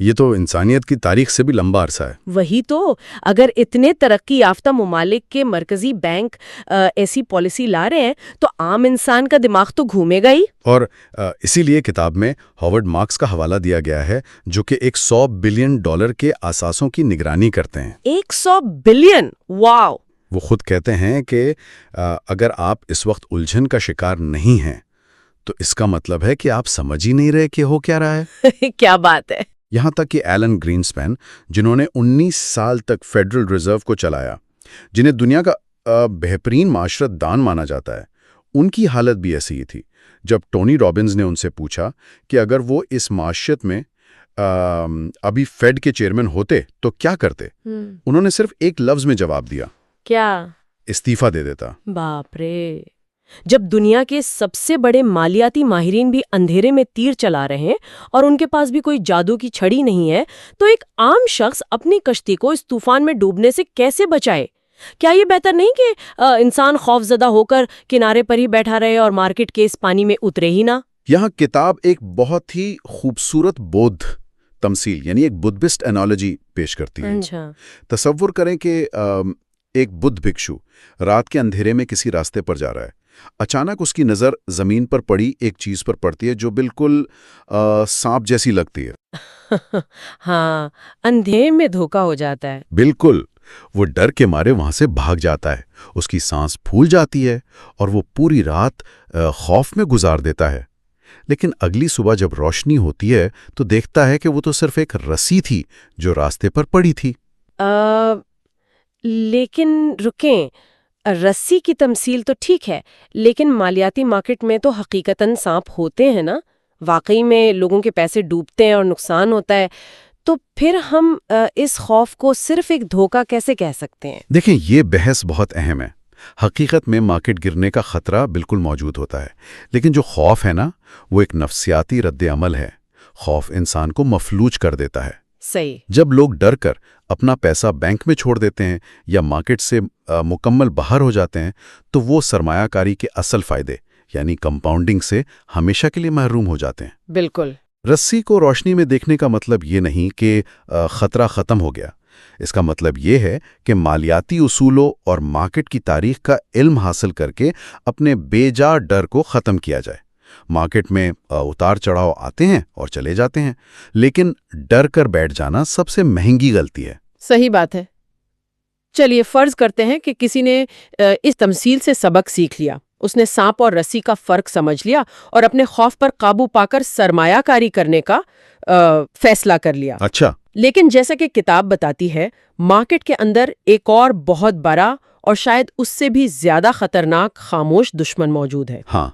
یہ تو انسانیت کی تاریخ سے بھی لمبا عرصہ ہے۔ وہی تو، اگر اتنے ترقی یافتہ ممالک کے مرکزی بینک ایسی پالیسی لا رہے ہیں تو عام انسان کا دماغ تو گھومے گا ہی۔ اور اسی لیے کتاب میں ہاورڈ مارکس کا حوالہ دیا گیا ہے، جو کہ $100 بلین کے اثاثوں کی نگرانی کرتے ہیں۔ 100 بلین! واو! وہ خود کہتے ہیں کہ اگر آپ اس وقت الجھن کا شکار نہیں ہیں تو اس کا مطلب ہے کہ آپ سمجھ ہی نہیں رہے کہ ہو کیا رہا ہے۔ کیا بات ہے! یہاں تک کہ ایلن گرینسپین، جنہوں نے 19 سال تک فیڈرل ریزرو کو چلایا، جنہیں دنیا کا بہترین معاشرت دان مانا جاتا ہے، ان کی حالت بھی ایسی ہی تھی۔ جب ٹونی رابنز نے ان سے پوچھا کہ اگر وہ اس معاشرت میں ابھی فیڈ کے چیئرمین ہوتے تو کیا کرتے، انہوں نے صرف ایک لفظ میں جواب دیا، کیا؟ استعفیٰ دے دیتا۔ باپ رے! جب دنیا کے سب سے بڑے مالیاتی ماہرین بھی اندھیرے میں تیر چلا رہے ہیں اور ان کے پاس بھی کوئی جادو کی چھڑی نہیں ہے، تو ایک عام شخص اپنی کشتی کو اس طوفان میں ڈوبنے سے کیسے بچائے؟ کیا یہ بہتر نہیں کہ انسان خوف زدہ ہو کر کنارے پر ہی بیٹھا رہے اور مارکیٹ کے اس پانی میں اترے ہی نہ؟ یہاں کتاب ایک بہت ہی خوبصورت بدھ تمثیل، یعنی ایک بدھسٹ انالوجی پیش کرتی ہے۔ اچھا۔ تصور کریں کہ ایک بدھ بھکشو رات کے اندھیرے میں کسی راستے پر جا رہا ہے۔ اچانک اس کی نظر زمین پر پڑی ایک چیز پر پڑتی ہے جو بالکل سانپ جیسی لگتی ہے۔ ہاں، اندھیرے میں دھوکا ہو جاتا ہے۔ بالکل، وہ ڈر کے مارے وہاں سے بھاگ جاتا ہے، اس کی سانس پھول جاتی ہے اور وہ پوری رات خوف میں گزار دیتا ہے۔ لیکن اگلی صبح جب روشنی ہوتی ہے تو دیکھتا ہے کہ وہ تو صرف ایک رسی تھی جو راستے پر پڑی تھی۔ لیکن رکیں، رسی کی تمثیل تو ٹھیک ہے، لیکن مالیاتی مارکیٹ میں تو حقیقتاً سانپ ہوتے ہیں نا؟ واقعی میں لوگوں کے پیسے ڈوبتے ہیں اور نقصان ہوتا ہے، تو پھر ہم اس خوف کو صرف ایک دھوکہ کیسے کہہ سکتے ہیں؟ دیکھیں، یہ بحث بہت اہم ہے۔ حقیقت میں مارکیٹ گرنے کا خطرہ بالکل موجود ہوتا ہے، لیکن جو خوف ہے نا، وہ ایک نفسیاتی رد عمل ہے۔ خوف انسان کو مفلوج کر دیتا ہے۔ صحیح۔ جب لوگ ڈر کر اپنا پیسہ بینک میں چھوڑ دیتے ہیں یا مارکیٹ سے مکمل باہر ہو جاتے ہیں تو وہ سرمایہ کاری کے اصل فائدے یعنی کمپاؤنڈنگ سے ہمیشہ کے لیے محروم ہو جاتے ہیں۔ بالکل۔ رسی کو روشنی میں دیکھنے کا مطلب یہ نہیں کہ خطرہ ختم ہو گیا۔ اس کا مطلب یہ ہے کہ مالیاتی اصولوں اور مارکیٹ کی تاریخ کا علم حاصل کر کے اپنے بے جا ڈر کو ختم کیا جائے۔ مارکیٹ میں اتار چڑھاؤ آتے ہیں اور چلے جاتے ہیں، لیکن ڈر کر بیٹھ جانا سب سے مہنگی غلطی ہے۔ صحیح بات ہے۔ چلیے فرض کرتے ہیں کہ کسی نے اس تمثیل سے سبق سیکھ لیا، اس نے سانپ اور رسی کا فرق سمجھ لیا اور اپنے خوف پر قابو پا کر سرمایہ کاری کرنے کا فیصلہ کر لیا۔ اچھا، لیکن جیسا کہ کتاب بتاتی ہے، مارکیٹ کے اندر ایک اور بہت بڑا اور شاید اس سے بھی زیادہ خطرناک خاموش دشمن موجود ہے۔ ہاں،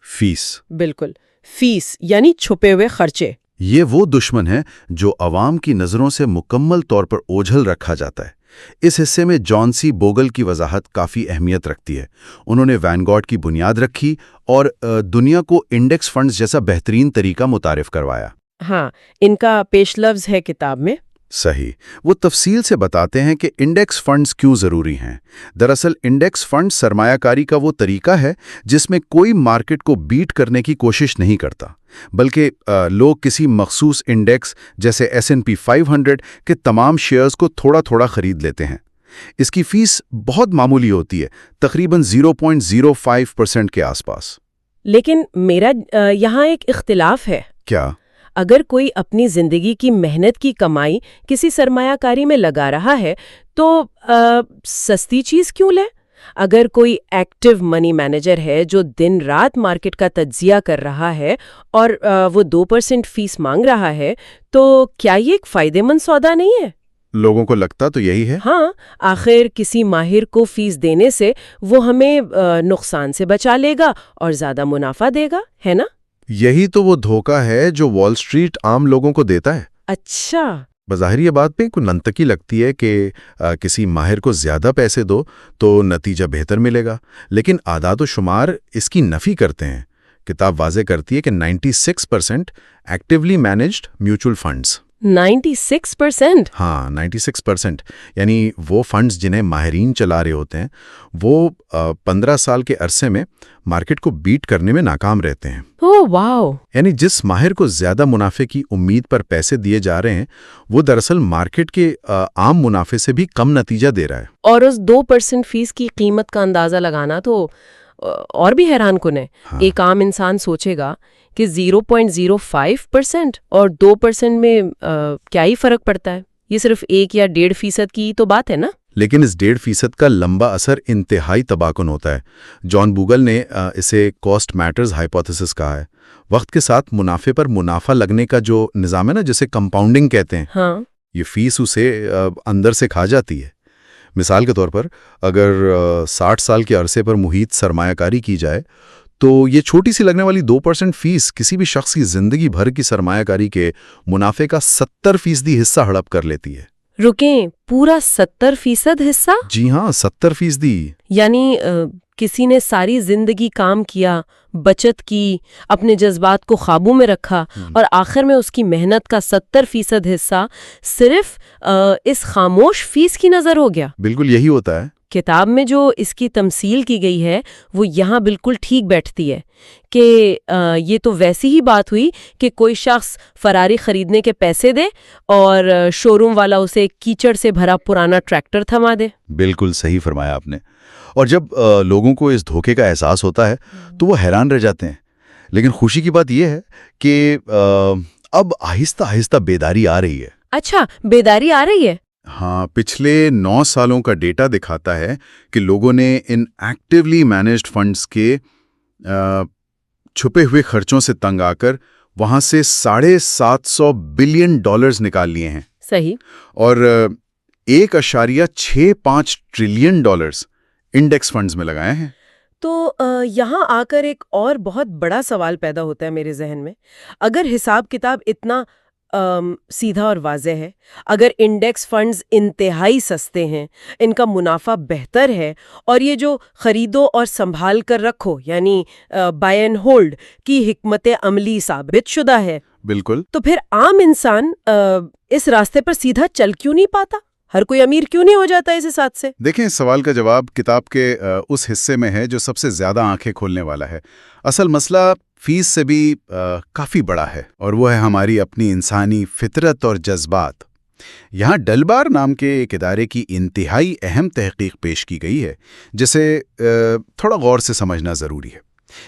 فیس۔ بالکل، فیس یعنی چھپے ہوئے خرچے۔ یہ وہ دشمن ہے جو عوام کی نظروں سے مکمل طور پر اوجھل رکھا جاتا ہے۔ اس حصے میں جان سی بوگل کی وضاحت کافی اہمیت رکھتی ہے۔ انہوں نے وینگارڈ کی بنیاد رکھی اور دنیا کو انڈیکس فنڈز جیسا بہترین طریقہ متعارف کروایا۔ ہاں، ان کا پیش لفظ ہے کتاب میں۔ صحیح، وہ تفصیل سے بتاتے ہیں کہ انڈیکس فنڈز کیوں ضروری ہیں۔ دراصل انڈیکس فنڈ سرمایہ کاری کا وہ طریقہ ہے جس میں کوئی مارکیٹ کو بیٹ کرنے کی کوشش نہیں کرتا، بلکہ لوگ کسی مخصوص انڈیکس جیسے S&P 500 کے تمام شیئرز کو تھوڑا تھوڑا خرید لیتے ہیں۔ اس کی فیس بہت معمولی ہوتی ہے، تقریباً 0.05% کے آس پاس۔ لیکن میرا یہاں ایک اختلاف ہے۔ کیا؟ اگر کوئی اپنی زندگی کی محنت کی کمائی کسی سرمایہ کاری میں لگا رہا ہے تو سستی چیز کیوں لے؟ اگر کوئی ایکٹیو منی مینیجر ہے جو دن رات مارکیٹ کا تجزیہ کر رہا ہے اور وہ 2% فیس مانگ رہا ہے تو کیا یہ ایک فائدہ مند سودا نہیں ہے؟ لوگوں کو لگتا تو یہی ہے۔ ہاں، آخر کسی ماہر کو فیس دینے سے وہ ہمیں نقصان سے بچا لے گا اور زیادہ منافع دے گا، ہے نا؟ یہی تو وہ دھوکہ ہے جو وال سٹریٹ عام لوگوں کو دیتا ہے۔ اچھا۔ بظاہر یہ بات پہ کوئی منطقی لگتی ہے کہ کسی ماہر کو زیادہ پیسے دو تو نتیجہ بہتر ملے گا، لیکن اعداد و شمار اس کی نفی کرتے ہیں۔ کتاب واضح کرتی ہے کہ 96% ایکٹیولی مینجڈ میوچل فنڈز 96%؟ ہاں 96%، یعنی وہ فنڈز جنہیں ماہرین چلا رہے ہوتے ہیں وہ 15 سال کے عرصے میں مارکیٹ کو بیٹ کرنے میں ناکام رہتے ہیں۔ اوہ واو! یعنی جس ماہر کو زیادہ منافع کی امید پر پیسے دیے جا رہے ہیں وہ دراصل مارکیٹ کے عام منافع سے بھی کم نتیجہ دے رہا ہے۔ اور اس 2% فیس کی قیمت کا اندازہ لگانا تو اور بھی حیران کن ہے۔ ایک عام انسان سوچے گا کہ 0.05% اور 2% میں کیا ہی فرق پڑتا ہے، یہ صرف 1 یا 1.5% کی تو بات ہے نا۔ لیکن اس 1.5% کا لمبا اثر انتہائی تباہ کن ہوتا ہے۔ جان بوگل نے اسے کاسٹ میٹرز ہائپوتھیسس کہا ہے۔ وقت کے ساتھ منافع پر منافع لگنے کا جو نظام ہے نا، جسے کمپاؤنڈنگ کہتے ہیں، ہاں، یہ فیس اسے اندر سے کھا جاتی ہے۔ مثال کے طور پر اگر 60 سال کے عرصے پر محیط سرمایہ کاری کی جائے تو یہ چھوٹی سی لگنے والی 2% فیس کسی بھی شخص کی زندگی بھر کی سرمایہ کاری کے منافع کا 70% حصہ ہڑپ کر لیتی ہے۔ رکیں، پورا 70% حصہ؟ جی ہاں، 70%۔ یعنی کسی نے ساری زندگی کام کیا، بچت کی، اپنے جذبات کو قابو میں رکھا، اور آخر میں اس کی محنت کا 70% حصہ صرف اس خاموش فیس کی نظر ہو گیا۔ بالکل یہی ہوتا ہے۔ کتاب میں جو اس کی تمثیل کی گئی ہے وہ یہاں بالکل ٹھیک بیٹھتی ہے کہ یہ تو ویسی ہی بات ہوئی کہ کوئی شخص فراری خریدنے کے پیسے دے اور شو روم والا اسے کیچڑ سے بھرا پرانا ٹریکٹر تھما دے۔ بالکل صحیح فرمایا آپ نے۔ اور جب لوگوں کو اس دھوکے کا احساس ہوتا ہے تو وہ حیران رہ جاتے ہیں، لیکن خوشی کی بات یہ ہے کہ اب آہستہ آہستہ بیداری آ رہی ہے۔ اچھا، بیداری آ رہی ہے؟ ہاں، پچھلے 9 سالوں کا ڈیٹا دکھاتا ہے کہ لوگوں نے ان ایکٹیولی مینجڈ فنڈز کے چھپے ہوئے خرچوں سے تنگ آ کر وہاں سے $750 بلین نکال لیے ہیں۔ صحیح۔ اور 1.65 ٹریلین انڈیکس فنڈز میں لگائے ہیں۔ تو یہاں آ کر ایک اور بہت بڑا سوال پیدا ہوتا ہے میرے ذہن میں۔ اگر حساب کتاب اتنا سیدھا اور واضح ہے، اگر انڈیکس فنڈز انتہائی سستے ہیں، ان کا منافع بہتر ہے، اور یہ جو خریدو اور سنبھال کر رکھو یعنی بائی اینڈ ہولڈ کی حکمت عملی ثابت شدہ ہے، بالکل، تو پھر عام انسان اس راستے پر سیدھا چل کیوں نہیں پاتا؟ ہر کوئی امیر کیوں نہیں ہو جاتا اس حساب سے؟ دیکھیں، اس سوال کا جواب کتاب کے اس حصے میں ہے جو سب سے زیادہ آنکھیں کھولنے والا ہے۔ اصل مسئلہ فیس سے بھی کافی بڑا ہے، اور وہ ہے ہماری اپنی انسانی فطرت اور جذبات۔ یہاں ڈلبار نام کے ایک ادارے کی انتہائی اہم تحقیق پیش کی گئی ہے جسے تھوڑا غور سے سمجھنا ضروری ہے۔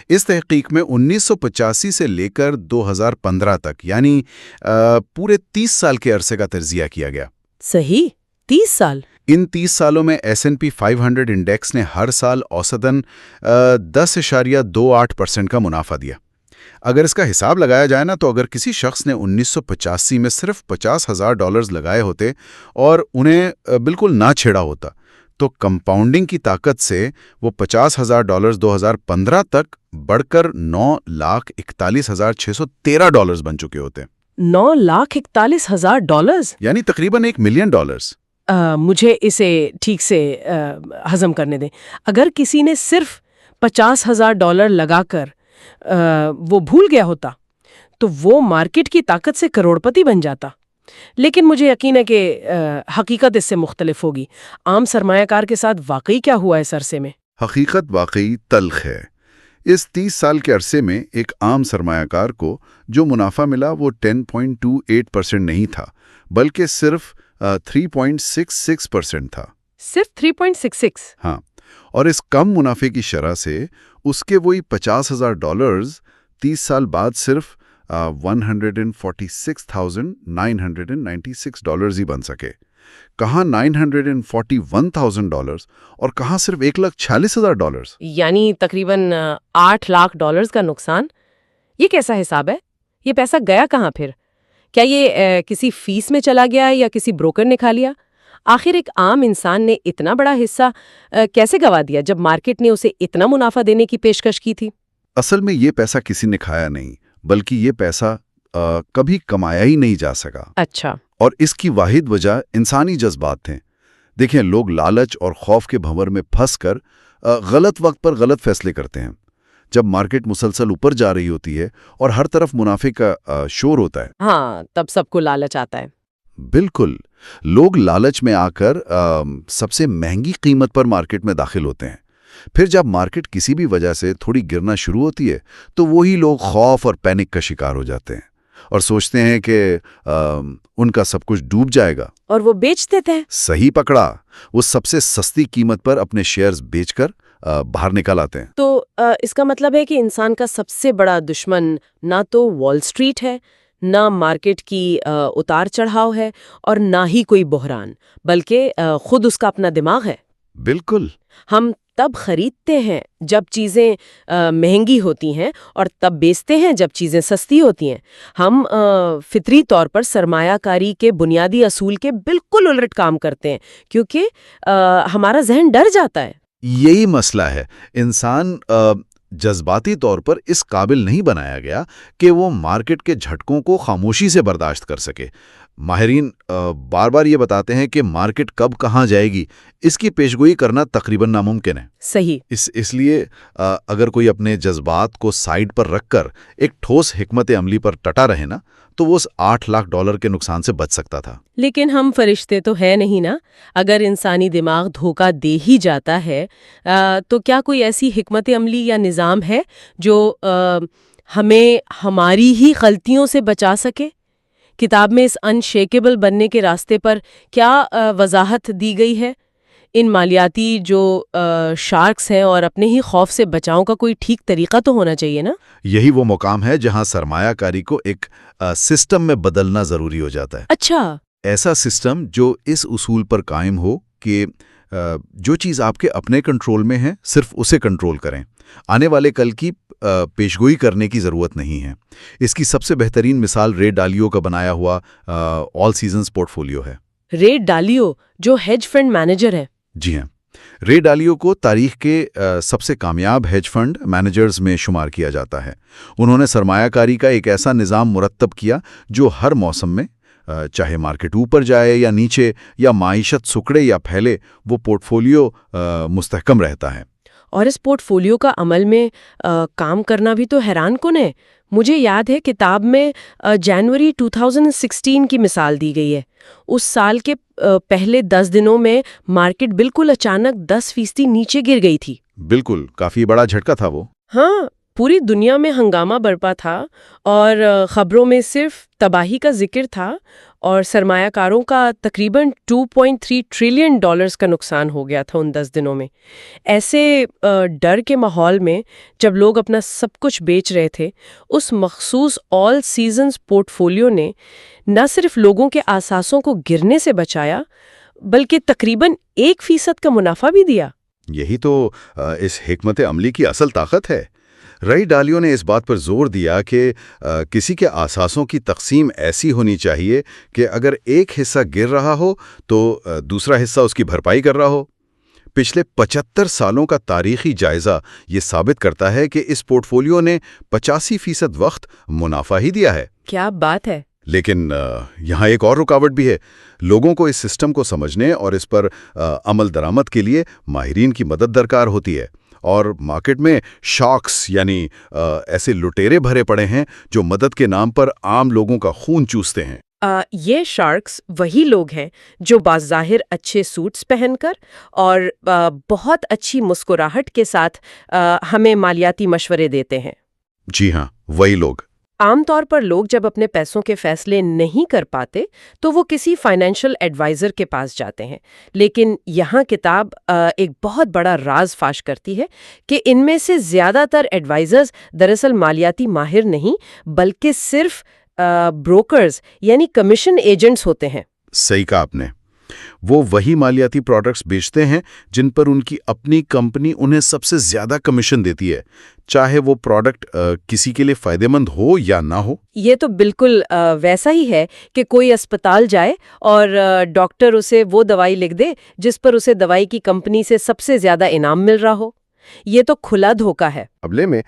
اس تحقیق میں 1985 سے لے کر 2015 تک یعنی پورے 30 سال کے عرصے کا تجزیہ کیا گیا۔ صحیح، 30 سال؟ ان 30 سالوں میں S&P 500 انڈیکس نے ہر سال اوسطاً 10.28% کا منافع دیا۔ اگر اس کا حساب لگایا جائے نا، تو اگر کسی شخص نے 1985 میں صرف $50,000 لگائے ہوتے اور انہیں بالکل نہ چھیڑا ہوتا تو کمپاؤنڈنگ کی طاقت سے وہ $50,000 2015 تک بڑھ کر $9,41,613 بن چکے ہوتے۔ $9,41,000؟ یعنی تقریباً $1 ملین۔ مجھے اسے ٹھیک سے ہضم کرنے دیں۔ اگر کسی نے صرف $50,000 لگا کر وہ بھول گیا ہوتا تو وہ مارکیٹ کی طاقت سے کروڑ پتی بن جاتا، لیکن مجھے یقین ہے کہ حقیقت اس سے مختلف ہوگی۔ عام سرمایہ کار کے ساتھ واقعی کیا ہوا اس عرصے میں؟ حقیقت واقعی تلخ ہے۔ اس 30 سال کے عرصے میں ایک عام سرمایہ کار کو جو منافع ملا وہ 10.28% نہیں تھا، بلکہ صرف 3.66% تھا۔ صرف 3.66؟ ہاں، اور اس کم منافع کی شرح سے اس کے وہی $50,000 30 سال بعد صرف $146,996 ہی بن سکے۔ کہاں $941,000 اور کہاں صرف $1,46,000۔ یعنی تقریباً $8 لاکھ کا نقصان۔ یہ کیسا حساب ہے؟ یہ پیسہ گیا کہاں پھر؟ کیا یہ کسی فیس میں چلا گیا یا کسی بروکر نے کھا لیا؟ آخر ایک عام انسان نے اتنا بڑا حصہ کیسے گوا دیا جب مارکیٹ نے اسے اتنا منافع دینے کی پیشکش کی تھی؟ اصل میں یہ پیسہ کسی نے کھایا نہیں، بلکہ یہ پیسہ کبھی کمایا ہی نہیں جا سکا۔ اچھا۔ اور اس کی واحد وجہ انسانی جذبات تھے۔ دیکھیں، لوگ لالچ اور خوف کے بھنور میں پھنس کر غلط وقت پر غلط فیصلے کرتے ہیں۔ جب مارکیٹ مسلسل اوپر جا رہی ہوتی ہے اور ہر طرف منافع کا شور ہوتا ہے۔ ہاں، تب سب کو لالچ آتا ہے۔ بالکل، لوگ لالچ میں آ کر سب سے مہنگی قیمت پر مارکیٹ میں داخل ہوتے ہیں۔ پھر جب مارکیٹ کسی بھی وجہ سے تھوڑی گرنا شروع ہوتی ہے تو وہی لوگ خوف اور پینک کا شکار ہو جاتے ہیں اور سوچتے ہیں کہ ان کا سب کچھ ڈوب جائے گا، اور وہ بیچ دیتے ہیں۔ صحیح پکڑا، وہ سب سے سستی قیمت پر اپنے شیئرز بیچ کر باہر نکل آتے ہیں۔ تو اس کا مطلب ہے کہ انسان کا سب سے بڑا دشمن نہ تو وال سٹریٹ ہے، نہ مارکیٹ کی اتار چڑھاؤ ہے، اور نہ ہی کوئی بحران، بلکہ خود اس کا اپنا دماغ ہے۔ بالکل۔ ہم تب خریدتے ہیں جب چیزیں مہنگی ہوتی ہیں اور تب بیچتے ہیں جب چیزیں سستی ہوتی ہیں۔ ہم فطری طور پر سرمایہ کاری کے بنیادی اصول کے بالکل الٹ کام کرتے ہیں، کیونکہ ہمارا ذہن ڈر جاتا ہے۔ یہی مسئلہ ہے، انسان جذباتی طور پر اس قابل نہیں بنایا گیا کہ وہ مارکیٹ کے جھٹکوں کو خاموشی سے برداشت کر سکے۔ ماہرین بار بار یہ بتاتے ہیں کہ مارکیٹ کب کہاں جائے گی، اس کی پیشگوئی کرنا تقریباً ناممکن ہے۔ صحیح۔ اس لیے اگر کوئی اپنے جذبات کو سائیڈ پر رکھ کر ایک ٹھوس حکمت عملی پر ٹٹا رہے نا، تو وہ اس $8 لاکھ کے نقصان سے بچ سکتا تھا۔ لیکن ہم فرشتے تو ہے نہیں نا۔ اگر انسانی دماغ دھوکہ دے ہی جاتا ہے تو کیا کوئی ایسی حکمت عملی یا نظام ہے جو ہمیں ہماری ہی غلطیوں سے بچا سکے؟ کتاب میں اس انشیکیبل بننے کے راستے پر کیا وضاحت دی گئی ہے؟ ان مالیاتی جو شارکس ہیں اور اپنے ہی خوف سے بچاؤ کا کوئی ٹھیک طریقہ تو ہونا چاہیے نا؟ یہی وہ مقام ہے جہاں سرمایہ کاری کو ایک سسٹم میں بدلنا ضروری ہو جاتا ہے۔ اچھا۔ ایسا سسٹم جو اس اصول پر قائم ہو کہ جو چیز آپ کے اپنے کنٹرول میں ہے صرف اسے کنٹرول کریں، آنے والے کل کی پیشگوئی کرنے کی ضرورت نہیں ہے۔ اس کی سب سے بہترین مثال رے ڈالیو کا بنایا ہوا آل سیزنز پورٹ فولیو ہے۔ رے ڈالیو جو ہیج فنڈ مینیجر ہے؟ جی ہاں، رے ڈالیو کو تاریخ کے سب سے کامیاب ہیج فنڈ مینیجرز میں شمار کیا جاتا ہے۔ انہوں نے سرمایہ کاری کا ایک ایسا نظام مرتب کیا جو ہر موسم میں، چاہے مارکیٹ اوپر جائے یا نیچے یا معیشت سکڑے یا پھیلے، وہ پورٹ فولیو مستحکم رہتا ہے۔ اور اس پورٹ فولیو کا عمل میں کام کرنا بھی تو حیران کن ہے۔ مجھے یاد ہے کتاب میں جنوری 2016 کی مثال دی گئی ہے۔ اس سال کے پہلے 10 دنوں میں مارکیٹ بالکل اچانک 10% نیچے گر گئی تھی۔ بالکل، کافی بڑا جھٹکا تھا وہ۔ ہاں، پوری دنیا میں ہنگامہ برپا تھا اور خبروں میں صرف تباہی کا ذکر تھا، اور سرمایہ کاروں کا تقریباً $2.3 ٹریلین کا نقصان ہو گیا تھا ان 10 دنوں میں۔ ایسے ڈر کے ماحول میں جب لوگ اپنا سب کچھ بیچ رہے تھے، اس مخصوص آل سیزنز پورٹ فولیو نے نہ صرف لوگوں کے اثاثوں کو گرنے سے بچایا بلکہ تقریباً 1% کا منافع بھی دیا۔ یہی تو اس حکمت عملی کی اصل طاقت ہے۔ رے ڈالیو نے اس بات پر زور دیا کہ کسی کے اثاثوں کی تقسیم ایسی ہونی چاہیے کہ اگر ایک حصہ گر رہا ہو تو دوسرا حصہ اس کی بھرپائی کر رہا ہو۔ پچھلے 75 سالوں کا تاریخی جائزہ یہ ثابت کرتا ہے کہ اس پورٹ فولیو نے 85% وقت منافع ہی دیا ہے۔ کیا بات ہے! لیکن یہاں ایک اور رکاوٹ بھی ہے۔ لوگوں کو اس سسٹم کو سمجھنے اور اس پر عمل درآمد کے لیے ماہرین کی مدد درکار ہوتی ہے، اور مارکیٹ میں شارکس یعنی ایسے لٹیرے بھرے پڑے ہیں جو مدد کے نام پر عام لوگوں کا خون چوستے ہیں۔ یہ شارکس وہی لوگ ہیں جو بظاہر اچھے سوٹس پہن کر اور بہت اچھی مسکراہٹ کے ساتھ ہمیں مالیاتی مشورے دیتے ہیں۔ جی ہاں، وہی لوگ۔ عام طور پر لوگ جب اپنے پیسوں کے فیصلے نہیں کر پاتے تو وہ کسی فائنینشل ایڈوائزر کے پاس جاتے ہیں، لیکن یہاں کتاب ایک بہت بڑا راز فاش کرتی ہے کہ ان میں سے زیادہ تر ایڈوائزرز دراصل مالیاتی ماہر نہیں بلکہ صرف بروکرز یعنی کمیشن ایجنٹس ہوتے ہیں۔ صحیح کہا آپ نے۔ وہ وہی مالیاتی پروڈکٹس بیچتے ہیں جن پر ان کی اپنی کمپنی انہیں سب سے زیادہ کمیشن دیتی ہے، چاہے وہ پروڈکٹ کسی کے لیے فائدہ مند ہو یا نہ ہو۔ یہ تو بالکل ویسا ہی ہے کہ کوئی اسپتال جائے اور ڈاکٹر اسے وہ دوائی لکھ دے جس پر اسے دوائی کی کمپنی سے سب سے زیادہ انعام مل رہا ہو۔ یہ تو کھلا دھوکہ ہے۔ مقابلے میں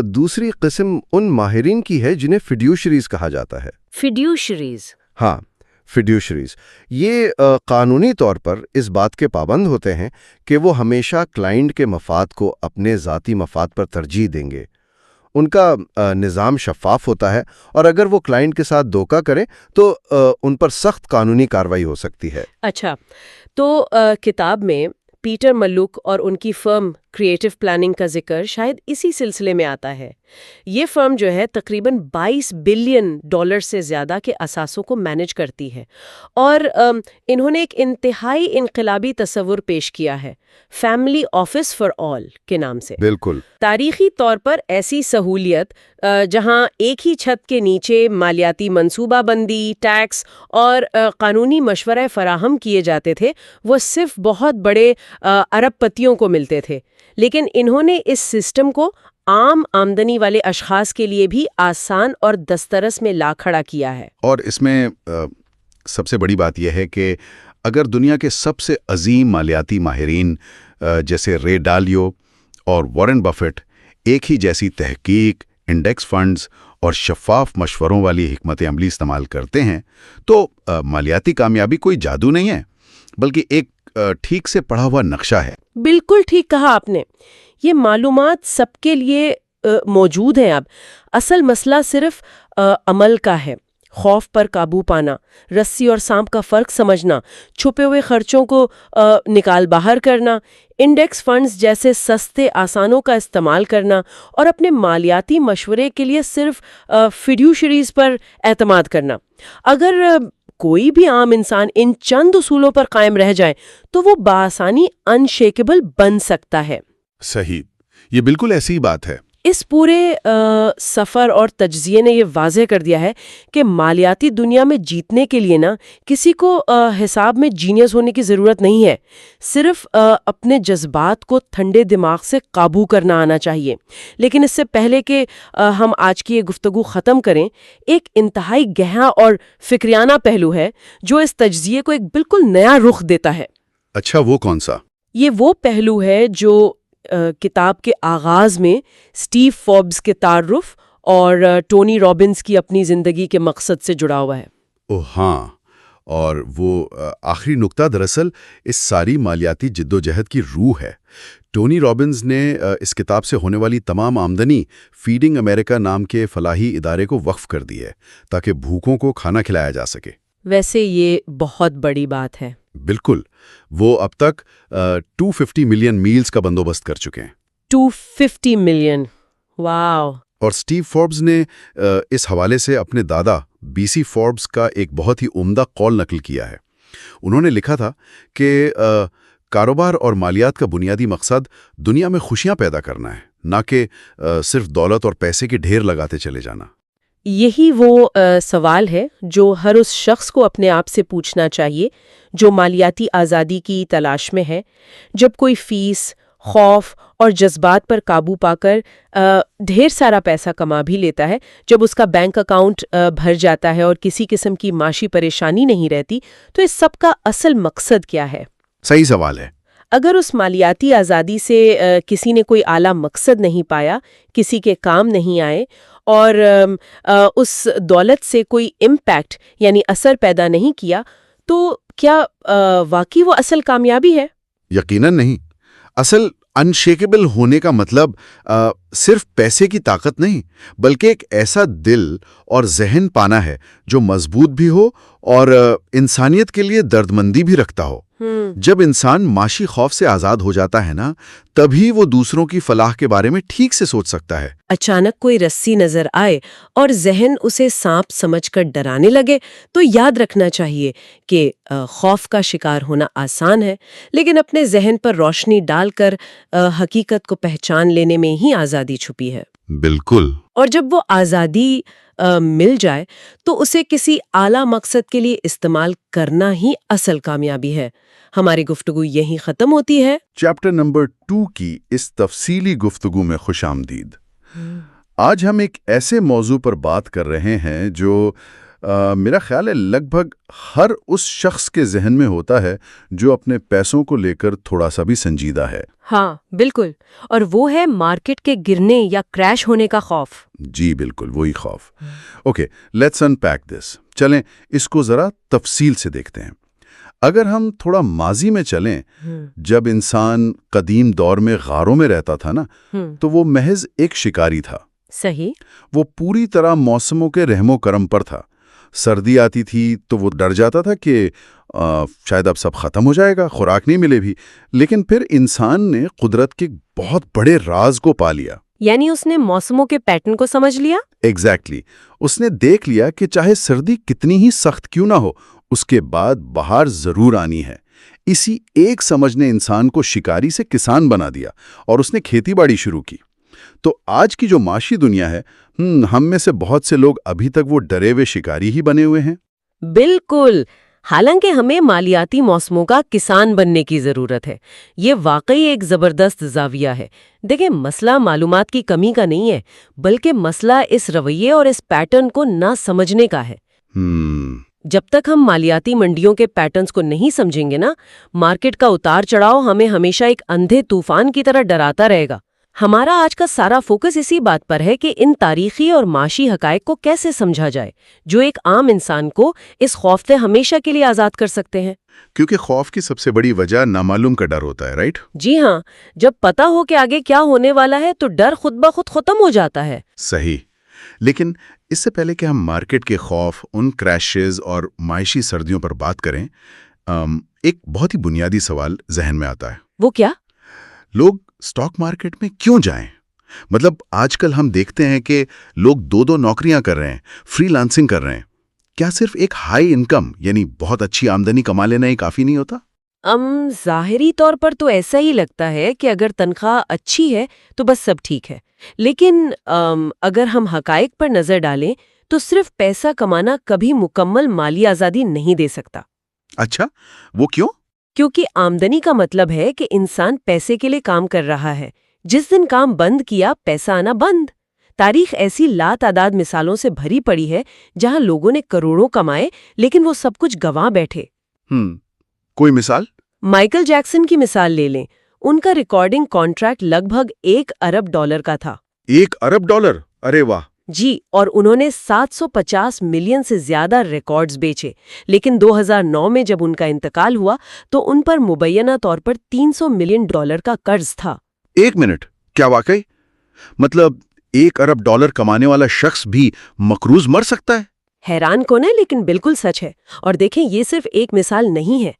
دوسری قسم ان ماہرین کی ہے جنہیں فیڈیوشریز کہا جاتا ہے۔ فیڈیوشریز؟ ہاں، فیڈیوشریز یہ قانونی طور پر اس بات کے پابند ہوتے ہیں کہ وہ ہمیشہ کلائنٹ کے مفاد کو اپنے ذاتی مفاد پر ترجیح دیں گے۔ ان کا نظام شفاف ہوتا ہے، اور اگر وہ کلائنٹ کے ساتھ دھوکہ کریں تو ان پر سخت قانونی کارروائی ہو سکتی ہے۔ اچھا، تو کتاب میں پیٹر ملوک اور ان کی فرم کریٹو پلاننگ کا ذکر شاید اسی سلسلے میں آتا ہے۔ یہ فرم جو ہے تقریباً $22 بلین سے زیادہ کے اثاثوں کو مینج کرتی ہے، اور انہوں نے ایک انتہائی انقلابی تصور پیش کیا ہے، فیملی آفس فار آل کے نام سے۔ بالکل تاریخی طور پر ایسی سہولیت جہاں ایک ہی چھت کے نیچے مالیاتی منصوبہ بندی، ٹیکس اور قانونی مشورہ فراہم کیے جاتے تھے، وہ صرف بہت بڑے ارب پتیوں کو ملتے تھے، لیکن انہوں نے اس سسٹم کو عام آمدنی والے اشخاص کے لیے بھی آسان اور دسترس میں لا کھڑا کیا ہے۔ اور اس میں سب سے بڑی بات یہ ہے کہ اگر دنیا کے سب سے عظیم مالیاتی ماہرین جیسے رے ڈالیو اور وارن بفٹ ایک ہی جیسی تحقیق، انڈیکس فنڈز اور شفاف مشوروں والی حکمت عملی استعمال کرتے ہیں، تو مالیاتی کامیابی کوئی جادو نہیں ہے، بلکہ ایک ٹھیک سے پڑھا ہوا نقشہ ہے۔ بالکل ٹھیک کہا آپ نے، یہ معلومات سب کے لیے موجود ہیں۔ اب اصل مسئلہ صرف عمل کا ہے، خوف پر قابو پانا، رسی اور سانپ کا فرق سمجھنا، چھپے ہوئے خرچوں کو نکال باہر کرنا، انڈیکس فنڈز جیسے سستے آسانوں کا استعمال کرنا، اور اپنے مالیاتی مشورے کے لیے صرف فیڈیوشریز پر اعتماد کرنا۔ اگر کوئی بھی عام انسان ان چند اصولوں پر قائم رہ جائے تو وہ بآسانی انشیکیبل بن سکتا ہے۔ صحیح، یہ بالکل ایسی ہی بات ہے۔ اس پورے سفر اور تجزیے نے یہ واضح کر دیا ہے کہ مالیاتی دنیا میں جیتنے کے لیے نا کسی کو حساب میں جینیس ہونے کی ضرورت نہیں ہے، صرف اپنے جذبات کو ٹھنڈے دماغ سے قابو کرنا آنا چاہیے۔ لیکن اس سے پہلے کہ ہم آج کی یہ گفتگو ختم کریں، ایک انتہائی گہرا اور فکریانہ پہلو ہے جو اس تجزیے کو ایک بالکل نیا رخ دیتا ہے۔ اچھا، وہ کون سا؟ یہ وہ پہلو ہے جو کتاب کے آغاز میں اسٹیو فوربس کے تعارف اور ٹونی رابنس کی اپنی زندگی کے مقصد سے جڑا ہوا ہے۔ اوہ ہاں، اور وہ آخری نقطہ دراصل اس ساری مالیاتی جدوجہد کی روح ہے۔ ٹونی رابنز نے اس کتاب سے ہونے والی تمام آمدنی فیڈنگ امریکہ نام کے فلاحی ادارے کو وقف کر دی ہے تاکہ بھوکوں کو کھانا کھلایا جا سکے۔ ویسے یہ بہت بڑی بات ہے۔ بالکل، وہ اب تک 250 ملین میلز کا بندوبست کر چکے ہیں۔ 250 ملین، واو! اور اسٹیو فوربس نے اس حوالے سے اپنے دادا BC فوربس کا ایک بہت ہی عمدہ قول نقل کیا ہے۔ انہوں نے لکھا تھا کہ کاروبار اور مالیات کا بنیادی مقصد دنیا میں خوشیاں پیدا کرنا ہے، نہ کہ صرف دولت اور پیسے کے ڈھیر لگاتے چلے جانا۔ یہی وہ سوال ہے جو ہر اس شخص کو اپنے آپ سے پوچھنا چاہیے جو مالیاتی آزادی کی تلاش میں ہے۔ جب کوئی فیس، خوف اور جذبات پر قابو پا کر ڈھیر سارا پیسہ کما بھی لیتا ہے، جب اس کا بینک اکاؤنٹ بھر جاتا ہے اور کسی قسم کی معاشی پریشانی نہیں رہتی، تو اس سب کا اصل مقصد کیا ہے؟ صحیح سوال ہے۔ اگر اس مالیاتی آزادی سے کسی نے کوئی اعلیٰ مقصد نہیں پایا، کسی کے کام نہیں آئے، اور اس دولت سے کوئی امپیکٹ یعنی اثر پیدا نہیں کیا، تو کیا واقعی وہ اصل کامیابی ہے؟ یقیناً نہیں۔ اصل انشیکیبل ہونے کا مطلب صرف پیسے کی طاقت نہیں، بلکہ ایک ایسا دل اور ذہن پانا ہے جو مضبوط بھی ہو اور انسانیت کے لیے دردمندی بھی رکھتا ہو۔ جب انسان معاشی خوف سے آزاد ہو جاتا ہے نا، تبھی وہ دوسروں کی فلاح کے بارے میں ٹھیک سے سوچ سکتا ہے۔ اچانک کوئی رسی نظر آئے اور ذہن اسے سانپ سمجھ کر ڈرانے لگے تو یاد رکھنا چاہیے کہ خوف کا شکار ہونا آسان ہے، لیکن اپنے ذہن پر روشنی ڈال کر حقیقت کو پہچان لینے میں ہی آزادی چھپی ہے۔ بالکل۔ اور جب وہ آزادی مل جائے تو اسے کسی اعلیٰ مقصد کے لیے استعمال کرنا ہی اصل کامیابی ہے۔ ہماری گفتگو یہیں ختم ہوتی ہے۔ چیپٹر نمبر 2 کی اس تفصیلی گفتگو میں خوش آمدید۔ آج ہم ایک ایسے موضوع پر بات کر رہے ہیں جو میرا خیال ہے لگ بھگ ہر اس شخص کے ذہن میں ہوتا ہے جو اپنے پیسوں کو لے کر تھوڑا سا بھی سنجیدہ ہے۔ ہاں بالکل، اور وہ ہے مارکیٹ کے گرنے یا کریش ہونے کا خوف۔ جی بالکل، وہی خوف۔ اوکے، لیٹس انپیک دس۔ چلیں اس کو ذرا تفصیل سے دیکھتے ہیں۔ اگر ہم تھوڑا ماضی میں چلیں، جب انسان قدیم دور میں غاروں میں رہتا تھا نا، تو وہ محض ایک شکاری تھا۔ صحیح۔ وہ پوری طرح موسموں کے رحم و کرم پر تھا۔ سردی آتی تھی تو وہ ڈر جاتا تھا کہ شاید اب سب ختم ہو جائے گا، خوراک نہیں ملے بھی۔ لیکن پھر انسان نے قدرت کے بہت بڑے راز کو پا لیا۔ یعنی اس نے موسموں کے پیٹرن کو سمجھ لیا؟ ایگزیکٹلی۔ اس نے دیکھ لیا کہ چاہے سردی کتنی ہی سخت کیوں نہ ہو، اس کے بعد بہار ضرور آنی ہے۔ اسی ایک سمجھ نے انسان کو شکاری سے کسان بنا دیا اور اس نے کھیتی باڑی شروع کی۔ تو آج کی جو معاشی دنیا ہے، ہم میں سے بہت سے لوگ ابھی تک وہ ڈرے ہوئے شکاری ہی بنے ہوئے ہیں۔ بالکل۔ حالانکہ ہمیں مالیاتی موسموں کا کسان بننے کی ضرورت ہے۔ یہ واقعی ایک زبردست زاویہ ہے۔ دیکھیں، مسئلہ معلومات کی کمی کا نہیں ہے، بلکہ مسئلہ اس رویے اور اس پیٹرن کو نہ سمجھنے کا ہے۔ جب تک ہم مالیاتی منڈیوں کے پیٹرنز کو نہیں سمجھیں گے نا، مارکیٹ کا اتار چڑھاؤ ہمیں ہمیشہ ایک اندھے طوفان کی طرح ڈراتا رہے گا۔ ہمارا آج کا سارا فوکس اسی بات پر ہے کہ ان تاریخی اور معاشی حقائق کو کیسے سمجھا جائے جو ایک عام انسان کو اس خوف سے ہمیشہ کے لیے آزاد کر سکتے ہیں۔ کیونکہ خوف کی سب سے بڑی وجہ نامعلوم کا ڈر ہوتا ہے، رائٹ؟ جی ہاں، جب پتہ ہو کہ آگے کیا ہونے والا ہے تو ڈر خود بخود ختم ہو جاتا ہے۔ صحیح۔ لیکن اس سے پہلے کہ ہم مارکیٹ کے خوف، ان کریشز اور معاشی سردیوں پر بات کریں، ایک بہت ہی بنیادی سوال ذہن میں آتا ہے۔ وہ کیا؟ لوگ سٹاک مارکیٹ میں کیوں جائیں؟ مطلب آج کل ہم دیکھتے ہیں کہ لوگ دو نوکریاں کر رہے ہیں، فری لانسنگ کر رہے ہیں۔ کیا صرف ایک ہائی انکم یعنی بہت اچھی آمدنی کما لینا ہی کافی نہیں ہوتا؟ ظاہری طور پر تو ایسا ہی لگتا ہے کہ اگر تنخواہ اچھی ہے تو بس سب ٹھیک ہے، لیکن اگر ہم حقائق پر نظر ڈالیں تو صرف پیسہ کمانا کبھی مکمل مالی آزادی نہیں دے سکتا۔ اچھا، وہ کیوں؟ کیونکہ آمدنی کا مطلب ہے کہ انسان پیسے کے لیے کام کر رہا ہے۔ جس دن کام بند کیا، پیسہ آنا بند۔ تاریخ ایسی لا تعداد مثالوں سے بھری پڑی ہے جہاں لوگوں نے کروڑوں کمائے لیکن وہ سب کچھ گنوا بیٹھے۔ کوئی مثال؟ مائیکل جیکسن کی مثال لے لیں۔ ان کا ریکارڈنگ کانٹریکٹ لگ بھگ $1 ارب کا تھا۔ $1 ارب؟ ارے واہ! جی، اور انہوں نے 750 ملین سے زیادہ ریکارڈز بیچے، لیکن 2009 میں جب ان کا انتقال ہوا تو ان پر مبینہ طور پر $300 ملین کا قرض تھا۔ ایک منٹ، کیا واقعی؟ مطلب $1 ارب کمانے والا شخص بھی مقروض مر سکتا ہے؟ حیران کون ہے، لیکن بالکل سچ ہے۔ اور دیکھیں، یہ صرف ایک مثال نہیں ہے۔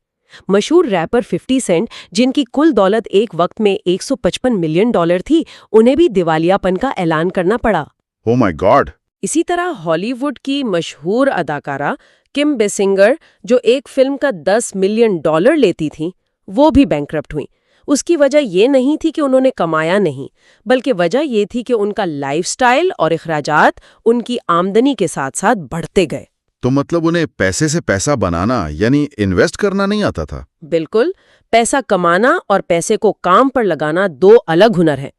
مشہور ریپر 50 سینٹ، جن کی کل دولت ایک وقت میں $155 ملین تھی، انہیں بھی دیوالیاپن کا اعلان کرنا پڑا۔ Oh my God! اسی طرح ہالی ووڈ کی مشہور اداکارہ کم بیسنگر، جو ایک فلم کا $10 ملین لیتی تھیں، وہ بھی بینکرپٹ ہوئیں۔ اس کی وجہ یہ نہیں تھی کہ انہوں نے کمایا نہیں، بلکہ وجہ یہ تھی کہ ان کا لائف سٹائل اور اخراجات ان کی آمدنی کے ساتھ ساتھ بڑھتے گئے۔ تو مطلب انہیں پیسے سے پیسہ بنانا یعنی انویسٹ کرنا نہیں آتا تھا؟ بالکل۔ پیسہ کمانا اور پیسے کو کام پر لگانا دو الگ ہنر ہیں۔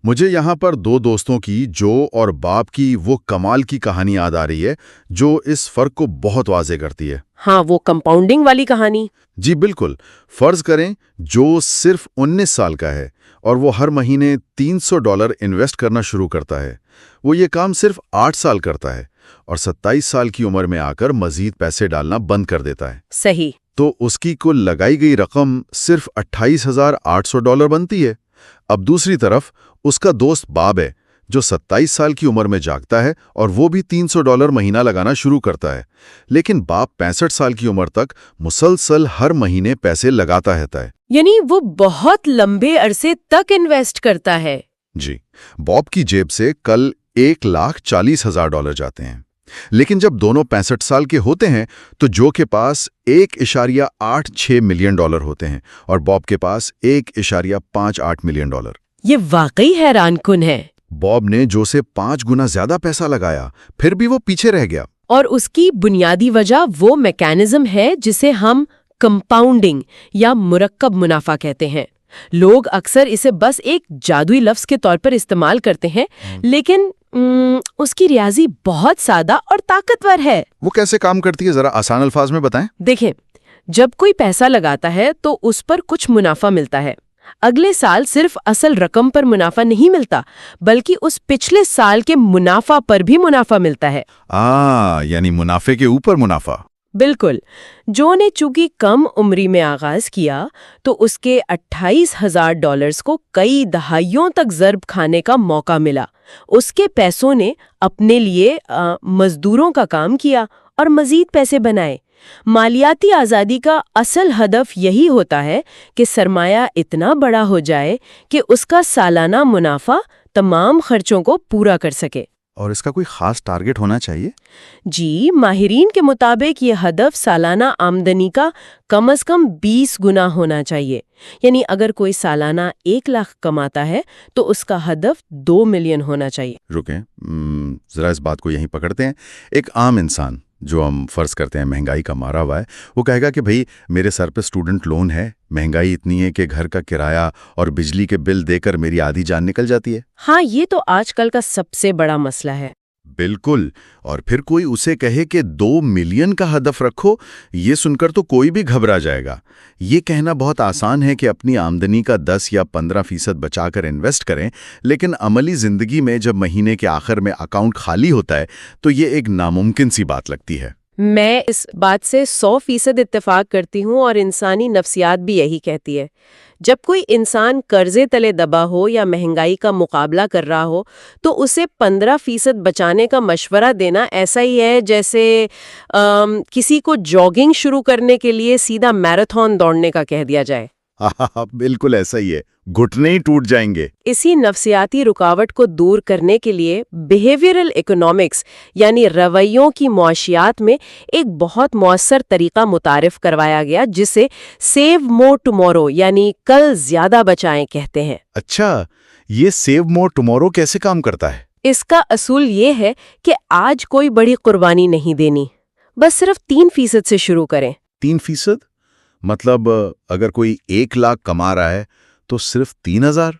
مجھے یہاں پر دو دوستوں کی، جو اور باپ کی، وہ کمال کی کہانی یاد آ رہی ہے جو اس فرق کو بہت واضح کرتی ہے۔ ہاں، وہ کمپاؤنڈنگ والی کہانی۔ جی بالکل۔ فرض کریں جو صرف 19 سال کا ہے اور وہ ہر مہینے $300 انویسٹ کرنا شروع کرتا ہے۔ وہ یہ کام صرف 8 سال کرتا ہے اور 27 سال کی عمر میں آ کر مزید پیسے ڈالنا بند کر دیتا ہے۔ صحیح۔ تو اس کی کل لگائی گئی رقم صرف $28,800 بنتی ہے۔ اب دوسری طرف اس کا دوست باب ہے جو 27 سال کی عمر میں جاگتا ہے اور وہ بھی $300 مہینہ لگانا شروع کرتا ہے، لیکن باپ 65 سال کی عمر تک مسلسل ہر مہینے پیسے لگاتا رہتا ہے۔ یعنی وہ بہت لمبے عرصے تک انویسٹ کرتا ہے۔ جی۔ باب کی جیب سے کل $1,40,000 جاتے ہیں، لیکن جب دونوں 65 سال کے ہوتے ہیں تو جو کے پاس $1.86 ملین ہوتے ہیں اور باب کے پاس $1.58 ملین۔ یہ واقعی حیران کن ہے۔ باب نے جو سے 5 گنا زیادہ پیسہ لگایا، پھر بھی وہ پیچھے رہ گیا۔ اور اس کی بنیادی وجہ وہ میکانزم ہے جسے ہم کمپاؤنڈنگ یا مرکب منافع کہتے ہیں۔ لوگ اکثر اسے بس ایک جادوئی لفظ کے طور پر استعمال کرتے ہیں، لیکن اس کی ریاضی بہت سادہ اور طاقتور ہے۔ وہ کیسے کام کرتی ہے، ذرا آسان الفاظ میں بتائیں۔ دیکھیں، جب کوئی پیسہ لگاتا ہے تو اس پر کچھ منافع ملتا ہے۔ اگلے سال صرف اصل رقم پر منافع نہیں ملتا بلکہ اس پچھلے سال کے منافع پر بھی منافع ملتا ہے۔ یعنی منافع کے اوپر منافع۔ بالکل۔ جو نے چونکہ کم عمری میں آغاز کیا تو اس کے $28,000 کو کئی دہائیوں تک ضرب کھانے کا موقع ملا۔ اس کے پیسوں نے اپنے لیے مزدوروں کا کام کیا اور مزید پیسے بنائے۔ مالیاتی آزادی کا اصل ہدف یہی ہوتا ہے کہ سرمایہ اتنا بڑا ہو جائے کہ اس کا سالانہ منافع تمام خرچوں کو پورا کر سکے۔ اور اس کا کوئی خاص ٹارگٹ ہونا چاہیے؟ جی، ماہرین کے مطابق یہ ہدف سالانہ آمدنی کا کم از کم 20 گنا ہونا چاہیے۔ یعنی اگر کوئی سالانہ 1 لاکھ کماتا ہے تو اس کا ہدف 2 ملین ہونا چاہیے۔ رکیں، ذرا اس بات کو یہیں پکڑتے ہیں۔ ایک عام انسان جو ہم فرض کرتے ہیں مہنگائی کا مارا ہوا ہے، وہ کہے گا کہ بھئی میرے سر پہ اسٹوڈنٹ لون ہے، مہنگائی اتنی ہے کہ گھر کا کرایہ اور بجلی کے بل دے کر میری آدھی جان نکل جاتی ہے۔ ہاں، یہ تو آج کل کا سب سے بڑا مسئلہ ہے۔ بالکل۔ اور پھر کوئی اسے کہے کہ 2 ملین کا ہدف رکھو، یہ سن کر تو کوئی بھی گھبرا جائے گا۔ یہ کہنا بہت آسان ہے کہ اپنی آمدنی کا 10 یا 15% بچا کر انویسٹ کریں، لیکن عملی زندگی میں جب مہینے کے آخر میں اکاؤنٹ خالی ہوتا ہے تو یہ ایک ناممکن سی بات لگتی ہے۔ میں اس بات سے 100% اتفاق کرتی ہوں، اور انسانی نفسیات بھی یہی کہتی ہے۔ جب کوئی انسان قرضے تلے دبا ہو یا مہنگائی کا مقابلہ کر رہا ہو تو اسے 15% بچانے کا مشورہ دینا ایسا ہی ہے جیسے کسی کو جاگنگ شروع کرنے کے لیے سیدھا میراتھن دوڑنے کا کہہ دیا جائے۔ بالکل ایسا ہی ہے، گھٹنے ہی ٹوٹ جائیں گے۔ اسی نفسیاتی رکاوٹ کو دور کرنے کے لیے بیہیویئرل اکنامکس یعنی رویوں کی معاشیات میں ایک بہت مؤثر طریقہ متعارف کروایا گیا جسے سیو مور ٹمورو یعنی کل زیادہ بچائیں کہتے ہیں۔ اچھا، یہ سیو مور ٹمورو کیسے کام کرتا ہے؟ اس کا اصول یہ ہے کہ آج کوئی بڑی قربانی نہیں دینی، بس صرف 3% سے شروع کریں۔ 3%؟ مطلب اگر کوئی 1 لاکھ کما رہا ہے تو صرف 3,000؟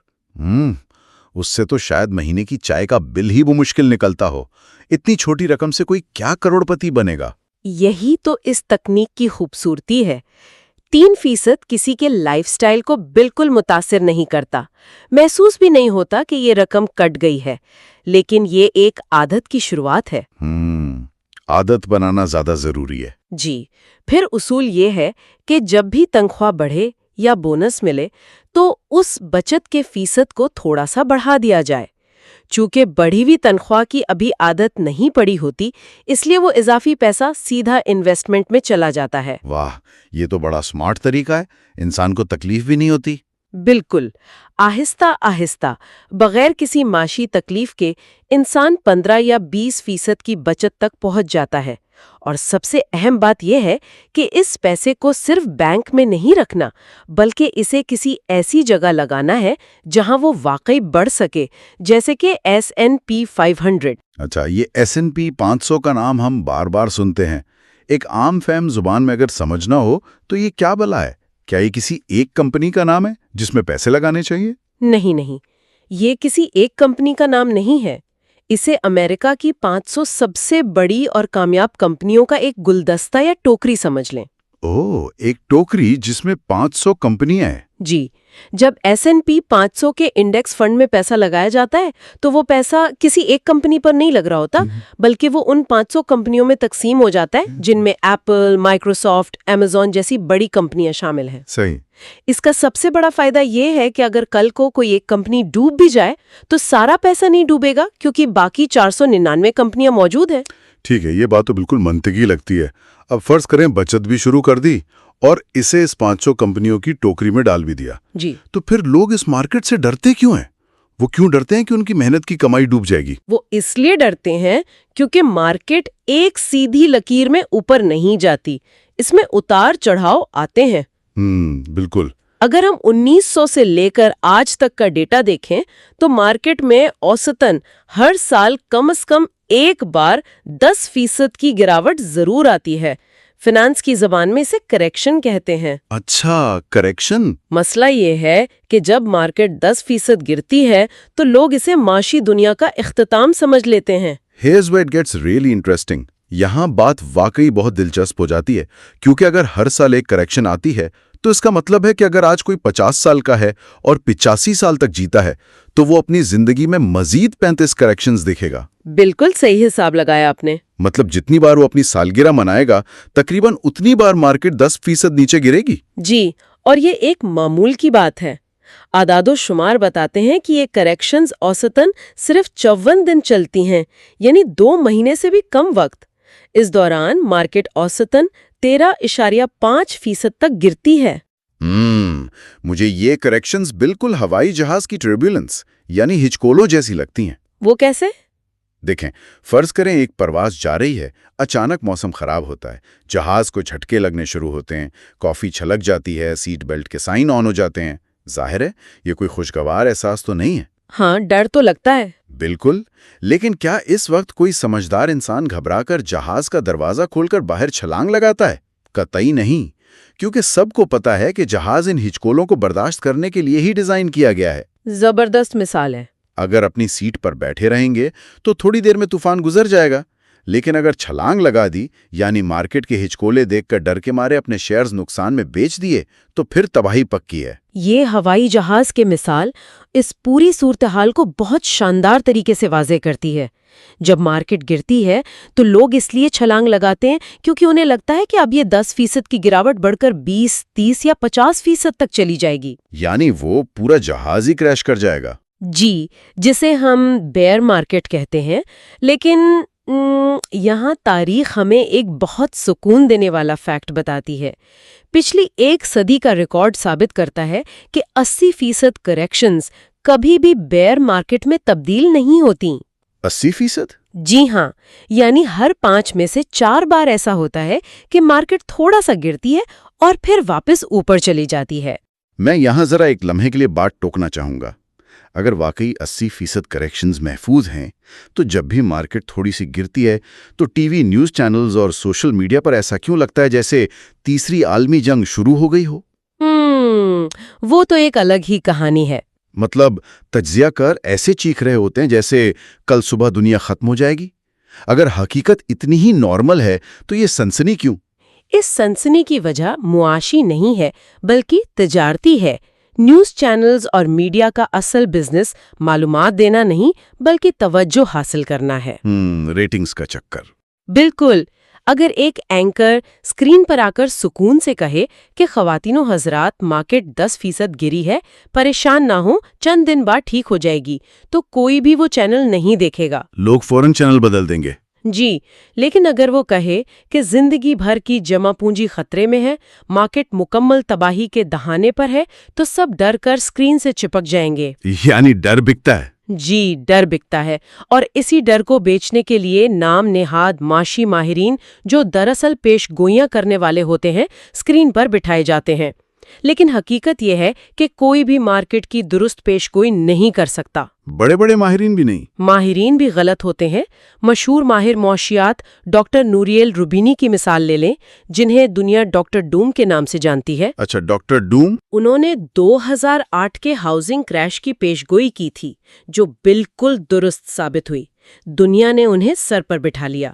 اس سے تو شاید مہینے کی چائے کا بل ہی بمشکل نکلتا ہو۔ اتنی چھوٹی رقم سے کوئی کیا کروڑپتی بنے گا؟ یہی تو اس تکنیک کی خوبصورتی ہے۔ 3% کسی کے لائف سٹائل کو بالکل متاثر نہیں کرتا، محسوس بھی نہیں ہوتا کہ یہ رقم کٹ گئی ہے، لیکن یہ ایک عادت کی شروعات ہے۔ عادت بنانا زیادہ ضروری ہے۔ جی، پھر اصول یہ ہے کہ جب بھی تنخواہ بڑھے یا بونس ملے تو اس بچت کے فیصد کو تھوڑا سا بڑھا دیا جائے۔ چونکہ بڑھی ہوئی تنخواہ کی ابھی عادت نہیں پڑی ہوتی، اس لیے وہ اضافی پیسہ سیدھا انویسٹمنٹ میں چلا جاتا ہے۔ واہ، یہ تو بڑا سمارٹ طریقہ ہے، انسان کو تکلیف بھی نہیں ہوتی۔ بالکل، آہستہ آہستہ بغیر کسی معاشی تکلیف کے انسان 15 یا 20% کی بچت تک پہنچ جاتا ہے۔ اور سب سے اہم بات یہ ہے کہ اس پیسے کو صرف بینک میں نہیں رکھنا، بلکہ اسے کسی ایسی جگہ لگانا ہے جہاں وہ واقعی بڑھ سکے، جیسے کہ S&P 500۔ اچھا، یہ S&P 500 کا نام ہم بار بار سنتے ہیں۔ ایک عام فہم زبان میں اگر سمجھنا ہو تو یہ کیا بلا ہے؟ کیا یہ کسی ایک کمپنی کا نام ہے جس میں پیسے لگانے چاہیے؟ نہیں، یہ کسی ایک کمپنی کا نام نہیں ہے۔ اسے امریکہ کی 500 سب سے بڑی اور کامیاب کمپنیوں کا ایک گلدستہ یا ٹوکری سمجھ لیں۔ ایک ٹوکری جس میں 500 کمپنیاں ہیں۔ جی، جب S&P 500 کے انڈیکس فنڈ میں پیسہ لگایا جاتا ہے تو وہ پیسہ کسی ایک کمپنی پر نہیں لگ رہا ہوتا، بلکہ وہ ان 500 کمپنیوں میں تقسیم ہو جاتا ہے جن میں ایپل، مائکروسافٹ، امیزون جیسی بڑی کمپنیاں شامل ہیں۔ صحیح۔ اس کا سب سے بڑا فائدہ یہ ہے کہ اگر کل کو کوئی ایک کمپنی ڈوب بھی جائے تو سارا پیسہ نہیں ڈوبے گا، کیونکہ باقی 499 کمپنیاں موجود ہیں۔ ٹھیک ہے، یہ بات تو بالکل منطقی لگتی ہے۔ اب فرض کریں بچت بھی شروع کر دی اور اسے اس 500 کمپنیوں کی ٹوکری میں ڈال بھی دیا، جی، تو پھر لوگ اس مارکیٹ سے ڈرتے کیوں ہیں؟ وہ کیوں ڈرتے ہیں کہ ان کی محنت کی کمائی ڈوب جائے گی؟ وہ اس لیے ڈرتے ہیں کیونکہ مارکیٹ ایک سیدھی لکیر میں اوپر نہیں جاتی، اس میں اتار چڑھاؤ آتے ہیں۔ بالکل۔ اگر ہم 1900 سے لے کر آج تک کا ڈیٹا دیکھیں تو مارکیٹ میں اوسطاً ہر سال کم از کم ایک بار 10% کی گراوٹ ضرور آتی ہے۔ فنانس کی زبان میں اسے کریکشن کہتے ہیں۔ اچھا، کریکشن۔ مسئلہ یہ ہے کہ جب مارکیٹ 10% گرتی ہے تو لوگ اسے معاشی دنیا کا اختتام سمجھ لیتے ہیں۔ Here's where it gets really interesting۔ یہاں بات واقعی بہت دلچسپ ہو جاتی ہے، کیونکہ اگر ہر سال ایک کریکشن آتی ہے تو اس کا مطلب ہے کہ اگر آج کوئی 50 سال کا ہے اور 85 سال تک جیتا ہے تو وہ اپنی زندگی میں مزید 35 کریکشنز دیکھے گا۔ بالکل صحیح حساب لگایا آپ نے۔ مطلب جتنی بار وہ اپنی سالگرہ منائے گا تقریباً اتنی بار مارکیٹ 10% نیچے گرے گی۔ جی، اور یہ ایک معمول کی بات ہے۔ اعداد و شمار بتاتے ہیں کہ یہ کریکشنز اوسطاً صرف 54 دن چلتی ہیں، یعنی 2 مہینے سے بھی کم وقت۔ اس دوران مارکیٹ اوسطاً 13.5% تک گرتی ہے۔ مجھے یہ کریکشنز بالکل ہوائی جہاز کی ٹربیولنس یعنی ہچکولوں جیسی لگتی ہیں۔ وہ کیسے؟ دیکھیں، فرض کریں ایک پرواز جا رہی ہے، اچانک موسم خراب ہوتا ہے، جہاز کو جھٹکے لگنے شروع ہوتے ہیں، کافی چھلک جاتی ہے، سیٹ بیلٹ کے سائن آن ہو جاتے ہیں۔ ظاہر ہے یہ کوئی خوشگوار احساس تو نہیں ہے۔ ہاں، ڈر تو لگتا ہے۔ بالکل، لیکن کیا اس وقت کوئی سمجھدار انسان گھبرا کر جہاز کا دروازہ کھول کر باہر چھلانگ لگاتا ہے؟ قطعی نہیں، کیونکہ سب کو پتا ہے کہ جہاز ان ہچکولوں کو برداشت کرنے کے لیے ہی ڈیزائن کیا گیا ہے۔ زبردست مثال ہے۔ اگر اپنی سیٹ پر بیٹھے رہیں گے تو تھوڑی دیر میں طوفان گزر جائے گا، لیکن اگر چھلانگ لگا دی یعنی مارکیٹ کے ہچکولے دیکھ کر ڈر کے مارے اپنے شیئرز نقصان میں بیچ دیے تو پھر تباہی پکی ہے۔ یہ ہوائی جہاز کے مثال اس پوری صورتحال کو بہت شاندار طریقے سے واضح کرتی ہے۔ جب مارکیٹ گرتی ہے تو لوگ اس لیے چھلانگ لگاتے ہیں کیونکہ انہیں لگتا ہے کہ اب یہ 10% کی گراوٹ بڑھ کر 20, 30 یا 50% تک چلی جائے گی، یعنی وہ پورا جہاز ہی کریش کر جائے گا۔ جی، جسے ہم بیئر مارکیٹ کہتے ہیں۔ لیکن یہاں تاریخ ہمیں ایک بہت سکون دینے والا فیکٹ بتاتی ہے۔ پچھلی 1 صدی کا ریکارڈ ثابت کرتا ہے کہ 80% کریکشنز کبھی بھی بیئر مارکیٹ میں تبدیل نہیں ہوتیں۔ 80%؟ جی ہاں، یعنی ہر 5 میں سے 4 بار ایسا ہوتا ہے کہ مارکیٹ تھوڑا سا گرتی ہے اور پھر واپس اوپر چلی جاتی ہے۔ میں یہاں ذرا ایک لمحے کے لیے بات ٹوکنا چاہوں گا۔ اگر واقعی 80% کریکشنز محفوظ ہیں تو جب بھی مارکیٹ تھوڑی سی گرتی ہے تو ٹی وی نیوز چینلز اور سوشل میڈیا پر ایسا کیوں لگتا ہے جیسے تیسری عالمی جنگ شروع ہو گئی ہو؟ وہ تو ایک الگ ہی کہانی ہے۔ مطلب تجزیہ کر ایسے چیخ رہے ہوتے ہیں جیسے کل صبح دنیا ختم ہو جائے گی۔ اگر حقیقت اتنی ہی نارمل ہے تو یہ سنسنی کیوں؟ اس سنسنی کی وجہ معاشی نہیں ہے بلکہ تجارتی ہے۔ نیوز چینلز اور میڈیا کا اصل بزنس معلومات دینا نہیں بلکہ توجہ حاصل کرنا ہے۔ ریٹنگز کا چکر۔ بالکل۔ اگر ایک اینکر اسکرین پر آ کر سکون سے کہے کہ خواتین و حضرات مارکیٹ 10% گری ہے، پریشان نہ ہوں، چند دن بعد ٹھیک ہو جائے گی، تو کوئی بھی وہ چینل نہیں دیکھے گا۔ لوگ فوراً چینل بدل دیں گے۔ جی، لیکن اگر وہ کہے کہ زندگی بھر کی جمع پونجی خطرے میں ہے، مارکیٹ مکمل تباہی کے دہانے پر ہے، تو سب ڈر کر اسکرین سے چپک جائیں گے۔ یعنی ڈر بکتا ہے۔ جی، ڈر بکتا ہے، اور اسی ڈر کو بیچنے کے لیے نام نہاد معاشی ماہرین جو دراصل پیش گوئیاں کرنے والے ہوتے ہیں اسکرین پر بٹھائے جاتے ہیں۔ لیکن حقیقت یہ ہے کہ کوئی بھی مارکیٹ کی درست پیش گوئی نہیں کر سکتا۔ بڑے بڑے ماہرین بھی نہیں؟ ماہرین بھی غلط ہوتے ہیں۔ مشہور ماہر معاشیات ڈاکٹر نوریل روبینی کی مثال لے لیں، جنہیں دنیا ڈاکٹر ڈوم کے نام سے جانتی ہے۔ اچھا، ڈاکٹر ڈوم؟ انہوں نے 2008 کے ہاؤسنگ کریش کی پیش گوئی کی تھی جو بالکل درست ثابت ہوئی۔ دنیا نے انہیں سر پر بٹھا لیا۔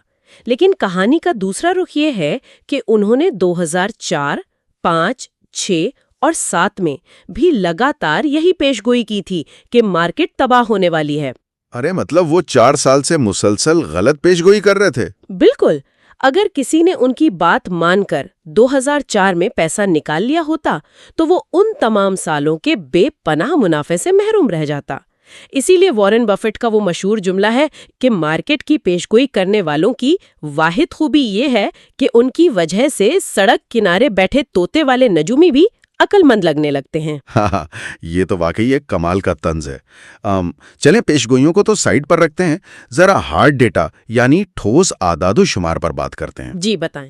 لیکن کہانی کا دوسرا رخ یہ ہے کہ انہوں نے 2004، 5، 6 اور 7 میں بھی لگاتار یہی پیش گوئی کی تھی کہ مارکیٹ تباہ ہونے والی ہے۔ ارے مطلب وہ 4 سال سے مسلسل غلط پیش گوئی کر رہے تھے؟ بالکل۔ اگر کسی نے ان کی بات مان کر 2004 میں پیسہ نکال لیا ہوتا تو وہ ان تمام سالوں کے بے پناہ منافع سے محروم رہ جاتا۔ اسی لیے وارن بفٹ کا وہ مشہور جملہ ہے کہ مارکیٹ کی پیشگوئی کرنے والوں کی واحد خوبی یہ ہے کہ ان کی وجہ سے سڑک کنارے بیٹھے طوطے والے نجومی بھی عقل مند لگنے لگتے ہیں۔ ہاں، یہ تو واقعی ایک کمال کا طنز ہے۔ چلیں پیشگوئیوں کو تو سائڈ پر رکھتے ہیں، ذرا ہارڈ ڈیٹا یعنی ٹھوس اعداد و شمار پر بات کرتے ہیں۔ جی بتائیں۔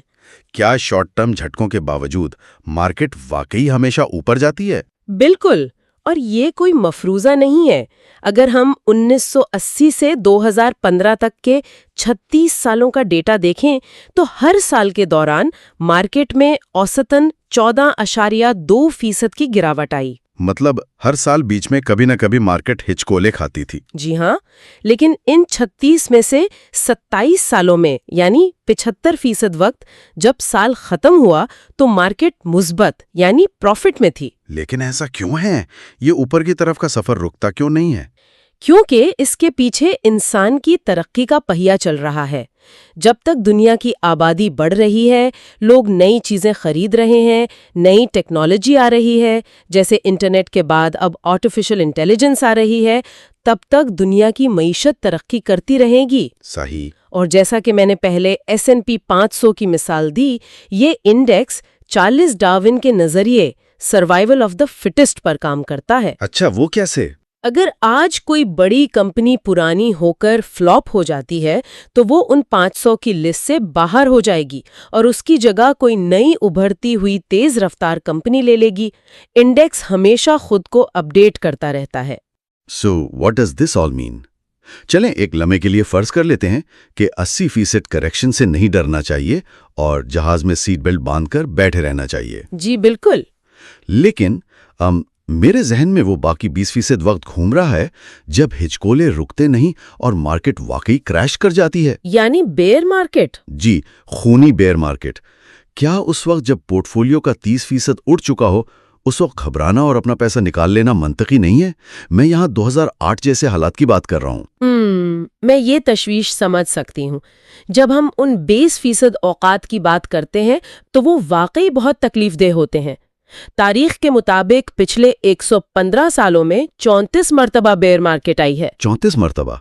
کیا شارٹ ٹرم جھٹکوں کے باوجود مارکیٹ واقعی ہمیشہ اوپر جاتی ہے؟ بالکل، اور یہ کوئی مفروضہ نہیں ہے۔ اگر ہم 1980 سے 2015 تک کے 36 سالوں کا ڈیٹا دیکھیں تو ہر سال کے دوران مارکیٹ میں اوسطاً 14.2% کی گراوٹ آئی۔ مطلب ہر سال بیچ میں کبھی نہ کبھی مارکیٹ ہچکولے کھاتی تھی۔ جی ہاں، لیکن ان 36 میں سے 27 سالوں میں یعنی 75% وقت جب سال ختم ہوا تو مارکیٹ مثبت یعنی پروفٹ میں تھی۔ لیکن ایسا کیوں ہے؟ یہ اوپر کی طرف کا سفر رکتا کیوں نہیں ہے؟ کیونکہ اس کے پیچھے انسان کی ترقی کا پہیہ چل رہا ہے۔ جب تک دنیا کی آبادی بڑھ رہی ہے، لوگ نئی چیزیں خرید رہے ہیں، نئی ٹیکنالوجی آ رہی ہے، جیسے انٹرنیٹ کے بعد اب آرٹیفیشل انٹیلیجنس آ رہی ہے، تب تک دنیا کی معیشت ترقی کرتی رہے گی۔ صحیح۔ اور جیسا کہ میں نے پہلے S&P 500 کی مثال دی، یہ انڈیکس چارلس ڈارون کے نظریے سروائیول آف دا فٹسٹ پر کام کرتا ہے۔ اچھا، وہ کیسے؟ اگر آج کوئی بڑی کمپنی پرانی ہو کر فلاپ ہو جاتی ہے تو وہ ان 500 کی لسٹ سے باہر ہو جائے گی اور اس کی جگہ کوئی نئی ابھرتی ہوئی تیز رفتار کمپنی لے لے گی۔ انڈیکس ہمیشہ خود کو اپڈیٹ کرتا رہتا ہے۔ So, what does this all mean? چلیں ایک لمحے کے لیے فرض کر لیتے ہیں کہ 80% کریکشن سے نہیں ڈرنا چاہیے اور جہاز میں سیٹ بیلٹ باندھ کر بیٹھے رہنا چاہیے۔ جی بالکل۔ لیکن میرے ذہن میں وہ باقی 20% وقت گھوم رہا ہے جب ہچکولے رکتے نہیں اور مارکیٹ واقعی کریش کر جاتی ہے۔ یعنی بیئر مارکیٹ؟ جی، خونی بیئر مارکیٹ۔ کیا اس وقت جب پورٹ فولیو کا 30% اڑ چکا ہو، اس وقت گھبرانا اور اپنا پیسہ نکال لینا منطقی نہیں ہے؟ میں یہاں 2008 جیسے حالات کی بات کر رہا ہوں۔ میں یہ تشویش سمجھ سکتی ہوں۔ جب ہم ان 20% اوقات کی بات کرتے ہیں تو وہ واقعی بہت تکلیف دہ ہوتے ہیں۔ تاریخ کے مطابق پچھلے 115 سالوں میں 34 مرتبہ بیئر مارکیٹ آئی ہے۔ 34 مرتبہ؟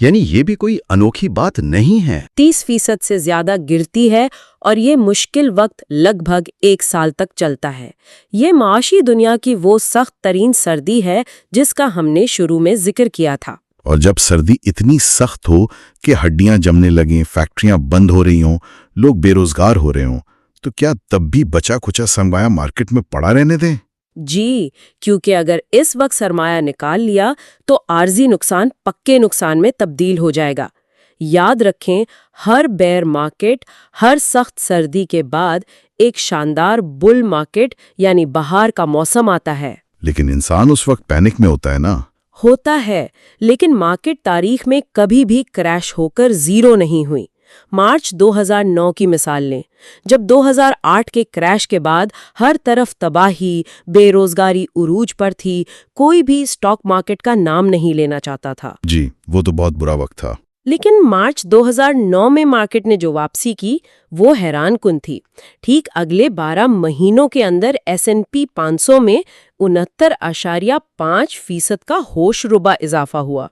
یعنی یہ بھی کوئی انوکھی بات نہیں ہے۔ 30% سے زیادہ گرتی ہے اور یہ مشکل وقت لگ بھگ 1 سال تک چلتا ہے۔ یہ معاشی دنیا کی وہ سخت ترین سردی ہے جس کا ہم نے شروع میں ذکر کیا تھا۔ اور جب سردی اتنی سخت ہو کہ ہڈیاں جمنے لگیں، فیکٹریاں بند ہو رہی ہوں، لوگ بے روزگار ہو رہے ہوں، تو کیا تب بھی بچا کھچا سرمایہ مارکیٹ میں پڑا رہنے دیں؟ جی، کیونکہ اگر اس وقت سرمایہ نکال لیا تو عارضی نقصان پکے نقصان میں تبدیل ہو جائے گا۔ یاد رکھیں، ہر بیئر مارکیٹ، ہر سخت سردی کے بعد ایک شاندار بل مارکیٹ یعنی بہار کا موسم آتا ہے۔ لیکن انسان اس وقت پینک میں ہوتا ہے نا؟ ہوتا ہے، لیکن مارکیٹ تاریخ میں کبھی بھی کریش ہو کر زیرو نہیں ہوئی۔ مارچ 2009 کی مثال لیں، جب 2008 کے کریش کے بعد ہر طرف تباہی، بے روزگاری عروج پر تھی، کوئی بھی اسٹاک مارکیٹ کا نام نہیں لینا چاہتا تھا۔ جی، وہ تو بہت برا وقت تھا۔ لیکن مارچ 2009 میں مارکیٹ نے جو واپسی کی وہ حیران کن تھی۔ ٹھیک اگلے 12 مہینوں کے اندر S&P 500 میں 69.5% کا ہوش ربا اضافہ ہوا۔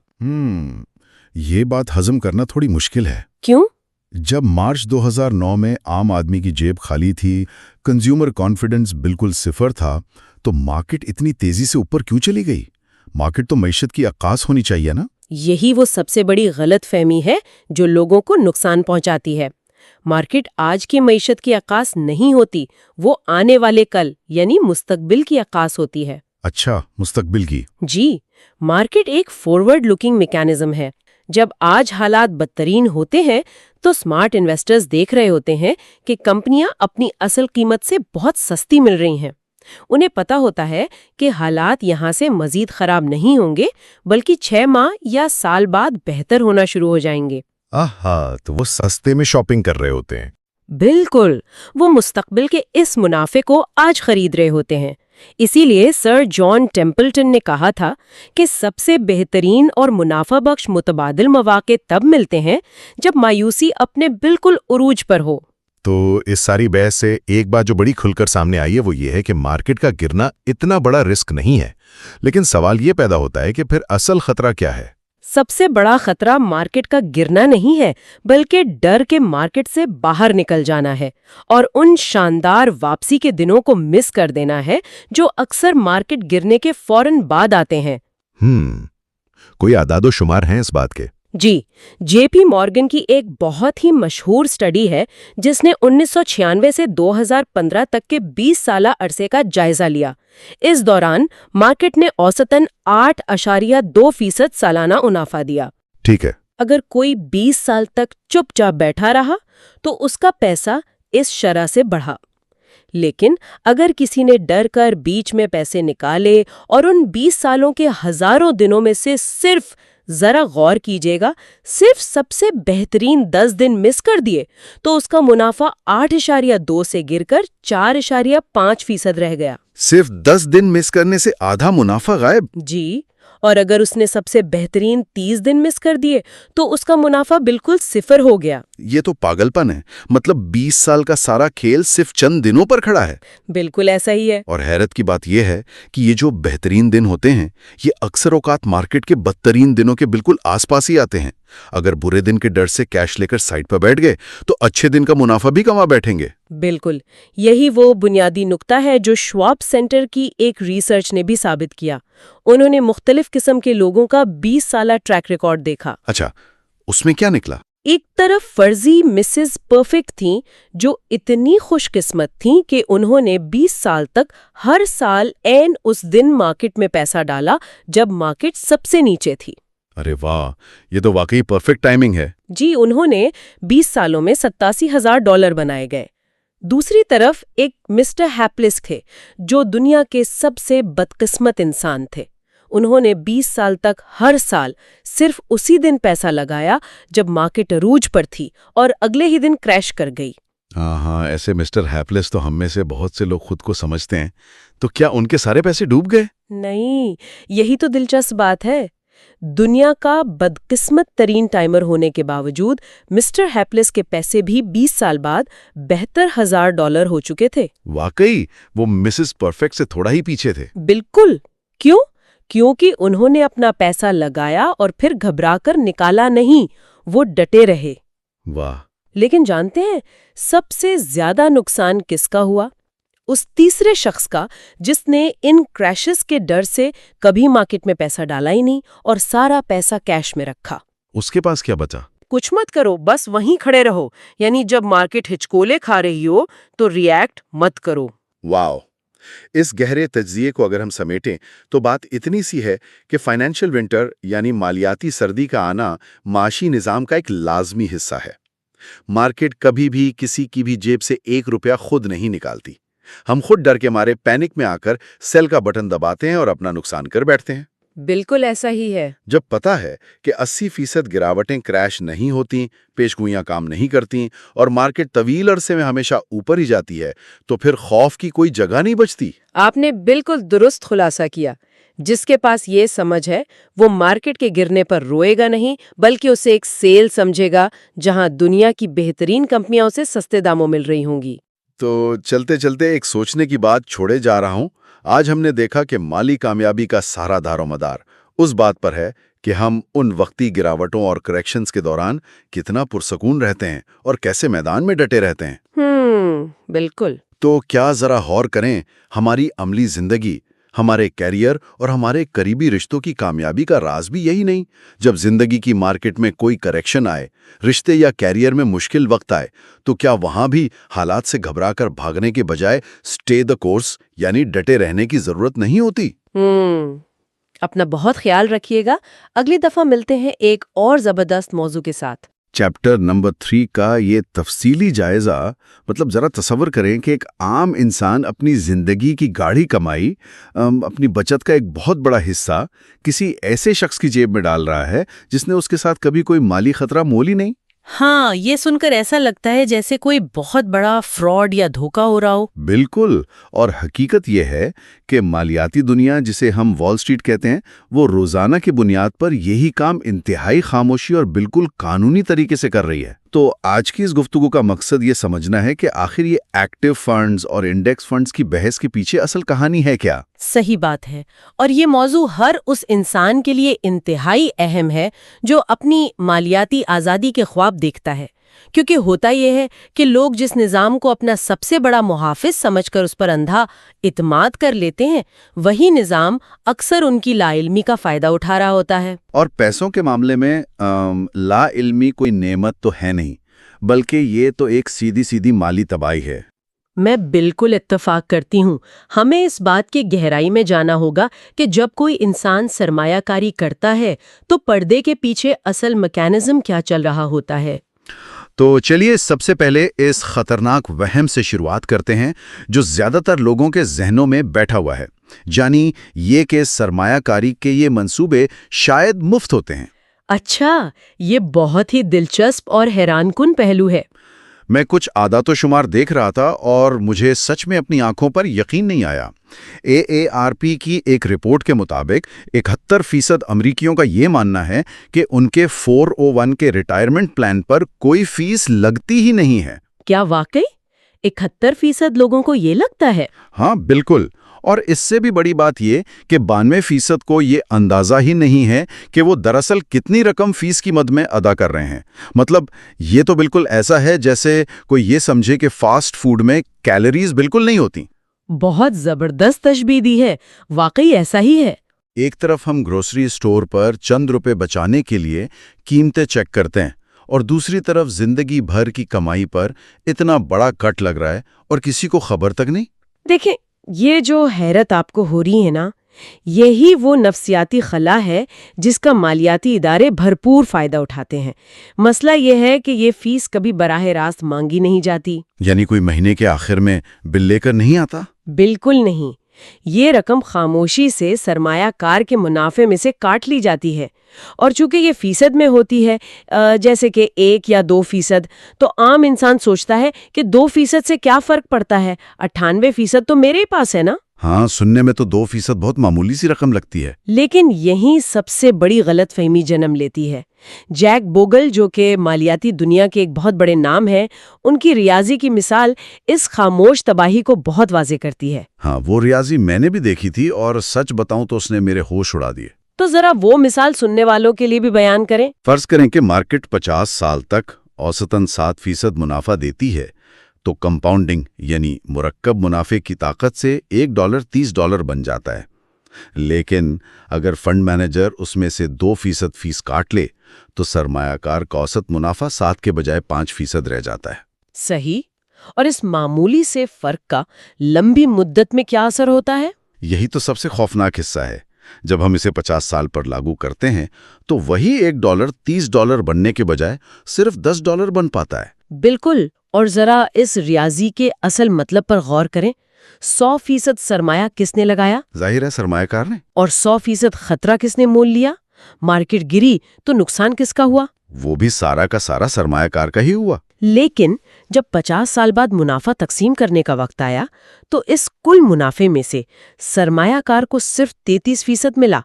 یہ بات ہضم کرنا تھوڑی مشکل ہے۔ کیوں؟ جب مارچ 2009 میں عام آدمی کی جیب خالی تھی، کنزیومر کانفیڈنس بالکل صفر تھا، تو مارکیٹ اتنی تیزی سے اوپر کیوں چلی گئی؟ مارکیٹ تو معیشت کی عکاس ہونی چاہیے نا؟ یہی وہ سب سے بڑی غلط فہمی ہے جو لوگوں کو نقصان پہنچاتی ہے۔ مارکیٹ آج کی معیشت کی عکاس نہیں ہوتی، وہ آنے والے کل یعنی مستقبل کی عکاس ہوتی ہے۔ اچھا، مستقبل کی؟ جی، مارکیٹ ایک فارورڈ لوکنگ میکانزم ہے۔ جب آج حالات بدترین ہوتے ہیں تو سمارٹ انویسٹرز دیکھ رہے ہوتے ہیں کہ کمپنیاں اپنی اصل قیمت سے بہت سستی مل رہی ہیں۔ انہیں پتا ہوتا ہے کہ حالات یہاں سے مزید خراب نہیں ہوں گے بلکہ 6 ماہ یا سال بعد بہتر ہونا شروع ہو جائیں گے۔ آہا، تو وہ سستے میں شاپنگ کر رہے ہوتے ہیں۔ بالکل، وہ مستقبل کے اس منافع کو آج خرید رہے ہوتے ہیں۔ اسی لیے سر جان ٹیمپلٹن نے کہا تھا کہ سب سے بہترین اور منافع بخش متبادل مواقع تب ملتے ہیں جب مایوسی اپنے بالکل عروج پر ہو۔ تو اس ساری بحث سے ایک بات جو بڑی کھل کر سامنے آئی ہے وہ یہ ہے کہ مارکیٹ کا گرنا اتنا بڑا رسک نہیں ہے، لیکن سوال یہ پیدا ہوتا ہے کہ پھر اصل خطرہ کیا ہے؟ سب سے بڑا خطرہ مارکیٹ کا گرنا نہیں ہے بلکہ ڈر کے مارکیٹ سے باہر نکل جانا ہے اور ان شاندار واپسی کے دنوں کو مس کر دینا ہے جو اکثر مارکیٹ گرنے کے فوراً بعد آتے ہیں۔ کوئی اعداد و شمار ہیں اس بات کے؟ جی، جے پی مورگن کی ایک بہت ہی مشہور سٹڈی ہے جس نے 1996 سے 2015 تک کے 20 سالہ عرصے کا جائزہ لیا۔ اس دوران مارکیٹ نے اوسطاً 8.2% سالانہ منافع دیا۔ ٹھیک ہے۔ اگر کوئی 20 سال تک چپ چاپ بیٹھا رہا تو اس کا پیسہ اس شرح سے بڑھا، لیکن اگر کسی نے ڈر کر بیچ میں پیسے نکالے اور ان 20 سالوں کے ہزاروں دنوں میں سے صرف ذرا غور کیجیے گا صرف سب سے بہترین 10 دن مس کر دیے تو اس کا منافع 8.2 سے گر کر 4.5% رہ گیا۔ صرف 10 دن مس کرنے سے آدھا منافع غائب؟ جی، اور اگر اس نے سب سے بہترین 30 دن مس کر دیے تو اس کا منافع بالکل 0 ہو گیا۔ یہ تو پاگل پن ہے، مطلب 20 سال کا سارا کھیل صرف چند دنوں پر کھڑا ہے۔ بالکل ایسا ہی ہے۔ اور حیرت کی بات یہ ہے کہ یہ جو بہترین دن ہوتے ہیں یہ اکثر اوقات مارکیٹ کے بدترین دنوں کے بالکل آس پاس ہی آتے ہیں۔ اگر برے دن کے ڈر سے کیش لے کر سائٹ پر بیٹھ گئے تو اچھے دن کا منافع بھی کما بیٹھیں گے۔ بالکل یہی وہ بنیادی نقطہ ہے جو شواب سینٹر کی ایک ریسرچ نے بھی ثابت کیا۔ انہوں نے مختلف قسم کے لوگوں کا 20 سالہ ٹریک ریکارڈ دیکھا۔ اچھا، اس میں کیا نکلا؟ ایک طرف فرضی مسز پرفیکٹ تھیں جو اتنی خوش قسمت تھیں کہ انہوں نے 20 سال تک ہر سال عین اس دن مارکیٹ میں پیسہ ڈالا جب مارکیٹ سب سے نیچے تھی۔ ارے واہ، یہ تو واقعی پرفیکٹ ٹائمنگ ہے۔ جی، انہوں نے 20 سالوں میں $87,000 بنائے گئے۔ دوسری طرف ایک مسٹر ہیپلس تھے جو دنیا کے سب سے بدقسمت انسان تھے۔ انہوں نے 20 سال تک ہر سال صرف اسی دن پیسہ لگایا جب مارکیٹ عروج پر تھی اور اگلے ہی دن کریش کر گئی۔ ہاں، ایسے مسٹر ہیپلس تو ہم میں سے بہت سے لوگ خود کو سمجھتے ہیں۔ تو کیا ان کے سارے پیسے ڈوب گئے؟ نہیں، یہی تو دلچسپ بات ہے۔ دنیا کا بدقسمت ترین ٹائمر ہونے کے باوجود مسٹر ہیپلس کے پیسے بھی 20 سال بعد $72,000 ہو چکے تھے۔ واقعی وہ مسز پرفیکٹ سے تھوڑا ہی پیچھے تھے۔ بالکل۔ کیوں؟ کیونکہ انہوں نے اپنا پیسہ لگایا اور پھر گھبرا کر نکالا نہیں، وہ ڈٹے رہے۔ واہ! لیکن جانتے ہیں سب سے زیادہ نقصان کس کا ہوا؟ اس تیسرے شخص کا جس نے ان کریشز کے ڈر سے کبھی مارکیٹ میں پیسہ ڈالا ہی نہیں اور سارا پیسہ کیش میں رکھا۔ اس کے پاس کیا بچا؟ کچھ مت کرو، بس وہیں کھڑے رہو، یعنی جب مارکیٹ ہچکولے کھا رہی ہو تو ریئیکٹ مت کرو۔ واو! اس گہرے تجزیے کو اگر ہم سمیٹیں تو بات اتنی سی ہے کہ فائنینشیل ونٹر یعنی مالیاتی سردی کا آنا معاشی نظام کا ایک لازمی حصہ ہے۔ مارکیٹ کبھی بھی کسی کی بھی جیب سے $1 خود نہیں نکالتی۔ ہم خود ڈر کے مارے پینک میں آ کر سیل کا بٹن دباتے ہیں اور اپنا نقصان کر بیٹھتے ہیں۔ بالکل ایسا ہی ہے۔ جب پتا ہے کہ 80% گراوٹیں کریش نہیں ہوتی، پیشگوئیاں کام نہیں کرتی اور مارکیٹ طویل عرصے میں ہمیشہ اوپر ہی جاتی ہے تو پھر خوف کی کوئی جگہ نہیں بچتی۔ آپ نے بالکل درست خلاصہ کیا۔ جس کے پاس یہ سمجھ ہے وہ مارکیٹ کے گرنے پر روئے گا نہیں بلکہ اسے ایک سیل سمجھے گا جہاں دنیا کی بہترین کمپنیاں اسے سستے داموں مل رہی ہوں گی۔ تو چلتے چلتے ایک سوچنے کی بات چھوڑے جا رہا ہوں۔ آج ہم نے دیکھا کہ مالی کامیابی کا سارا دار و مدار اس بات پر ہے کہ ہم ان وقتی گراوٹوں اور کریکشنز کے دوران کتنا پرسکون رہتے ہیں اور کیسے میدان میں ڈٹے رہتے ہیں۔ بالکل۔ تو کیا ذرا غور کریں، ہماری عملی زندگی، ہمارے کیریئر اور ہمارے قریبی رشتوں کی کامیابی کا راز بھی یہی نہیں؟ جب زندگی کی مارکیٹ میں کوئی کریکشن آئے، رشتے یا کیریئر میں مشکل وقت آئے، تو کیا وہاں بھی حالات سے گھبرا کر بھاگنے کے بجائے سٹے دی کورس یعنی ڈٹے رہنے کی ضرورت نہیں ہوتی؟ اپنا بہت خیال رکھیے گا۔ اگلی دفعہ ملتے ہیں ایک اور زبردست موضوع کے ساتھ۔ چیپٹر نمبر 3 کا یہ تفصیلی جائزہ، مطلب ذرا تصور کریں کہ ایک عام انسان اپنی زندگی کی گاڑھی کمائی، اپنی بچت کا ایک بہت بڑا حصہ کسی ایسے شخص کی جیب میں ڈال رہا ہے جس نے اس کے ساتھ کبھی کوئی مالی خطرہ مول ہی نہیں۔ ہاں، یہ سن کر ایسا لگتا ہے جیسے کوئی بہت بڑا فراڈ یا دھوکہ ہو رہا ہو۔ بالکل، اور حقیقت یہ ہے کہ مالیاتی دنیا جسے ہم وال اسٹریٹ کہتے ہیں، وہ روزانہ کی بنیاد پر یہی کام انتہائی خاموشی اور بالکل قانونی طریقے سے کر رہی ہے۔ تو آج کی اس گفتگو کا مقصد یہ سمجھنا ہے کہ آخر یہ ایکٹیو فنڈز اور انڈیکس فنڈز کی بحث کے پیچھے اصل کہانی ہے کیا؟ صحیح بات ہے، اور یہ موضوع ہر اس انسان کے لیے انتہائی اہم ہے جو اپنی مالیاتی آزادی کے خواب دیکھتا ہے، کیونکہ ہوتا یہ ہے کہ لوگ جس نظام کو اپنا سب سے بڑا محافظ سمجھ کر اس پر اندھا اعتماد کر لیتے ہیں، وہی نظام اکثر ان کی لا علمی کا فائدہ اٹھا رہا ہوتا ہے۔ اور پیسوں کے معاملے میں لا علمی کوئی نعمت تو ہے نہیں، بلکہ یہ تو ایک سیدھی سیدھی مالی تباہی ہے۔ میں بالکل اتفاق کرتی ہوں۔ ہمیں اس بات کی گہرائی میں جانا ہوگا کہ جب کوئی انسان سرمایہ کاری کرتا ہے تو پردے کے پیچھے اصل میکینزم کیا چل رہا ہوتا ہے۔ تو چلیے سب سے پہلے اس خطرناک وہم سے شروعات کرتے ہیں جو زیادہ تر لوگوں کے ذہنوں میں بیٹھا ہوا ہے، یعنی یہ کہ سرمایہ کاری کے یہ منصوبے شاید مفت ہوتے ہیں۔ اچھا، یہ بہت ہی دلچسپ اور حیران کن پہلو ہے۔ میں کچھ اعداد و شمار دیکھ رہا تھا اور مجھے سچ میں اپنی آنکھوں پر یقین نہیں آیا۔ AARP کی ایک رپورٹ کے مطابق 71% امریکیوں کا یہ ماننا ہے کہ ان کے 401 کے ریٹائرمنٹ پلان پر کوئی فیس لگتی ہی نہیں ہے۔ کیا واقعی 71% لوگوں کو یہ لگتا ہے؟ ہاں بالکل، اور اس سے بھی بڑی بات یہ کہ 92% کو یہ اندازہ ہی نہیں ہے کہ وہ دراصل کتنی رقم فیس کی مد میں ادا کر رہے ہیں۔ مطلب یہ تو بالکل ایسا ہے جیسے کوئی یہ سمجھے کہ فاسٹ فوڈ میں کیلوریز بالکل نہیں ہوتی۔ بہت زبردست تشبیہ دی ہے، واقعی ایسا ہی ہے۔ ایک طرف ہم گروسری سٹور پر چند روپے بچانے کے لیے قیمتیں چیک کرتے ہیں، اور دوسری طرف زندگی بھر کی کمائی پر اتنا بڑا کٹ لگ رہا ہے اور کسی کو خبر تک نہیں۔ دیکھیں، یہ جو حیرت آپ کو ہو رہی ہے نا، یہی وہ نفسیاتی خلا ہے جس کا مالیاتی ادارے بھرپور فائدہ اٹھاتے ہیں۔ مسئلہ یہ ہے کہ یہ فیس کبھی براہ راست مانگی نہیں جاتی۔ یعنی کوئی مہینے کے آخر میں بل لے کر نہیں آتا؟ بالکل نہیں، یہ رقم خاموشی سے سرمایہ کار کے منافع میں سے کاٹ لی جاتی ہے، اور چونکہ یہ فیصد میں ہوتی ہے، جیسے کہ 1 یا 2%، تو عام انسان سوچتا ہے کہ 2% سے کیا فرق پڑتا ہے، 98% تو میرے ہی پاس ہے نا۔ ہاں، سننے میں تو 2% بہت معمولی سی رقم لگتی ہے۔ لیکن یہیں سب سے بڑی غلط فہمی جنم لیتی ہے۔ جیک بوگل، جو کہ مالیاتی دنیا کے ایک بہت بڑے نام ہیں، ان کی ریاضی کی مثال اس خاموش تباہی کو بہت واضح کرتی ہے۔ ہاں، وہ ریاضی میں نے بھی دیکھی تھی اور سچ بتاؤں تو اس نے میرے ہوش اڑا دیے۔ تو ذرا وہ مثال سننے والوں کے لیے بھی بیان کریں۔ فرض کریں کہ مارکیٹ 50 سال تک اوسطاً 7% منافع دیتی ہے، تو کمپاؤنڈنگ یعنی مرکب منافع کی طاقت سے $1 $30 بن جاتا ہے۔ لیکن اگر فنڈ مینیجر اس میں سے 2% فیس کاٹ لے تو سرمایہ کار کا اوسط منافع 7 کے بجائے 5% رہ جاتا ہے۔ صحیح، اور اس معمولی سے فرق کا لمبی مدت میں کیا اثر ہوتا ہے؟ یہی تو سب سے خوفناک حصہ ہے۔ جب ہم اسے 50 سال پر لاگو کرتے ہیں تو وہی $1 $30 بننے کے بجائے صرف $10 بن پاتا ہے۔ بالکل، اور ذرا اس ریاضی کے اصل مطلب پر غور کریں۔ 100% سرمایہ کس نے لگایا؟ ظاہر ہے سرمایہ کار نے۔ اور 100% خطرہ کس نے مول لیا؟ مارکیٹ گری تو نقصان کس کا ہوا؟ وہ بھی سارا کا سارا سرمایہ کار کا ہی ہوا۔ لیکن جب 50 سال بعد منافع تقسیم کرنے کا وقت آیا تو اس کل منافع میں سے سرمایہ کار کو صرف 33% ملا۔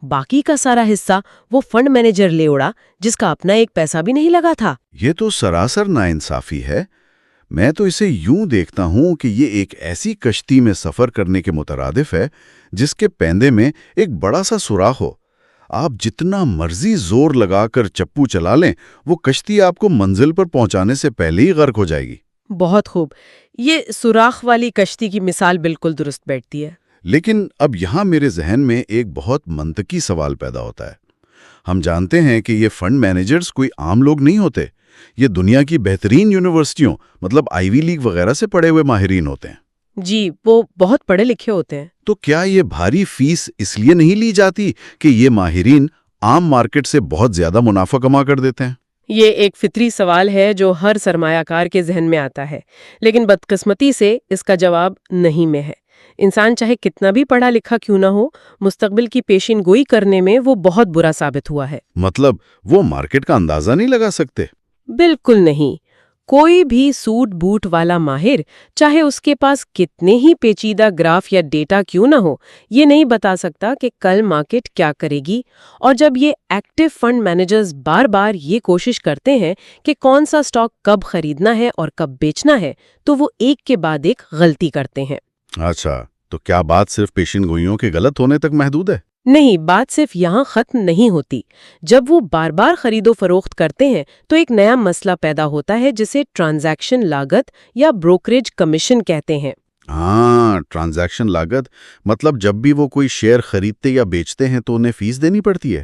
باقی کا سارا حصہ وہ فنڈ مینیجر لے اڑا جس کا اپنا ایک پیسہ بھی نہیں لگا تھا۔ یہ تو سراسر ناانصافی ہے۔ میں تو اسے یوں دیکھتا ہوں کہ یہ ایک ایسی کشتی میں سفر کرنے کے مترادف ہے جس کے پیندے میں ایک بڑا سا سوراخ ہو۔ آپ جتنا مرضی زور لگا کر چپو چلا لیں، وہ کشتی آپ کو منزل پر پہنچانے سے پہلے ہی غرق ہو جائے گی۔ بہت خوب، یہ سوراخ والی کشتی کی مثال بالکل درست بیٹھتی ہے۔ لیکن اب یہاں میرے ذہن میں ایک بہت منطقی سوال پیدا ہوتا ہے۔ ہم جانتے ہیں کہ یہ فنڈ مینیجرز کوئی عام لوگ نہیں ہوتے، یہ دنیا کی بہترین یونیورسٹیوں مطلب آئی وی لیگ وغیرہ سے پڑھے ہوئے ماہرین ہوتے ہیں۔ جی، وہ بہت پڑھے لکھے ہوتے ہیں۔ تو کیا یہ بھاری فیس اس لیے نہیں لی جاتی کہ یہ ماہرین عام مارکیٹ سے بہت زیادہ منافع کما کر دیتے ہیں؟ یہ ایک فطری سوال ہے جو ہر سرمایہ کار کے ذہن میں آتا ہے، لیکن بدقسمتی سے اس کا جواب نہیں میں ہے۔ انسان چاہے کتنا بھی پڑھا لکھا کیوں نہ ہو، مستقبل کی پیشین گوئی کرنے میں وہ بہت برا ثابت ہوا ہے۔ مطلب وہ مارکیٹ کا اندازہ نہیں لگا سکتے؟ بالکل نہیں۔ کوئی بھی سوٹ بوٹ والا ماہر، چاہے اس کے پاس کتنے ہی پیچیدہ گراف یا ڈیٹا کیوں نہ ہو، یہ نہیں بتا سکتا کہ کل مارکیٹ کیا کرے گی۔ اور جب یہ ایکٹیو فنڈ مینیجرز بار بار یہ کوشش کرتے ہیں کہ کون سا سٹاک کب خریدنا ہے اور کب بیچنا ہے، تو وہ ایک کے بعد ایک غلطی کرتے ہیں۔ اچھا، تو کیا بات صرف پیشین گوئیوں کے غلط ہونے تک محدود ہے؟ نہیں، بات صرف یہاں ختم نہیں ہوتی۔ جب وہ بار بار خرید و فروخت کرتے ہیں تو ایک نیا مسئلہ پیدا ہوتا ہے جسے ٹرانزیکشن لاگت یا بروکریج کمیشن کہتے ہیں۔ ہاں، ٹرانزیکشن لاگت، مطلب جب بھی وہ کوئی شیئر خریدتے یا بیچتے ہیں تو انہیں فیس دینی پڑتی ہے۔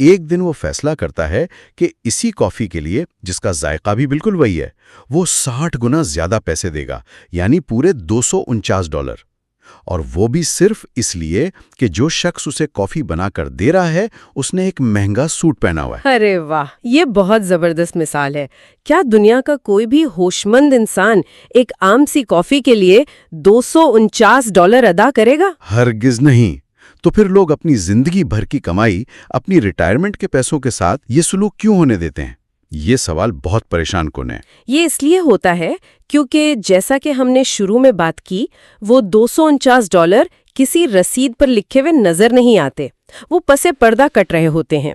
ایک دن وہ فیصلہ کرتا ہے کہ اسی کافی کے لیے، جس کا ذائقہ بھی بالکل وہی ہے، وہ 60 گنا زیادہ پیسے دے گا، یعنی پورے $249، اور وہ بھی صرف اس لیے کہ جو شخص اسے کافی بنا کر دے رہا ہے اس نے ایک مہنگا سوٹ پہنا ہوا ہے۔ ارے واہ، یہ بہت زبردست مثال ہے۔ کیا دنیا کا کوئی بھی ہوش مند انسان ایک عام سی کافی کے لیے $249 ادا کرے گا؟ ہرگز نہیں۔ تو پھر لوگ اپنی زندگی بھر کی کمائی اپنی ریٹائرمنٹ کے پیسوں کے ساتھ یہ سلوک کیوں ہونے دیتے ہیں؟ یہ سوال بہت پریشان کن ہے۔ یہ اس لیے ہوتا ہے کیونکہ جیسا کہ ہم نے شروع میں بات کی، وہ $249 کسی رسید پر لکھے ہوئے نظر نہیں آتے، وہ پس پردہ کٹ رہے ہوتے ہیں۔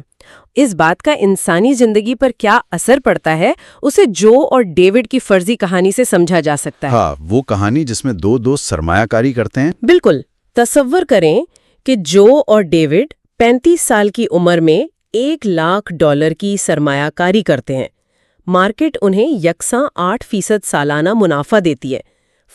اس بات کا انسانی زندگی پر کیا اثر پڑتا ہے اسے جو اور ڈیوڈ کی فرضی کہانی سے سمجھا جا سکتا ہے۔ ہاں، وہ کہانی جس میں دو دوست سرمایہ کاری کرتے ہیں۔ بالکل۔ تصور کریں کہ جو اور ڈیوڈ 35 سال کی عمر میں $1,00,000 کی سرمایہ کاری کرتے ہیں۔ مارکیٹ انہیں یکساں 8% سالانہ منافع دیتی ہے۔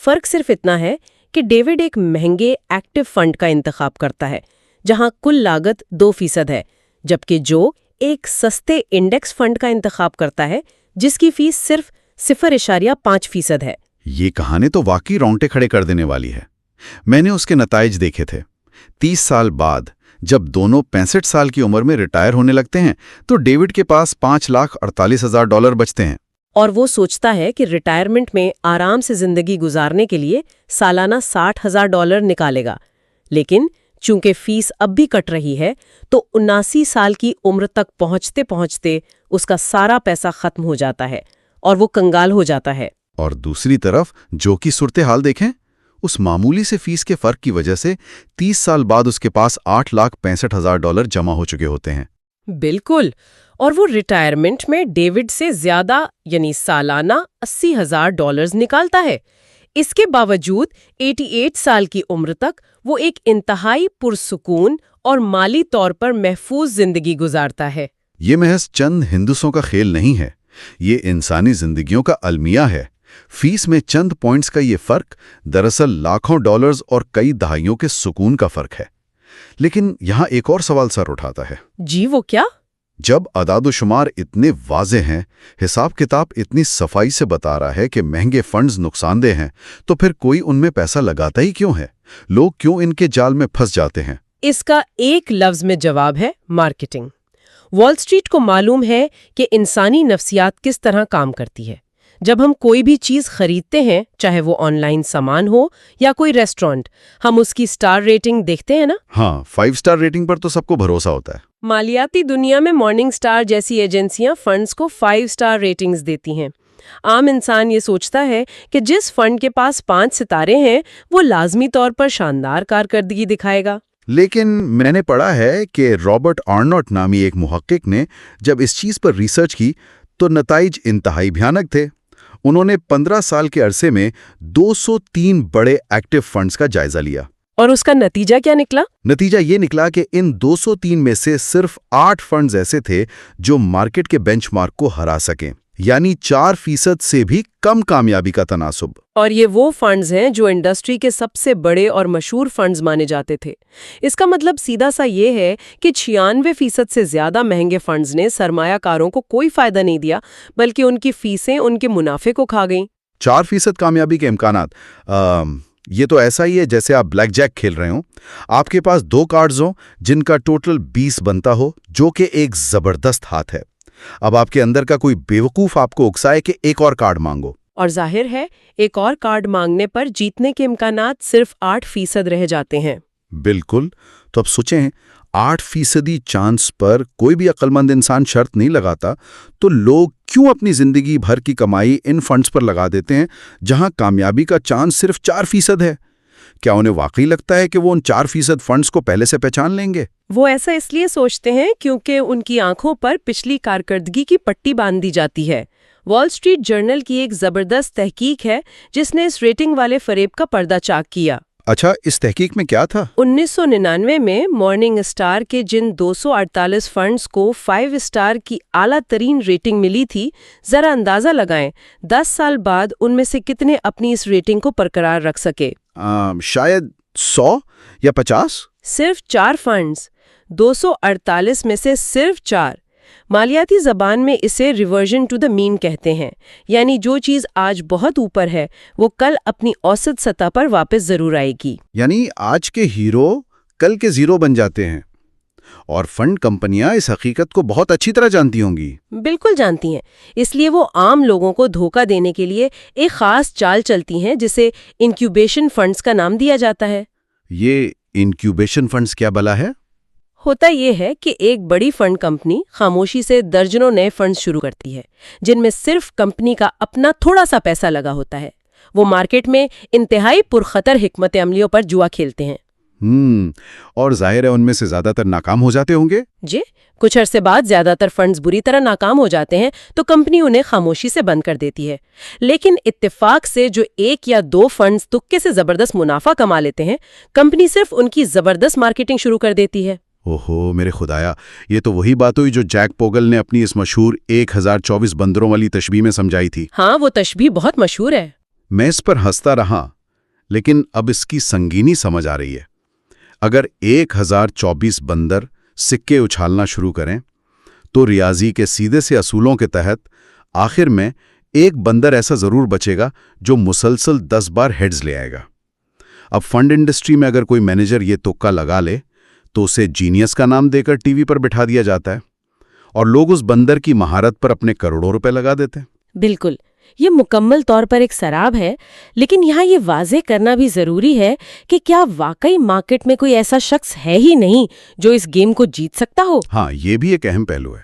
فرق صرف اتنا ہے کہ ڈیوڈ ایک مہنگے ایکٹیو فنڈ کا انتخاب کرتا ہے جہاں کل لاگت 2% ہے، جبکہ جو ایک سستے انڈیکس فنڈ کا انتخاب کرتا ہے جس کی فیس صرف 0.5% ہے۔ یہ کہانی تو واقعی رونگٹے کھڑے کر دینے والی ہے۔ میں نے اس کے نتائج دیکھے تھے۔ 30 سال بعد جب دونوں 65 سال کی عمر میں ریٹائر ہونے لگتے ہیں تو ڈیوڈ کے پاس $5,48,000 بچتے ہیں۔ اور وہ سوچتا ہے کہ ریٹائرمنٹ میں آرام سے زندگی گزارنے کے لیے سالانہ $60,000 نکالے گا، لیکن چونکہ فیس اب بھی کٹ رہی ہے تو 79 سال کی عمر تک پہنچتے پہنچتے اس کا سارا پیسہ ختم ہو جاتا ہے اور وہ کنگال ہو جاتا ہے۔ اور دوسری طرف جو کی صورتحال دیکھیں، اس معمولی سے فیس کے فرق کی وجہ سے 30 سال بعد اس کے پاس $8,65,000 جمع ہو چکے ہوتے ہیں۔ بالکل، اور وہ ریٹائرمنٹ میں ڈیوڈ سے زیادہ یعنی سالانہ $80,000 نکالتا ہے۔ اس کے باوجود 88 سال کی عمر تک وہ ایک انتہائی پرسکون اور مالی طور پر محفوظ زندگی گزارتا ہے۔ یہ محض چند ہندسوں کا کھیل نہیں ہے، یہ انسانی زندگیوں کا المیہ ہے۔ فیس میں چند پوائنٹس کا یہ فرق دراصل لاکھوں ڈالرز اور کئی دہائیوں کے سکون کا فرق ہے۔ لیکن یہاں ایک اور سوال سر اٹھاتا ہے۔ جی، وہ کیا؟ جب اعداد و شمار اتنے واضح ہیں، حساب کتاب اتنی صفائی سے بتا رہا ہے کہ مہنگے فنڈز نقصان دہ ہیں، تو پھر کوئی ان میں پیسہ لگاتا ہی کیوں ہے؟ لوگ کیوں ان کے جال میں پھنس جاتے ہیں؟ اس کا ایک لفظ میں جواب ہے مارکیٹنگ۔ وال سٹریٹ کو معلوم ہے کہ انسانی نفسیات کس طرح کام کرتی ہے۔ جب ہم کوئی بھی چیز خریدتے ہیں، چاہے وہ آن لائن سامان ہو یا کوئی ریسٹورانٹ، ہم اس کی سٹار ریٹنگ دیکھتے ہیں نا؟ ہاں، 5 سٹار ریٹنگ پر تو سب کو بھروسہ ہوتا ہے۔ مالیاتی دنیا میں مارننگ سٹار جیسی ایجنسیاں فنڈز کو 5 سٹار ریٹنگز دیتی ہیں۔ عام انسان یہ سوچتا ہے کہ جس فنڈ کے پاس 5 ستارے ہیں وہ لازمی طور پر شاندار کارکردگی دکھائے گا۔ لیکن میں نے پڑھا ہے کہ رابرٹ آرنوٹ نامی ایک محقق نے جب اس چیز پر ریسرچ کی تو نتائج انتہائی بھیانک تھے۔ انہوں نے 15 سال کے عرصے میں 203 بڑے ایکٹیو فنڈز کا جائزہ لیا۔ اور اس کا نتیجہ کیا نکلا؟ نتیجہ یہ نکلا کہ ان 203 میں سے صرف 8 فنڈز ایسے تھے جو مارکیٹ کے بینچ مارک کو ہرا سکیں، یعنی 4% سے بھی کم کامیابی کا تناسب۔ اور یہ وہ فنڈز ہیں جو انڈسٹری کے سب سے بڑے اور مشہور فنڈز مانے جاتے تھے۔ اس کا مطلب سیدھا سا یہ ہے کہ 96% سے زیادہ مہنگے فنڈز نے سرمایہ کاروں کو کوئی فائدہ نہیں دیا، بلکہ ان کی فیسیں ان کے منافع کو کھا گئیں۔ 4% کامیابی کے امکانات، یہ تو ایسا ہی ہے جیسے آپ بلیک جیک کھیل رہے ہوں، آپ کے پاس 2 کارڈز ہوں جن کا ٹوٹل 20 بنتا ہو، جو کہ ایک زبردست ہاتھ ہے۔ اب آپ کے اندر کا کوئی بیوقوف آپ کو اکسائے کہ ایک اور کارڈ مانگو، اور ظاہر ہے ایک اور کارڈ مانگنے پر جیتنے کے امکانات صرف 8% رہ جاتے ہیں۔ بالکل۔ تو اب سوچیں، 8% چانس پر کوئی بھی عقل مند انسان شرط نہیں لگاتا، تو لوگ کیوں اپنی زندگی بھر کی کمائی ان فنڈز پر لگا دیتے ہیں جہاں کامیابی کا چانس صرف 4% ہے؟ کیا انہیں واقعی لگتا ہے کہ وہ ان 4% فنڈز کو پہلے سے پہچان لیں گے؟ وہ ایسا اس لیے سوچتے ہیں کیونکہ ان کی آنکھوں پر پچھلی کارکردگی کی پٹی باندھ دی جاتی ہے۔ وال سٹریٹ جرنل کی ایک زبردست تحقیق ہے جس نے اس ریٹنگ والے فریب کا پردہ چاک کیا۔ اچھا، اس تحقیق میں کیا تھا؟ 1999 میں مارننگ اسٹار کے جن 248 فنڈز کو 5 سٹار کی اعلیٰ ترین ریٹنگ ملی تھی، ذرا اندازہ لگائیں 10 سال بعد ان میں سے کتنے اپنی اس ریٹنگ کو برقرار رکھ سکے؟ شاید 100 یا 50؟ صرف 4 فنڈز 248 میں سے صرف 4۔ مالیاتی زبان میں اسے ریورژن ٹو دا مین کہتے ہیں، یعنی جو چیز آج بہت اوپر ہے وہ کل اپنی اوسط سطح پر واپس ضرور آئے گی۔ یعنی آج کے ہیرو کل کے زیرو بن جاتے ہیں، اور فنڈ کمپنیاں اس حقیقت کو بہت اچھی طرح جانتی ہوں گی۔ بالکل جانتی ہیں، اس لیے وہ عام لوگوں کو دھوکہ دینے کے لیے ایک خاص چال چلتی ہیں جسے انکیوبیشن فنڈز کا نام دیا جاتا ہے۔ یہ انکیوبیشن فنڈز کیا بلا ہے؟ ہوتا یہ ہے کہ ایک بڑی فنڈ کمپنی خاموشی سے درجنوں نئے فنڈز شروع کرتی ہے جن میں صرف کمپنی کا اپنا تھوڑا سا پیسہ لگا ہوتا ہے۔ وہ مارکیٹ میں انتہائی پرخطر حکمت عملیوں پر جوا کھیلتے ہیں۔ اور ظاہر ہے ان میں سے زیادہ تر ناکام ہو جاتے ہوں گے؟ جی، کچھ عرصے بعد زیادہ تر فنڈز بری طرح ناکام ہو جاتے ہیں تو کمپنی انہیں خاموشی سے بند کر دیتی ہے۔ لیکن اتفاق سے جو 1 یا 2 فنڈز تکے سے زبردست منافع کما لیتے ہیں، کمپنی صرف ان کی زبردست مارکیٹنگ شروع کر دیتی ہے۔ اوہو میرے خدایا، یہ تو وہی بات ہوئی جو جیک پوگل نے اپنی اس مشہور 1024 بندروں والی تشبیہ میں سمجھائی تھی۔ ہاں، وہ تشبیہ بہت مشہور ہے۔ میں اس پر ہنستا رہا، لیکن اب اس کی سنگینی سمجھ آ رہی ہے۔ اگر 1024 بندر سکے اچھالنا شروع کریں تو ریاضی کے سیدھے سے اصولوں کے تحت آخر میں ایک بندر ایسا ضرور بچے گا جو مسلسل 10 بار ہیڈز لے آئے گا۔ اب فنڈ انڈسٹری میں اگر کوئی مینیجر یہ تکا لگا لے تو اسے جینیس کا نام دے کر ٹی وی پر بٹھا دیا جاتا ہے، اور لوگ اس بندر کی مہارت پر اپنے کروڑوں روپے لگا دیتے ہیں۔ بالکل، یہ مکمل طور پر ایک سراب ہے، لیکن یہاں یہ واضح کرنا بھی ضروری ہے کہ کیا واقعی مارکیٹ میں کوئی ایسا شخص ہے ہی نہیں جو اس گیم کو جیت سکتا ہو؟ ہاں، یہ بھی ایک اہم پہلو ہے۔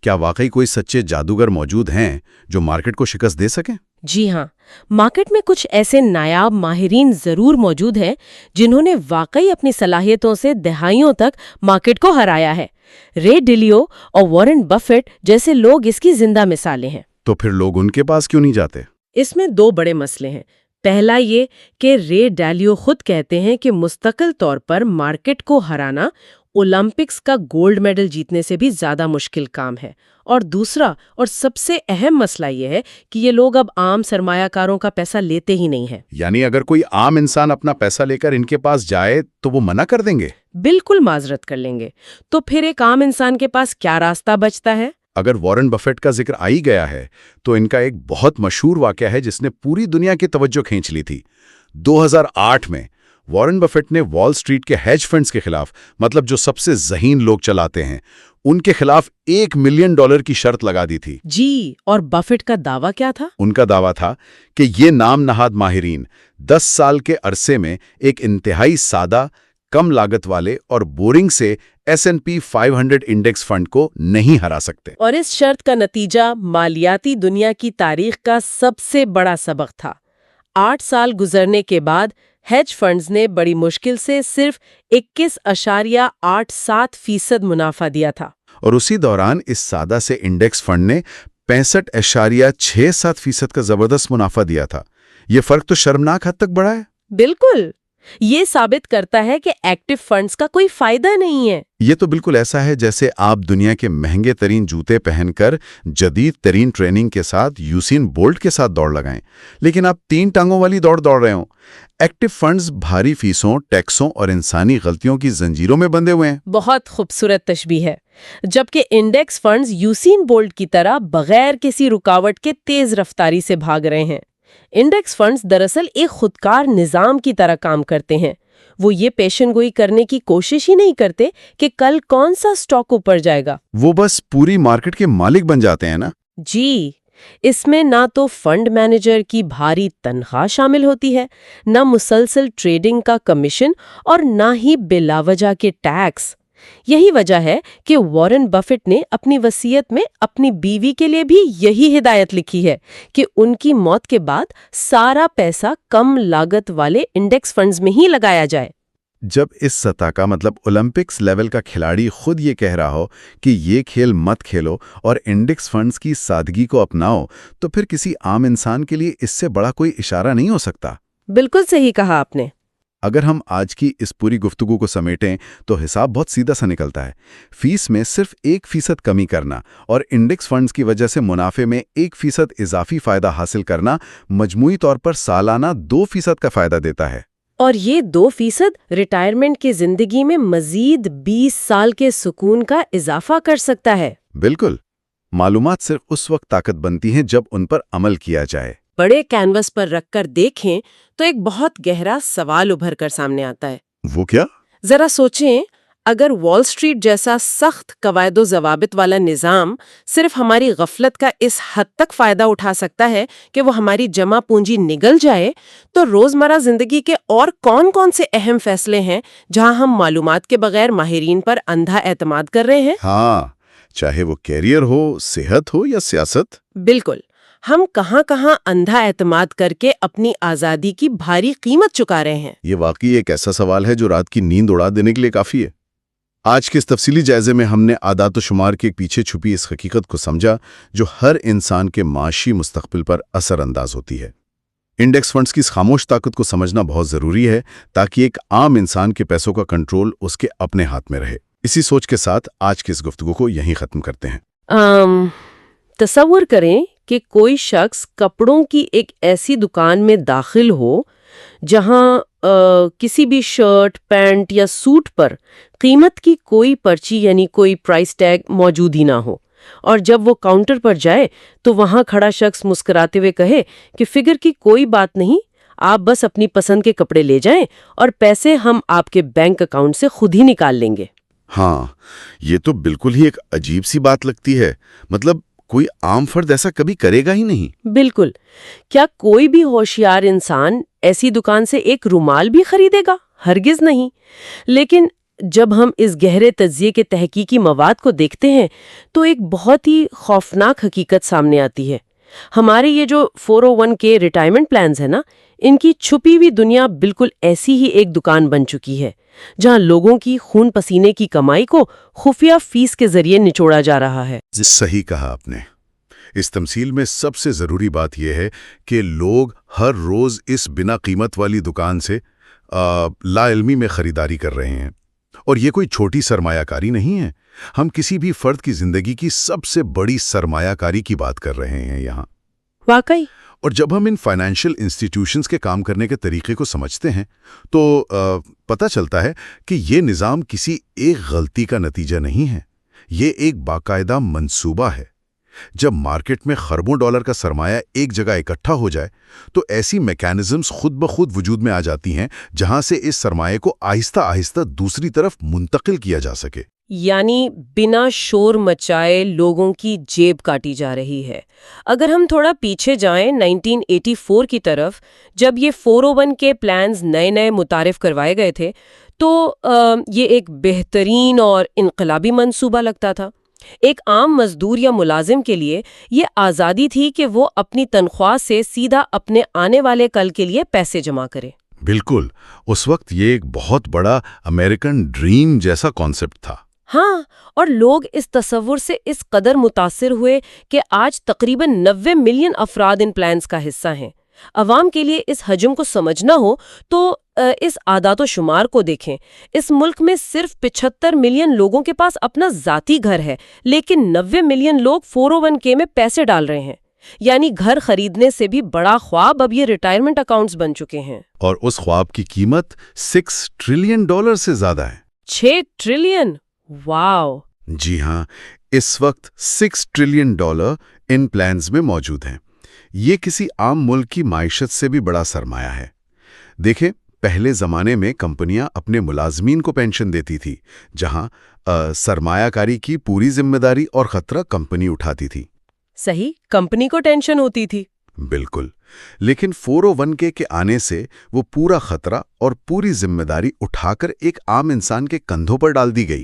کیا واقعی کوئی سچے جادوگر موجود ہیں جو مارکیٹ کو شکست دے سکیں؟ جی ہاں، مارکیٹ میں کچھ ایسے نایاب ماہرین ضرور موجود ہیں جنہوں نے واقعی اپنی صلاحیتوں سے دہائیوں تک مارکیٹ کو ہرایا ہے۔ رے ڈیلیو اور وارن بفیٹ جیسے لوگ اس کی زندہ مثالیں ہیں۔ تو پھر لوگ ان کے پاس کیوں نہیں جاتے؟ اس میں 2 بڑے مسئلے ہیں۔ پہلا یہ کہ رے ڈیلیو خود کہتے ہیں کہ مستقل طور پر مارکیٹ کو ہرانا اولمپکس کا گولڈ میڈل جیتنے سے بھی زیادہ مشکل کام ہے، اور دوسرا اور سب سے اہم مسئلہ یہ ہے کہ یہ لوگ اب عام سرمایہ کاروں کا پیسہ لیتے ہی نہیں ہیں۔ یعنی اگر کوئی عام انسان اپنا پیسہ لے کر ان کے پاس جائے تو وہ منع کر دیں گے؟ بالکل معذرت کر لیں گے۔ تو پھر ایک عام انسان کے پاس کیا راستہ بچتا ہے؟ اگر وارن بفیٹ کا ذکر آ ہی گیا ہے تو ان کا ایک بہت مشہور واقعہ ہے جس نے پوری دنیا کی توجہ کھینچ لی تھی۔ 2008 میں وارن بفیٹ نے وال اسٹریٹ کے ہیج فنڈز کے خلاف، مطلب جو سب سے ذہین لوگ چلاتے ہیں، ان کے خلاف $1 ملین کی شرط لگا دی تھی۔ جی، اور بفیٹ کا دعویٰ کیا تھا؟ ان کا دعویٰ تھا کہ یہ نام نہاد ماہرین 10 سال کے عرصے میں ایک انتہائی سادہ، کم لاگت والے اور بورنگ سے S&P 500 انڈیکس فنڈ کو نہیں ہرا سکتے۔ اور اس شرط کا نتیجہ مالیاتی دنیا کی تاریخ کا سب سے بڑا سبق تھا۔ 8 سال گزرنے کے بعد ہیج فنڈز نے بڑی مشکل سے صرف 21.87% منافع دیا تھا۔ اور اسی دوران اس سادہ سے انڈیکس فنڈ نے 65.67% کا زبردست منافع دیا تھا۔ یہ فرق تو شرمناک حد تک بڑا ہے۔ بالکل، یہ ثابت کرتا ہے کہ ایکٹیو فنڈز کا کوئی فائدہ نہیں ہے۔ یہ تو بالکل ایسا ہے جیسے آپ دنیا کے مہنگے ترین جوتے پہن کر جدید ترین ٹریننگ کے ساتھ یوسین بولٹ کے ساتھ دوڑ لگائیں، لیکن آپ 3 ٹانگوں والی دوڑ رہے ہوں۔ ایکٹیو فنڈز بھاری فیسوں، ٹیکسوں اور انسانی غلطیوں کی زنجیروں میں بندھے ہوئے ہیں۔ بہت خوبصورت تشبیہ ہے۔ جبکہ انڈیکس فنڈز یوسین بولٹ کی طرح بغیر کسی رکاوٹ کے تیز رفتاری سے بھاگ رہے ہیں۔ انڈیکس فنڈز دراصل ایک خودکار نظام کی طرح کام کرتے ہیں۔ وہ یہ پیشن گوئی کرنے کی کوشش ہی نہیں کرتے کہ کل کون سا سٹاک اوپر جائے گا۔ وہ بس پوری مارکیٹ کے مالک بن جاتے ہیں نا۔ جی، اس میں نہ تو فنڈ مینیجر کی بھاری تنخواہ شامل ہوتی ہے، نہ مسلسل ٹریڈنگ کا کمیشن، اور نہ ہی بلا وجہ کے ٹیکس۔ یہی وجہ ہے کہ وارن بفیٹ نے اپنی وصیت میں اپنی بیوی کے لیے بھی یہی ہدایت لکھی ہے کہ ان کی موت کے بعد سارا پیسہ کم لاگت والے انڈیکس فنڈز میں ہی لگایا جائے۔ جب اس سطح کا، مطلب اولمپکس لیول کا کھلاڑی خود یہ کہہ رہا ہو کہ یہ کھیل مت کھیلو اور انڈیکس فنڈز کی سادگی کو اپناؤ، تو پھر کسی عام انسان کے لیے اس سے بڑا کوئی اشارہ نہیں ہو سکتا۔ بالکل صحیح کہا آپ نے۔ اگر ہم آج کی اس پوری گفتگو کو سمیٹیں تو حساب بہت سیدھا سا نکلتا ہے۔ فیس میں صرف 1% کمی کرنا اور انڈیکس فنڈز کی وجہ سے منافع میں 1% اضافی فائدہ حاصل کرنا مجموعی طور پر سالانہ 2% کا فائدہ دیتا ہے۔ اور یہ 2% ریٹائرمنٹ کی زندگی میں مزید 20 سال کے سکون کا اضافہ کر سکتا ہے۔ بالکل، معلومات صرف اس وقت طاقت بنتی ہیں جب ان پر عمل کیا جائے۔ بڑے کینوس پر رکھ کر دیکھیں تو ایک بہت گہرا سوال ابھر کر سامنے آتا ہے۔ وہ کیا؟ ذرا سوچیں، اگر وال اسٹریٹ جیسا سخت قواعد و ضوابط والا نظام صرف ہماری غفلت کا اس حد تک فائدہ اٹھا سکتا ہے کہ وہ ہماری جمع پونجی نگل جائے، تو روزمرہ زندگی کے اور کون کون سے اہم فیصلے ہیں جہاں ہم معلومات کے بغیر ماہرین پر اندھا اعتماد کر رہے ہیں؟ ہاں، چاہے وہ کیریئر ہو، صحت ہو یا سیاست۔ بالکل، ہم کہاں کہاں اندھا اعتماد کر کے اپنی آزادی کی بھاری قیمت چکا رہے ہیں۔ یہ واقعی ایک ایسا سوال ہے جو رات کی نیند اڑا دینے کے لیے کافی ہے۔ آج کے اس تفصیلی جائزے میں ہم نے اعداد و شمار کے پیچھے چھپی اس حقیقت کو سمجھا جو ہر انسان کے معاشی مستقبل پر اثر انداز ہوتی ہے۔ انڈیکس فنڈز کی اس خاموش طاقت کو سمجھنا بہت ضروری ہے تاکہ ایک عام انسان کے پیسوں کا کنٹرول اس کے اپنے ہاتھ میں رہے۔ اسی سوچ کے ساتھ آج کی اس گفتگو کو یہیں ختم کرتے ہیں۔ تصور کریں کہ کوئی شخص کپڑوں کی ایک ایسی دکان میں داخل ہو جہاں کسی بھی شرٹ، پینٹ یا سوٹ پر قیمت کی کوئی پرچی یعنی کوئی پرائس ٹیگ موجود ہی نہ ہو، اور جب وہ کاؤنٹر پر جائے تو وہاں کھڑا شخص مسکراتے ہوئے کہے کہ فکر کی کوئی بات نہیں، آپ بس اپنی پسند کے کپڑے لے جائیں اور پیسے ہم آپ کے بینک اکاؤنٹ سے خود ہی نکال لیں گے۔ ہاں، یہ تو بالکل ہی ایک عجیب سی بات لگتی ہے۔ مطلب کوئی عام فرد ایسا کبھی کرے گا ہی نہیں۔ بالکل، کیا کوئی بھی ہوشیار انسان ایسی دکان سے ایک رومال بھی خریدے گا؟ ہرگز نہیں۔ لیکن جب ہم اس گہرے تجزیے کے تحقیقی مواد کو دیکھتے ہیں تو ایک بہت ہی خوفناک حقیقت سامنے آتی ہے۔ ہمارے یہ جو 401k ریٹائرمنٹ پلانز ہیں نا، ان کی چھپی ہوئی دنیا بالکل ایسی ہی ایک دکان بن چکی ہے جہاں لوگوں کی خون پسینے کی کمائی کو خفیہ فیس کے ذریعے نچوڑا جا رہا ہے۔ صحیح کہا آپ نے۔ اس تمثیل میں سب سے ضروری بات یہ ہے کہ لوگ ہر روز اس بنا قیمت والی دکان سے لا علمی میں خریداری کر رہے ہیں، اور یہ کوئی چھوٹی سرمایہ کاری نہیں ہے۔ ہم کسی بھی فرد کی زندگی کی سب سے بڑی سرمایہ کاری کی بات کر رہے ہیں یہاں۔ واقعی۔ اور جب ہم ان فائنینشیل انسٹیٹیوشنز کے کام کرنے کے طریقے کو سمجھتے ہیں تو پتہ چلتا ہے کہ یہ نظام کسی ایک غلطی کا نتیجہ نہیں ہے، یہ ایک باقاعدہ منصوبہ ہے۔ جب مارکیٹ میں خربوں ڈالر کا سرمایہ ایک جگہ اکٹھا ہو جائے تو ایسی میکانزمز خود بخود وجود میں آ جاتی ہیں جہاں سے اس سرمایہ کو آہستہ آہستہ دوسری طرف منتقل کیا جا سکے۔ یعنی بنا شور مچائے لوگوں کی جیب کاٹی جا رہی ہے۔ اگر ہم تھوڑا پیچھے جائیں 1984 کی طرف، جب یہ 401k پلانز نئے متعارف کروائے گئے تھے تو یہ ایک بہترین اور انقلابی منصوبہ لگتا تھا۔ ایک عام مزدور یا ملازم کے لیے یہ آزادی تھی کہ وہ اپنی تنخواہ سے سیدھا اپنے آنے والے کل کے لیے پیسے جمع کرے۔ بالکل، اس وقت یہ ایک بہت بڑا امریکن ڈریم جیسا کانسیپٹ تھا۔ ہاں، اور لوگ اس تصور سے اس قدر متاثر ہوئے کہ آج تقریباً 90 ملین افراد ان پلانز کا حصہ ہیں۔ عوام کے لیے اس حجم کو سمجھنا ہو تو اس اعداد و شمار کو دیکھیں۔ اس ملک میں صرف 75 ملین لوگوں کے پاس اپنا ذاتی گھر ہے، لیکن 90 ملین لوگ 401k میں پیسے ڈال رہے ہیں۔ یعنی گھر خریدنے سے بھی بڑا خواب اب یہ ریٹائرمنٹ اکاؤنٹس بن چکے ہیں۔ اور اس خواب کی قیمت $6 ٹریلین سے زیادہ ہے۔ 6 ٹریلین! واو! جی ہاں، اس وقت $6 ٹریلین ان پلانز میں موجود ہیں۔ یہ کسی عام ملک کی معیشت سے بھی بڑا سرمایہ ہے۔ دیکھیں، پہلے زمانے میں کمپنیاں اپنے ملازمین کو پینشن دیتی تھی، جہاں سرمایہ کاری کی پوری ذمہ داری اور خطرہ کمپنی اٹھاتی تھی۔ صحیح، کمپنی کو ٹینشن ہوتی تھی۔ بالکل، لیکن 401k کے آنے سے وہ پورا خطرہ اور پوری ذمہ داری اٹھا کر ایک عام انسان کے کندھوں پر ڈال دی گئی۔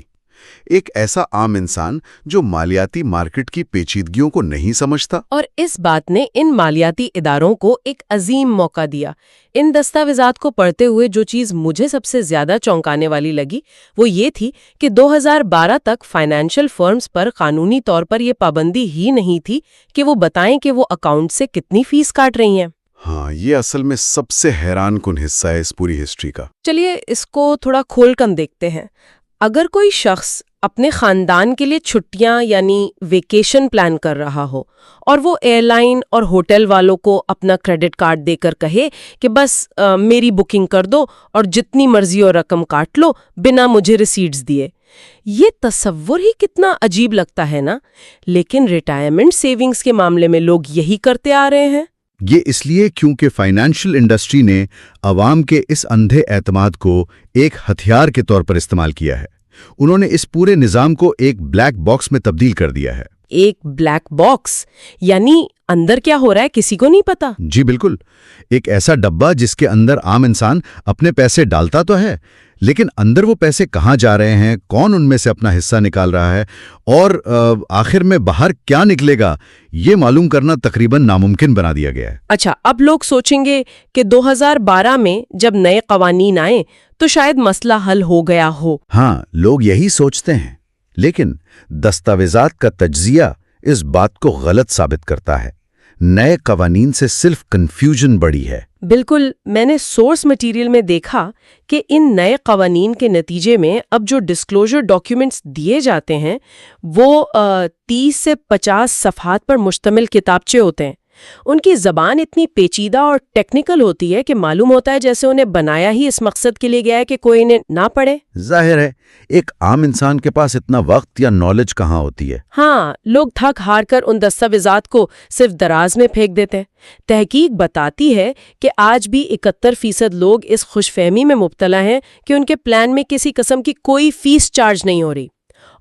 ایک ایسا عام انسان جو مالیاتی مارکیٹ کی پیچیدگیوں کو نہیں سمجھتا۔ اور اس بات نے ان مالیاتی اداروں کو ایک عظیم موقع دیا۔ ان دستاویزات کو پڑھتے ہوئے جو چیز مجھے سب سے زیادہ چونکانے والی لگی وہ یہ تھی کہ 2012 تک فائنینشیل فرمز پر قانونی طور پر یہ پابندی ہی نہیں تھی کہ وہ بتائیں کہ وہ اکاؤنٹ سے کتنی فیس کاٹ رہی ہیں۔ ہاں، یہ اصل میں سب سے حیران کن حصہ ہے اس پوری ہسٹری کا۔ چلیے اس کو تھوڑا کھول کر دیکھتے ہیں۔ اگر کوئی شخص اپنے خاندان کے لیے چھٹیاں یعنی ویکیشن پلان کر رہا ہو اور وہ ایئر لائن اور ہوٹل والوں کو اپنا کریڈٹ کارڈ دے کر کہے کہ بس میری بکنگ کر دو اور جتنی مرضی اور رقم کاٹ لو بنا مجھے ریسیٹس دیے، یہ تصور ہی کتنا عجیب لگتا ہے نا؟ لیکن ریٹائرمنٹ سیونگز کے معاملے میں لوگ یہی کرتے آ رہے ہیں۔ یہ اس لیے کیونکہ فائنینشل انڈسٹری نے عوام کے اس اندھے اعتماد کو ایک ہتھیار کے طور پر استعمال کیا ہے۔ انہوں نے اس پورے نظام کو ایک بلیک باکس میں تبدیل کر دیا ہے۔ ایک بلیک باکس یعنی اندر کیا ہو رہا ہے کسی کو نہیں پتا؟ جی بالکل، ایک ایسا ڈبہ جس کے اندر عام انسان اپنے پیسے ڈالتا تو ہے، لیکن اندر وہ پیسے کہاں جا رہے ہیں، کون ان میں سے اپنا حصہ نکال رہا ہے اور آخر میں باہر کیا نکلے گا، یہ معلوم کرنا تقریباً ناممکن بنا دیا گیا ہے۔ اچھا، اب لوگ سوچیں گے کہ 2012 میں جب نئے قوانین آئے تو شاید مسئلہ حل ہو گیا ہو۔ ہاں، لوگ یہی سوچتے ہیں، لیکن دستاویزات کا تجزیہ اس بات کو غلط ثابت کرتا ہے۔ نئے قوانین سے صرف کنفیوژن بڑھی ہے۔ بالکل، میں نے سورس مٹیریل میں دیکھا کہ ان نئے قوانین کے نتیجے میں اب جو ڈسکلوجر ڈاکیومنٹس دیے جاتے ہیں وہ 30 سے 50 صفحات پر مشتمل کتابچے ہوتے ہیں۔ ان کی زبان اتنی پیچیدہ اور ٹیکنیکل ہوتی ہے کہ معلوم ہوتا ہے جیسے انہیں بنایا ہی اس مقصد کے لیے گیا ہے کہ کوئی انہیں نہ پڑھے۔ ظاہر ہے ایک عام انسان کے پاس اتنا وقت یا نالج کہاں ہوتی ہے۔ ہاں، لوگ تھک ہار کر ان دستاویزات کو صرف دراز میں پھینک دیتے ہیں۔ تحقیق بتاتی ہے کہ آج بھی 71% لوگ اس خوش فہمی میں مبتلا ہیں کہ ان کے پلان میں کسی قسم کی کوئی فیس چارج نہیں ہو رہی،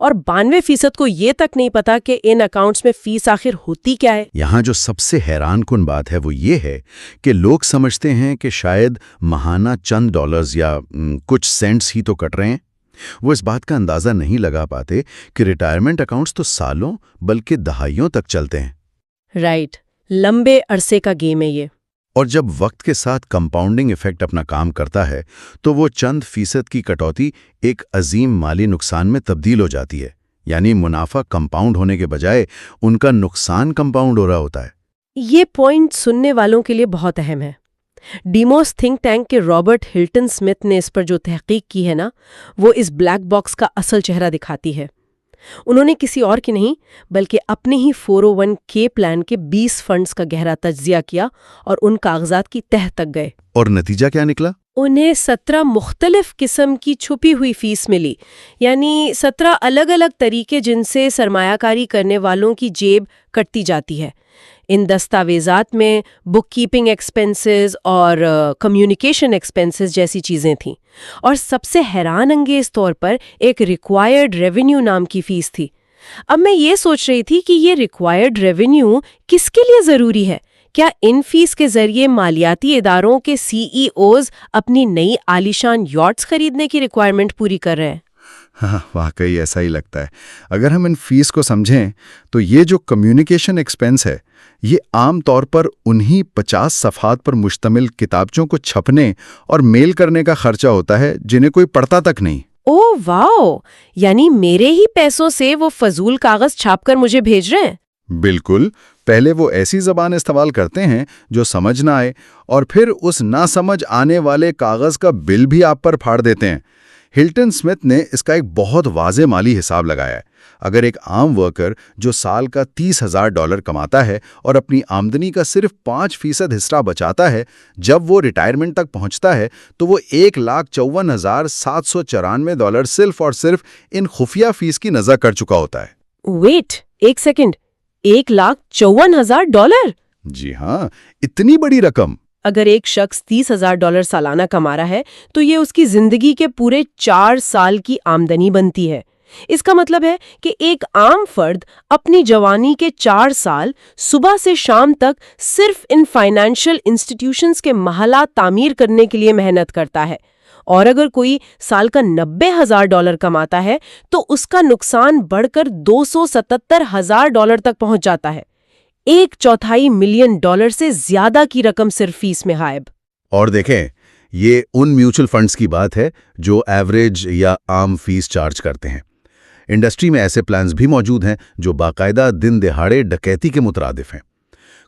اور 92% کو یہ تک نہیں پتا کہ ان اکاؤنٹس میں فیس آخر ہوتی کیا ہے۔ یہاں جو سب سے حیران کن بات ہے وہ یہ ہے کہ لوگ سمجھتے ہیں کہ شاید ماہانہ چند ڈالرز یا کچھ سینٹس ہی تو کٹ رہے ہیں۔ وہ اس بات کا اندازہ نہیں لگا پاتے کہ ریٹائرمنٹ اکاؤنٹس تو سالوں بلکہ دہائیوں تک چلتے ہیں۔ رائٹ، لمبے عرصے کا گیم ہے یہ۔ اور جب وقت کے ساتھ کمپاؤنڈنگ ایفیکٹ اپنا کام کرتا ہے تو وہ چند فیصد کی کٹوتی ایک عظیم مالی نقصان میں تبدیل ہو جاتی ہے، یعنی منافع کمپاؤنڈ ہونے کے بجائے ان کا نقصان کمپاؤنڈ ہو رہا ہوتا ہے۔ یہ پوائنٹ سننے والوں کے لیے بہت اہم ہے۔ ڈیموس تھنک ٹینک کے رابرٹ ہلٹن سمتھ نے اس پر جو تحقیق کی ہے نا، وہ اس بلیک باکس کا اصل چہرہ دکھاتی ہے۔ انہوں نے کسی اور کی نہیں بلکہ اپنے ہی 401k پلان کے 20 فنڈز کا گہرا تجزیہ کیا اور ان کاغذات کی تہہ تک گئے۔ اور نتیجہ کیا نکلا؟ انہیں 17 مختلف قسم کی چھپی ہوئی فیس ملی، یعنی 17 الگ الگ طریقے جن سے سرمایہ کاری کرنے والوں کی جیب کٹتی جاتی ہے۔ ان دستاویزات میں بک کیپنگ ایکسپنسز اور کمیونیکیشن ایکسپنسز جیسی چیزیں تھیں، اور سب سے حیران انگیز طور پر ایک ریکوائرڈ ریونیو نام کی فیس تھی۔ اب میں یہ سوچ رہی تھی کہ یہ ریکوائرڈ ریونیو کس کے لیے ضروری ہے؟ کیا ان فیس کے ذریعے مالیاتی اداروں کے CEOs اپنی نئی عالیشان یاٹس خریدنے کی ریکوائرمنٹ پوری کر رہے ہیں؟ ہاں، واقعی ایسا ہی لگتا ہے۔ اگر ہم ان فیس کو سمجھیں تو یہ جو کمیونیکیشن ایکسپنس ہے، یہ عام طور پر انہی 50 صفحات پر مشتمل کتابچوں کو چھپنے اور میل کرنے کا خرچہ ہوتا ہے جنہیں کوئی پڑھتا تک نہیں۔ اوہ واو، یعنی میرے ہی پیسوں سے وہ فضول کاغذ چھاپ کر مجھے بھیج رہے ہیں۔ بالکل، پہلے وہ ایسی زبان استعمال کرتے ہیں جو سمجھ نہ آئے، اور پھر اس نہ سمجھ آنے والے کاغذ کا بل بھی آپ پر پھاڑ دیتے ہیں۔ ہلٹن سمتھ نے اس کا ایک بہت واضح مالی حساب لگایا ہے۔ اگر ایک عام ورکر جو سال کا $30,000 کماتا ہے اور اپنی آمدنی کا صرف 5% حصہ بچاتا ہے، جب وہ ریٹائرمنٹ تک پہنچتا ہے تو وہ $1,54,794 صرف اور صرف ان خفیہ فیس کی نظر کر چکا ہوتا ہے۔ ویٹ، ایک سیکنڈ، $1,54,000؟ جی ہاں، اتنی بڑی رقم۔ اگر ایک شخص $30,000 سالانہ کما رہا ہے تو یہ اس کی زندگی کے پورے 4 سال کی آمدنی بنتی ہے۔ اس کا مطلب ہے کہ ایک عام فرد اپنی جوانی کے 4 سال صبح سے شام تک صرف ان فائنینشل انسٹیٹیوشنز کے محلات تعمیر کرنے کے لیے محنت کرتا ہے، اور اگر کوئی سال کا $90,000 کماتا ہے تو اس کا نقصان بڑھ کر $277,000 تک پہنچ جاتا ہے۔ $1.25 ملین سے زیادہ کی رقم صرف فیس میں غائب۔ اور دیکھیں، یہ ان میوچل فنڈز کی بات ہے جو ایوریج یا عام فیس چارج کرتے ہیں۔ انڈسٹری میں ایسے پلانز بھی موجود ہیں جو باقاعدہ دن دہاڑے ڈکیتی کے مترادف ہیں۔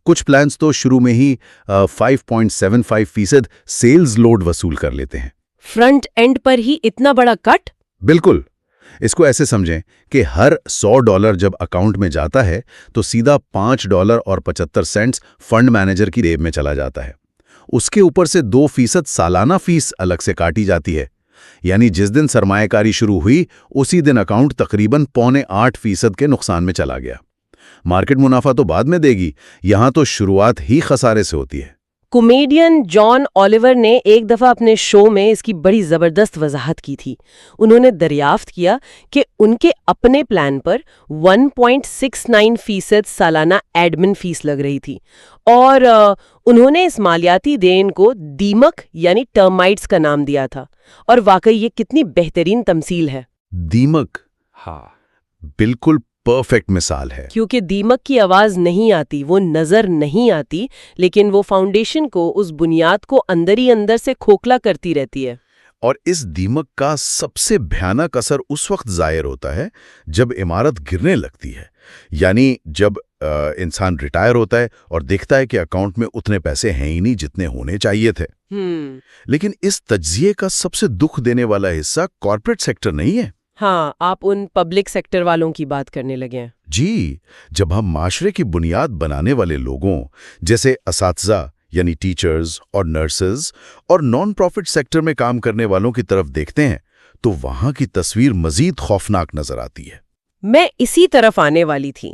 کچھ پلانز تو شروع میں ہی 5.75% سیلز لوڈ وصول کر لیتے ہیں۔ فرنٹ اینڈ پر ہی اتنا بڑا کٹ؟ بالکل، اس کو ایسے سمجھیں کہ ہر $100 جب اکاؤنٹ میں جاتا ہے تو سیدھا $5.75 فنڈ مینیجر کی جیب میں چلا جاتا ہے۔ اس کے اوپر سے 2% سالانہ فیس الگ سے کاٹی جاتی ہے، یعنی جس دن سرمایہ کاری شروع ہوئی اسی دن اکاؤنٹ تقریباً 0.8% کے نقصان میں چلا گیا۔ مارکیٹ منافع تو بعد میں دے گی، یہاں تو شروعات ہی خسارے سے ہوتی ہے۔ کامیڈین جان اولیور نے ایک دفعہ اپنے شو میں اس کی بڑی زبردست وضاحت کی تھی۔ انہوں نے دریافت کیا کہ ان کے اپنے پلان پر 1.69% سالانہ ایڈمن فیس لگ رہی تھی، اور انہوں نے اس مالیاتی دین کو دیمک یعنی ٹرمائٹس کا نام دیا تھا۔ اور واقعی یہ کتنی بہترین تمثیل ہے۔ دیمک، ہاں بالکل پرفیکٹ مثال ہے، کیونکہ دیمک کی آواز نہیں آتی، وہ نظر نہیں آتی، لیکن وہ فاؤنڈیشن کو، اس بنیاد کو اندر ہی اندر سے کھوکھلا کرتی رہتی ہے۔ اور اس دیمک کا سب سے بھیانک اثر اس وقت ظاہر ہوتا ہے جب عمارت گرنے لگتی ہے، یعنی جب انسان ریٹائر ہوتا ہے اور دیکھتا ہے کہ اکاؤنٹ میں اتنے پیسے ہیں ہی نہیں جتنے ہونے چاہیے تھے۔ لیکن اس تجزیے کا سب سے دکھ دینے والا حصہ کارپوریٹ سیکٹر نہیں ہے۔ ہاں، آپ ان پبلک سیکٹر والوں کی بات کرنے لگے ہیں۔ جی، جب ہم معاشرے کی بنیاد بنانے والے لوگوں جیسے اساتذہ یعنی ٹیچرز اور نرسز اور نان پروفٹ سیکٹر میں کام کرنے والوں کی طرف دیکھتے ہیں تو وہاں کی تصویر مزید خوفناک نظر آتی ہے۔ میں اسی طرف آنے والی تھی۔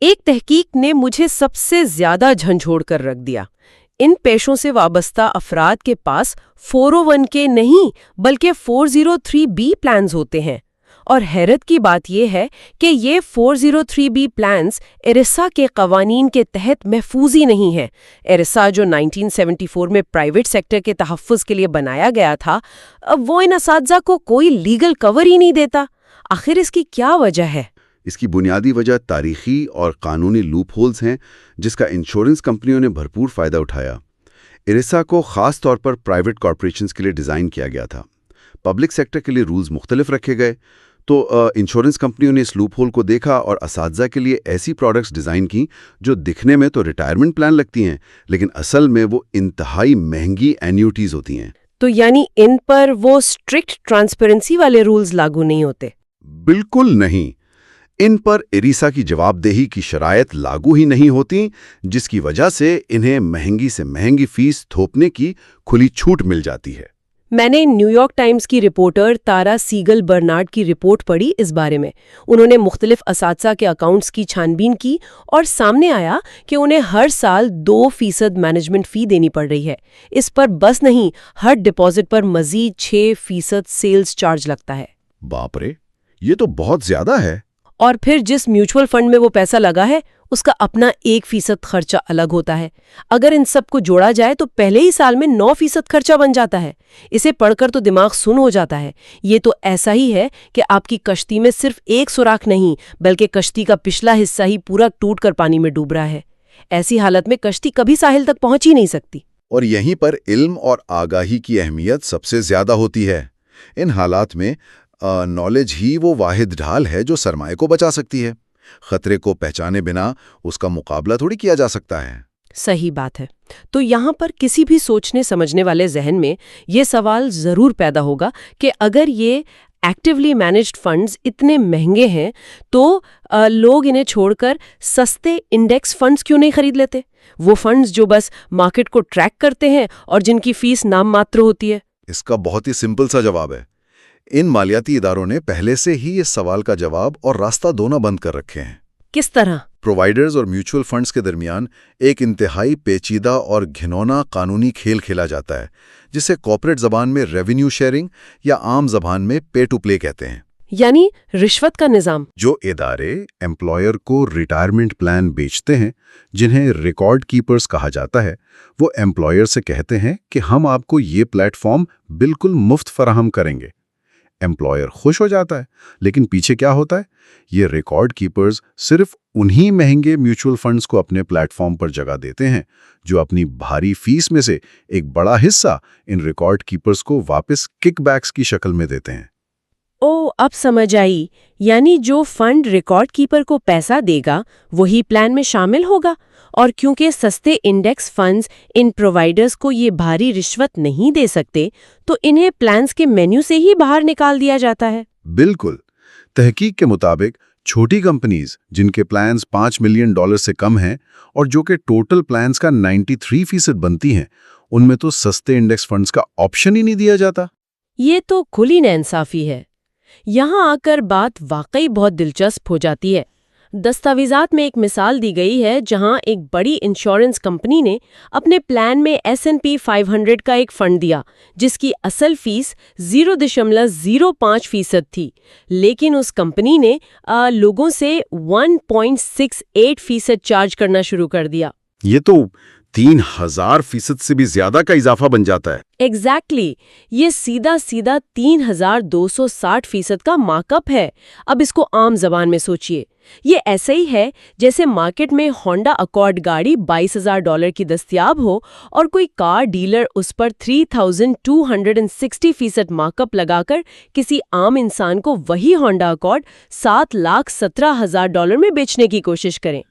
ایک تحقیق نے مجھے سب سے زیادہ جھنجھوڑ کر رکھ دیا۔ ان پیشوں سے وابستہ افراد کے پاس 401k نہیں بلکہ 403b پلانز ہوتے ہیں، اور حیرت کی بات یہ ہے کہ یہ 403b پلانز ایرسا کے قوانین کے تحت محفوظ ہی نہیں ہیں۔ ایرسا جو 1974 میں پرائیویٹ سیکٹر کے تحفظ کے لیے بنایا گیا تھا، وہ ان اساتذہ کو کوئی لیگل کور ہی نہیں دیتا۔ آخر اس کی کیا وجہ ہے؟ اس کی بنیادی وجہ تاریخی اور قانونی لوپ ہولز ہیں جس کا انشورنس کمپنیوں نے بھرپور فائدہ اٹھایا۔ ایرسا کو خاص طور پر پرائیویٹ کارپوریشنز کے لیے ڈیزائن کیا گیا تھا۔ پبلک سیکٹر کے لیے رولز مختلف رکھے گئے، تو انشورنس کمپنیوں نے اس لوپ ہول کو دیکھا اور اساتذہ کے لیے ایسی پروڈکٹس ڈیزائن کی جو دکھنے میں تو ریٹائرمنٹ پلان لگتی ہیں، لیکن اصل میں وہ انتہائی مہنگی اینیوٹیز ہوتی ہیں۔ تو یعنی ان پر وہ اسٹرکٹ ٹرانسپیرنسی والے رولز لاگو نہیں ہوتے؟ بالکل نہیں، ان پر ایرسا کی جواب دہی کی شرائط لاگو ہی نہیں ہوتی، جس کی وجہ سے انہیں مہنگی سے مہنگی فیس تھوپنے کی کھلی چھوٹ مل جاتی ہے۔ میں نے نیو یارک ٹائمز کی رپورٹر تارا سیگل برنارڈ کی رپورٹ پڑھی اس بارے میں۔ انہوں نے مختلف اساتذہ کے اکاؤنٹس کی چھان بین کی اور سامنے آیا کہ انہیں ہر سال 2% مینجمنٹ فی دینی پڑ رہی ہے۔ اس پر بس نہیں، ہر ڈپازٹ پر مزید 6% سیلز چارج لگتا ہے۔ باپ رے، یہ تو بہت زیادہ ہے۔ اور پھر جس میوچول فنڈ میں وہ پیسہ لگا ہے اس کا اپنا 1% خرچہ الگ ہوتا ہے۔ اگر ان سب کو جوڑا جائے تو پہلے ہی سال میں 9% خرچہ بن جاتا ہے۔ اسے پڑھ کر تو دماغ سن ہو جاتا ہے۔ یہ تو ایسا ہی ہے کہ آپ کی کشتی میں صرف ایک سوراخ نہیں بلکہ کشتی کا پچھلا حصہ ہی پورا ٹوٹ کر پانی میں ڈوب رہا ہے۔ ایسی حالت میں کشتی کبھی ساحل تک پہنچ ہی نہیں سکتی۔ اور یہیں پر علم اور آگاہی کی اہمیت سب سے زیادہ ہوتی ہے۔ ان حالات میں نالج ہی وہ واحد ڈھال ہے جو سرمایہ کو بچا سکتی ہے۔ خطرے کو پہچانے بنا اس کا مقابلہ تھوڑی کیا جا سکتا ہے۔ صحیح بات ہے۔ تو یہاں پر کسی بھی سوچنے سمجھنے والے ذہن میں یہ سوال ضرور پیدا ہوگا کہ اگر یہ ایکٹیولی مینجڈ فنڈز اتنے مہنگے ہیں تو لوگ انہیں چھوڑ کر سستے انڈیکس فنڈز کیوں نہیں خرید لیتے؟ وہ فنڈز جو بس مارکیٹ کو ٹریک کرتے ہیں اور جن کی فیس نام ماتر ہوتی ہے۔ اس کا بہت ہی سمپل سا جواب ہے۔ ان مالیاتی اداروں نے پہلے سے ہی اس سوال کا جواب اور راستہ دونوں بند کر رکھے ہیں۔ کس طرح؟ پرووائیڈرز اور میوچول فنڈز کے درمیان ایک انتہائی پیچیدہ اور گھنونا قانونی کھیل کھیلا جاتا ہے جسے کارپوریٹ زبان میں ریونیو شیئرنگ یا عام زبان میں پے ٹو پلے کہتے ہیں۔ یعنی رشوت کا نظام۔ جو ادارے امپلائر کو ریٹائرمنٹ پلان بیچتے ہیں جنہیں ریکارڈ کیپرز کہا جاتا ہے، وہ امپلائر سے کہتے ہیں کہ ہم آپ کو یہ پلیٹ فارم بالکل مفت فراہم کریں گے۔ امپلائر خوش ہو جاتا ہے، لیکن پیچھے کیا ہوتا ہے؟ یہ ریکارڈ کیپرز صرف انہی مہنگے میوچول فنڈز کو اپنے پلیٹ فارم پر جگہ دیتے ہیں جو اپنی بھاری فیس میں سے ایک بڑا حصہ ان ریکارڈ کیپرز کو واپس کک بیکس کی شکل میں دیتے ہیں۔ اب سمجھ آئی، یعنی جو فنڈ ریکارڈ کیپر کو پیسہ دے گا وہی پلان میں شامل ہوگا، اور کیونکہ سستے انڈیکس فنڈز ان پرووائیڈرز کو یہ بھاری رشوت نہیں دے سکتے تو انہیں پلانز کے مینیو سے ہی باہر نکال دیا جاتا ہے۔ بالکل، تحقیق کے مطابق چھوٹی کمپنیز جن کے پلانز $5 ملین سے کم ہیں اور جو کہ ٹوٹل پلانز کا 93% بنتی ہیں، ان میں تو سستے انڈیکس فنڈز کا آپشن ہی نہیں دیا جاتا۔ یہ تو کھلی ناانصافی ہے۔ یہاں آ کر بات واقعی بہت دلچسپ ہو جاتی ہے۔ دستاویزات میں ایک مثال دی گئی ہے جہاں ایک بڑی انشورنس کمپنی نے اپنے پلان میں S&P 500 کا ایک فنڈ دیا جس کی اصل فیس 0.05% تھی، لیکن اس کمپنی نے لوگوں سے 1.68% چارج کرنا شروع کر دیا۔ یہ تو 3000% سے بھی زیادہ کا اضافہ بن جاتا ہے۔ ایگزیکٹلی، یہ سیدھا 3260% کا مارک اپ ہے۔ اب اس کو عام زبان میں سوچئے، یہ ایسا ہی ہے جیسے مارکیٹ میں ہونڈا اکارڈ گاڑی $22,000 کی دستیاب ہو اور کوئی کار ڈیلر اس پر 3260% مارک اپ لگا کر کسی عام انسان کو وہی ہونڈا اکارڈ $7,17,000 میں بیچنے کی کوشش کریں۔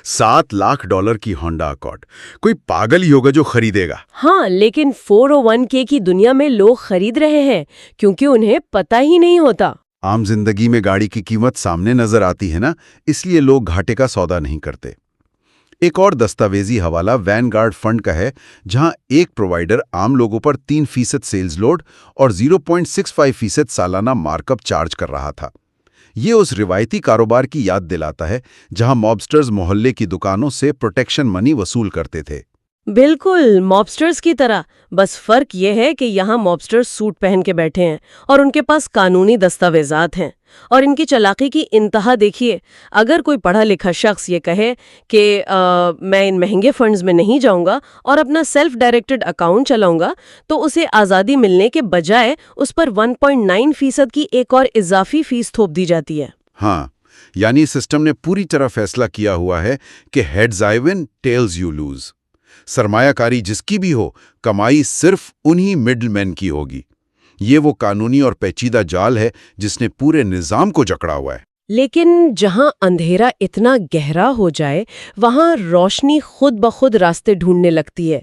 $7 لاکھ کی ہونڈا اکارڈ، کوئی پاگل ہی ہوگا جو خریدے گا۔ ہاں، لیکن 401k کی دنیا میں لوگ خرید رہے ہیں کیونکہ انہیں پتہ ہی نہیں ہوتا۔ عام زندگی میں گاڑی کی قیمت سامنے نظر آتی ہے نا، اس لیے لوگ گھاٹے کا سودا نہیں کرتے۔ ایک اور دستاویزی حوالہ وین گارڈ فنڈ کا ہے، جہاں ایک پرووائیڈر عام لوگوں پر 3% سیلز لوڈ اور 0.65% سالانہ مارک اپ چارج کر رہا تھا۔ یہ اس روایتی کاروبار کی یاد دلاتا ہے جہاں مابسٹرز محلے کی دکانوں سے پروٹیکشن منی وصول کرتے تھے۔ بالکل مابسٹرز کی طرح، بس فرق یہ ہے کہ یہاں مابسٹرز سوٹ پہن کے بیٹھے ہیں اور ان کے پاس قانونی دستاویزات ہیں۔ اور ان کی چلاکی کی انتہا دیکھیے، اگر کوئی پڑھا لکھا شخص یہ کہے کہ میں ان مہنگے فنڈز میں نہیں جاؤں گا اور اپنا سیلف ڈائریکٹڈ اکاؤنٹ چلاؤں گا، تو اسے آزادی ملنے کے بجائے اس پر 1.9% کی ایک اور اضافی فیس تھوپ دی جاتی ہے۔ ہاں، یعنی سسٹم نے پوری طرح فیصلہ کیا ہوا ہے کہ heads I one tells you lose. سرمایہ کاری جس کی بھی ہو، کمائی صرف انہی مڈل مین کی ہوگی۔ یہ وہ قانونی اور پیچیدہ جال ہے جس نے پورے نظام کو جکڑا ہوا ہے۔ لیکن جہاں اندھیرا اتنا گہرا ہو جائے، وہاں روشنی خود بخود راستے ڈھونڈنے لگتی ہے۔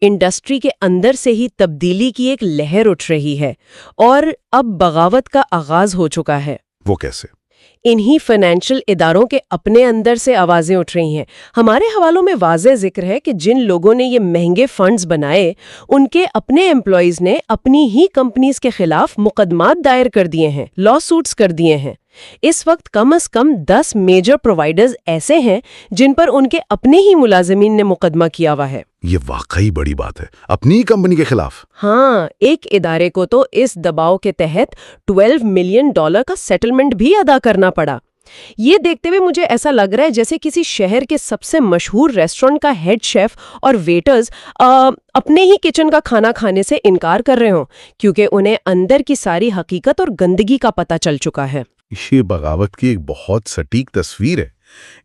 انڈسٹری کے اندر سے ہی تبدیلی کی ایک لہر اٹھ رہی ہے اور اب بغاوت کا آغاز ہو چکا ہے۔ وہ کیسے؟ انہی فائنینشل اداروں کے اپنے اندر سے آوازیں اٹھ رہی ہیں۔ ہمارے حوالوں میں واضح ذکر ہے کہ جن لوگوں نے یہ مہنگے فنڈز بنائے، ان کے اپنے امپلائیز نے اپنی ہی کمپنیز کے خلاف مقدمات دائر کر دیے ہیں، لا سوٹس کر دیے ہیں۔ اس وقت کم از کم 10 میجر پرووائیڈرز ایسے ہیں جن پر ان کے اپنے ہی ملازمین نے مقدمہ کیا ہوا ہے۔ یہ واقعی بڑی بات ہے، اپنی کمپنی کے خلاف۔ ہاں، ایک ادارے کو تو اس دباؤ کے تحت $12 ملین کا سیٹلمنٹ بھی ادا کرنا پڑا۔ یہ دیکھتے ہوئے مجھے ایسا لگ رہا ہے جیسے کسی شہر کے سب سے مشہور ریسٹورنٹ کا ہیڈ شیف اور ویٹرز اپنے ہی کچن کا کھانا کھانے سے انکار کر رہے ہوں کیونکہ انہیں اندر کی ساری حقیقت اور گندگی کا پتہ چل چکا ہے۔ یہ بغاوت کی ایک بہت سٹیک تصویر ہے۔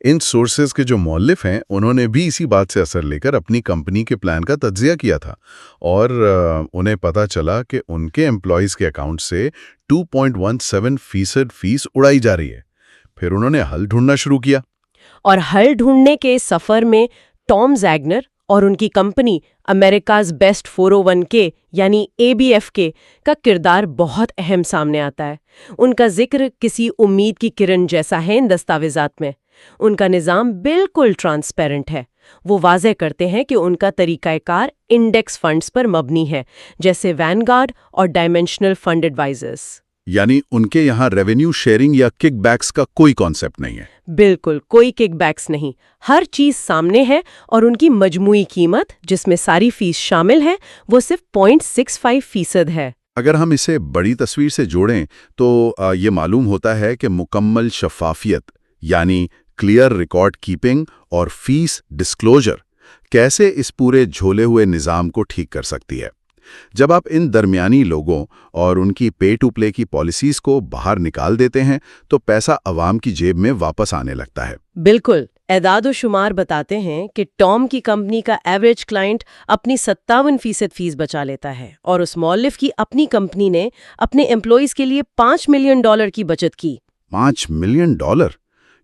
ان سورسز کے جو مؤلف ہیں، انہوں نے بھی اسی بات سے اثر لے کر اپنی کمپنی کے پلان کا تجزیہ کیا تھا اور انہیں پتا چلا کہ ان کے امپلائیز کے اکاؤنٹ سے 2.17% فیس اڑائی جا رہی ہے۔ پھر انہوں نے حل ڈھونڈنا شروع کیا۔ اور حل ڈھونڈنے کے سفر میں ٹام زیگنر اور ان کی کمپنی امریکاز بیسٹ 401k یعنی ABFK کا کردار بہت اہم سامنے آتا ہے۔ ان کا ذکر کسی امید کی کرن جیسا ہے ان دستاویزات میں۔ ان کا نظام بالکل ٹرانسپیرنٹ ہے۔ وہ واضح کرتے ہیں کہ ان کا طریقہ کار انڈیکس فنڈز پر مبنی ہے، جیسے وین گارڈ اور ڈائمینشنل فنڈ ایڈوائزرز۔ یعنی ان کے یہاں ریونیو شیئرنگ یا کک بیکس کا کوئی کانسیپٹ نہیں ہے۔ بالکل، کوئی کک بیکس نہیں، ہر چیز سامنے ہے اور ان کی مجموعی قیمت جس میں ساری فیس شامل ہے وہ صرف 0.65% ہے۔ اگر ہم اسے بڑی تصویر سے جوڑیں تو یہ معلوم ہوتا ہے کہ مکمل شفافیت یعنی کلیئر ریکارڈ کیپنگ اور فیس ڈسکلوجر کیسے اس پورے جھولے ہوئے نظام کو ٹھیک کر سکتی ہے۔ جب آپ ان درمیانی لوگوں اور ان کی پے ٹو پلے کی پالیسیز کو باہر نکال دیتے ہیں تو پیسہ عوام کی جیب میں واپس آنے لگتا ہے۔ بالکل، اعداد و شمار بتاتے ہیں کہ ٹام کی کمپنی کا ایوریج کلائنٹ اپنی 57% فیس بچا لیتا ہے اور اس مؤلف کی اپنی کمپنی نے اپنے امپلائیز کے لیے $5 ملین کی بچت کی۔ $5 ملین؟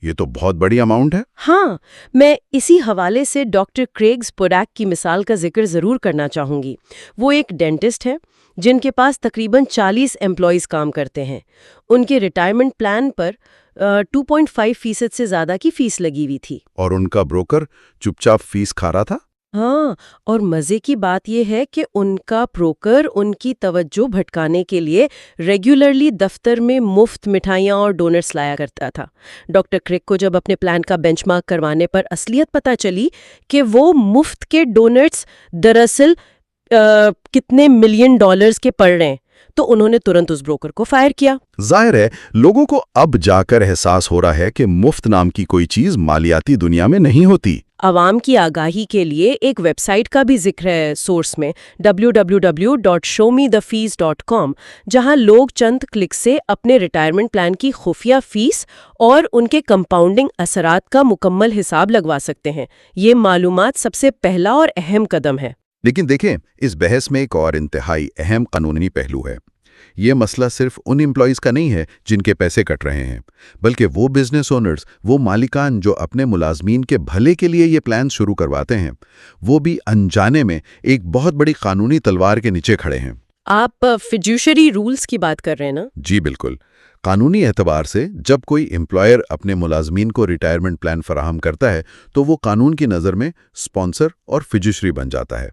یہ تو بہت بڑی اماؤنٹ ہے۔ ہاں، میں اسی حوالے سے ڈاکٹر کریگ سپوڈیک کی مثال کا ذکر ضرور کرنا چاہوں گی۔ وہ ایک ڈینٹسٹ ہے جن کے پاس تقریباً 40 امپلائیز کام کرتے ہیں۔ ان کے ریٹائرمنٹ پلان پر 2.5% سے زیادہ کی فیس لگی ہوئی تھی۔ اور ان کا بروکر چپ چاپ فیس کھا رہا تھا؟ ہاں، اور مزے کی بات یہ ہے کہ ان کا بروکر ان کی توجہ بھٹکانے کے لیے ریگولرلی دفتر میں مفت مٹھائیاں اور ڈونٹس لایا کرتا تھا۔ ڈاکٹر کرک کو جب اپنے پلان کا بینچ مارک کروانے پر اصلیت پتہ چلی کہ وہ مفت کے ڈونٹس دراصل کتنے ملین ڈالرز کے پڑ رہے ہیں، تو انہوں نے ترنت اس بروکر کو فائر کیا۔ ظاہر ہے لوگوں کو اب جا کر احساس ہو رہا ہے کہ مفت نام کی کوئی چیز مالیاتی دنیا میں نہیں ہوتی۔ عوام کی آگاہی کے لیے ایک ویب سائٹ کا بھی ذکر ہے سورس میں، www.showmethefees.com، جہاں لوگ چند کلک سے اپنے ریٹائرمنٹ پلان کی خفیہ فیس اور ان کے کمپاؤنڈنگ اثرات کا مکمل حساب لگوا سکتے ہیں۔ یہ معلومات سب سے پہلا اور اہم قدم ہے۔ لیکن دیکھیں، اس بحث میں ایک اور انتہائی اہم قانونی پہلو ہے۔ یہ مسئلہ صرف ان امپلائیز کا نہیں ہے جن کے پیسے کٹ رہے ہیں، بلکہ وہ بزنس اونرز، وہ مالکان جو اپنے ملازمین کے بھلے کے لیے یہ پلان شروع کرواتے ہیں، وہ بھی انجانے میں ایک بہت بڑی قانونی تلوار کے نیچے کھڑے ہیں۔ آپ فیڈیوشری رولز کی بات کر رہے ہیں نا؟ جی بالکل۔ قانونی اعتبار سے جب کوئی امپلائر اپنے ملازمین کو ریٹائرمنٹ پلان فراہم کرتا ہے تو وہ قانون کی نظر میں اسپانسر اور فیڈیوشری بن جاتا ہے۔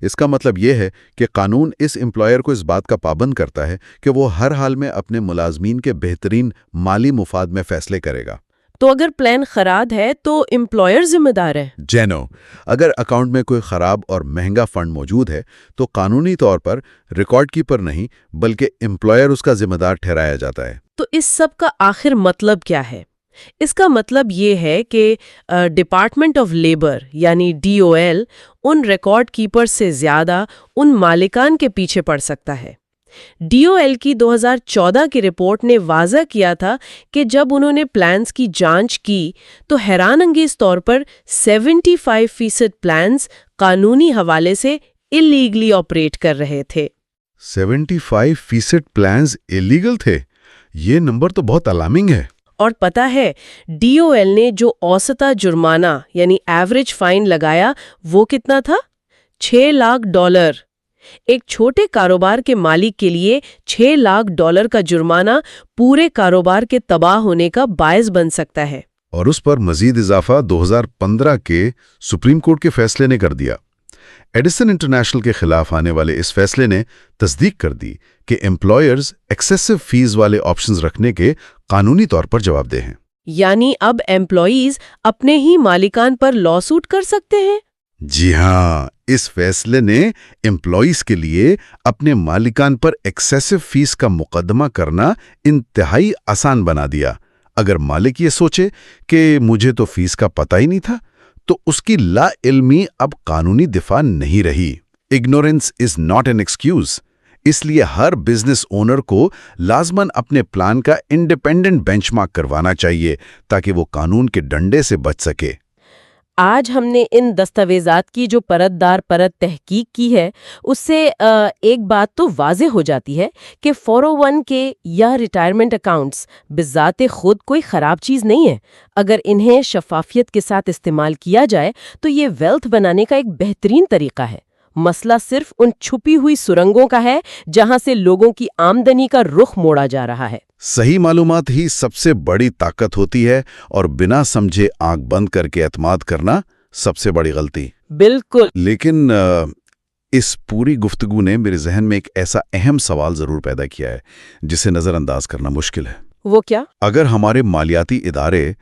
اس کا مطلب یہ ہے کہ قانون اس امپلائر کو اس بات کا پابند کرتا ہے کہ وہ ہر حال میں اپنے ملازمین کے بہترین مالی مفاد میں فیصلے کرے گا۔ تو اگر پلان خراب ہے تو امپلائر ذمہ دار ہے؟ جینو، اگر اکاؤنٹ میں کوئی خراب اور مہنگا فنڈ موجود ہے تو قانونی طور پر ریکارڈ کیپر نہیں بلکہ امپلائر اس کا ذمہ دار ٹھہرایا جاتا ہے۔ تو اس سب کا آخر مطلب کیا ہے؟ اس کا مطلب یہ ہے کہ ڈپارٹمنٹ آف لیبر یعنی DOL ان ریکارڈ کیپر سے زیادہ ان مالکان کے پیچھے پڑ سکتا ہے۔ DOL کی 2014 کی رپورٹ نے واضح کیا تھا کہ جب انہوں نے پلانز کی جانچ کی تو حیران انگیز طور پر 75% پلانز قانونی حوالے سے اللیگلی آپریٹ کر رہے تھے۔ 75% پلانز اللیگل تھے؟ یہ نمبر تو بہت الارمنگ ہے۔ اور پتہ ہے DOL نے جو اوسطا جرمانہ یعنی ایوریج فائن لگایا وہ کتنا تھا؟ $6 لاکھ۔ ایک چھوٹے کاروبار کے مالک کے لیے $6 لاکھ کا جرمانہ پورے کاروبار کے تباہ ہونے کا باعث بن سکتا ہے۔ اور اس پر مزید اضافہ 2015 کے سپریم کورٹ کے فیصلے نے کر دیا۔ ایڈیسن انٹرنیشنل کے خلاف آنے والے اس فیصلے نے تصدیق کر دی کہ امپلائرز ایکسیسو فیس والے آپشنز رکھنے کے قانونی طور پر جواب دہ ہیں۔ یعنی اب امپلائیز اپنے ہی مالکان پر لا سوٹ کر سکتے ہیں؟ جی ہاں، اس فیصلے نے امپلائیز کے لیے اپنے مالکان پر ایکسیسو فیس کا مقدمہ کرنا انتہائی آسان بنا دیا۔ اگر مالک یہ سوچے کہ مجھے تو فیس کا پتہ ہی نہیں تھا تو اس کی لا علمی اب قانونی دفاع نہیں رہی۔ Ignorance is not an excuse. اس لیے ہر بزنس اونر کو لازماً اپنے پلان کا انڈیپینڈنٹ بینچ مارک کروانا چاہیے تاکہ وہ قانون کے ڈنڈے سے بچ سکے۔ آج ہم نے ان دستاویزات کی جو پرت دار پرت تحقیق کی ہے اس سے ایک بات تو واضح ہو جاتی ہے کہ 401 کے یا ریٹائرمنٹ اکاؤنٹس بذات خود کوئی خراب چیز نہیں ہے۔ اگر انہیں شفافیت کے ساتھ استعمال کیا جائے تو یہ ویلتھ بنانے کا ایک بہترین طریقہ ہے۔ مسئلہ صرف ان چھپی ہوئی سرنگوں کا ہے جہاں سے لوگوں کی آمدنی کا رخ موڑا جا رہا ہے۔ صحیح معلومات ہی سب سے بڑی طاقت ہوتی ہے اور بنا سمجھے آنکھ بند کر کے اعتماد کرنا سب سے بڑی غلطی۔ بالکل۔ لیکن اس پوری گفتگو نے میرے ذہن میں ایک ایسا اہم سوال ضرور پیدا کیا ہے جسے نظر انداز کرنا مشکل ہے۔ وہ کیا؟ اگر ہمارے مالیاتی ادارے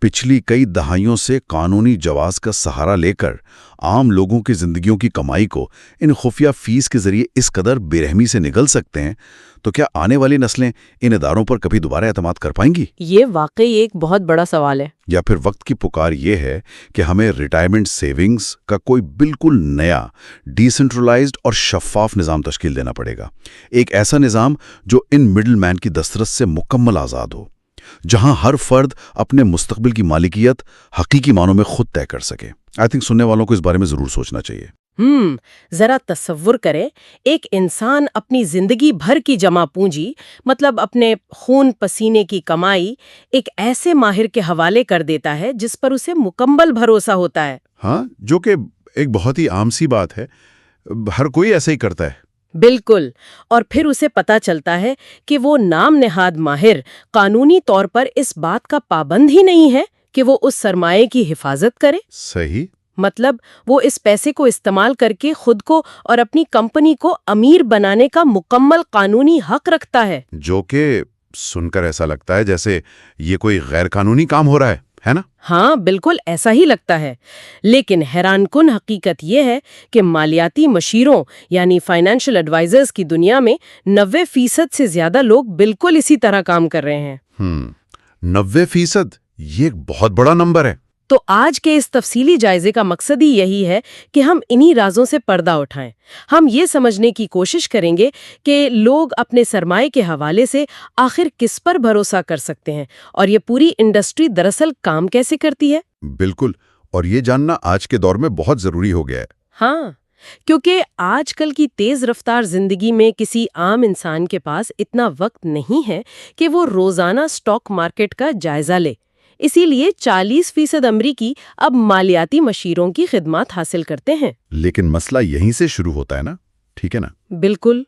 پچھلی کئی دہائیوں سے قانونی جواز کا سہارا لے کر عام لوگوں کی زندگیوں کی کمائی کو ان خفیہ فیس کے ذریعے اس قدر بے رحمی سے نگل سکتے ہیں تو کیا آنے والی نسلیں ان اداروں پر کبھی دوبارہ اعتماد کر پائیں گی؟ یہ واقعی ایک بہت بڑا سوال ہے۔ یا پھر وقت کی پکار یہ ہے کہ ہمیں ریٹائرمنٹ سیونگز کا کوئی بالکل نیا ڈیسنٹرلائزڈ اور شفاف نظام تشکیل دینا پڑے گا، ایک ایسا نظام جو ان مڈل مین کی دسترس سے مکمل آزاد ہو، جہاں ہر فرد اپنے مستقبل کی مالکیت حقیقی معنوں میں خود طے کر سکے۔ آئی تھنک سننے والوں کو اس بارے میں ضرور سوچنا چاہیے۔ ذرا تصور کریں، ایک انسان اپنی زندگی بھر کی جمع پونجی، مطلب اپنے خون پسینے کی کمائی ایک ایسے ماہر کے حوالے کر دیتا ہے جس پر اسے مکمل بھروسہ ہوتا ہے۔ ہاں، جو کہ ایک بہت ہی عام سی بات ہے، ہر کوئی ایسا ہی کرتا ہے۔ بالکل، اور پھر اسے پتا چلتا ہے کہ وہ نام نہاد ماہر قانونی طور پر اس بات کا پابند ہی نہیں ہے کہ وہ اس سرمایہ کی حفاظت کرے۔ صحیح۔ مطلب وہ اس پیسے کو استعمال کر کے خود کو اور اپنی کمپنی کو امیر بنانے کا مکمل قانونی حق رکھتا ہے۔ جو کہ سن کر ایسا لگتا ہے جیسے یہ کوئی غیر قانونی کام ہو رہا ہے نا؟ ہاں، بالکل ایسا ہی لگتا ہے، لیکن حیران کن حقیقت یہ ہے کہ مالیاتی مشیروں یعنی فائنینشل ایڈوائزرز کی دنیا میں 90% سے زیادہ لوگ بالکل اسی طرح کام کر رہے ہیں۔ 90%؟ یہ ایک بہت بڑا نمبر ہے۔ تو آج کے اس تفصیلی جائزے کا مقصد ہی یہی ہے کہ ہم انہی رازوں سے پردہ اٹھائیں۔ ہم یہ سمجھنے کی کوشش کریں گے کہ لوگ اپنے سرمایہ کے حوالے سے آخر کس پر بھروسہ کر سکتے ہیں اور یہ پوری انڈسٹری دراصل کام کیسے کرتی ہے۔ بالکل، اور یہ جاننا آج کے دور میں بہت ضروری ہو گیا ہے۔ ہاں، کیونکہ آج کل کی تیز رفتار زندگی میں کسی عام انسان کے پاس اتنا وقت نہیں ہے کہ وہ روزانہ سٹاک مارکیٹ کا جائزہ لے۔ اسی لیے 40% امریکی اب مالیاتی مشیروں کی خدمات حاصل کرتے ہیں۔ لیکن مسئلہ یہیں سے شروع ہوتا ہے نا، ٹھیک ہے نا؟ بالکل۔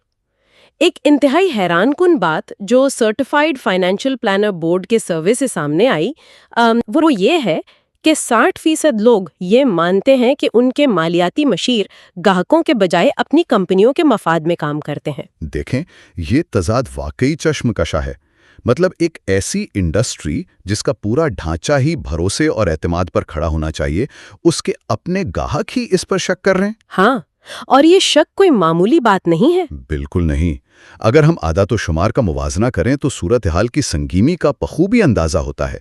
ایک انتہائی حیران کن بات جو سرٹیفائیڈ فائنینشیل پلانر بورڈ کے سروے سے سامنے آئی وہ یہ ہے کہ 60% لوگ یہ مانتے ہیں کہ ان کے مالیاتی مشیر گاہکوں کے بجائے اپنی کمپنیوں کے مفاد میں کام کرتے ہیں۔ دیکھیں، یہ تضاد واقعی چشم کشا ہے۔ مطلب ایک ایسی انڈسٹری جس کا پورا ڈھانچہ ہی بھروسے اور اعتماد پر کھڑا ہونا چاہیے، اس کے اپنے گاہک ہی اس پر شک کر رہے ہیں۔ ہاں، اور یہ شک کوئی معمولی بات نہیں ہے۔ بالکل نہیں۔ اگر ہم اعداد و شمار کا موازنہ کریں تو صورتحال کی سنگینی کا بخوبی اندازہ ہوتا ہے۔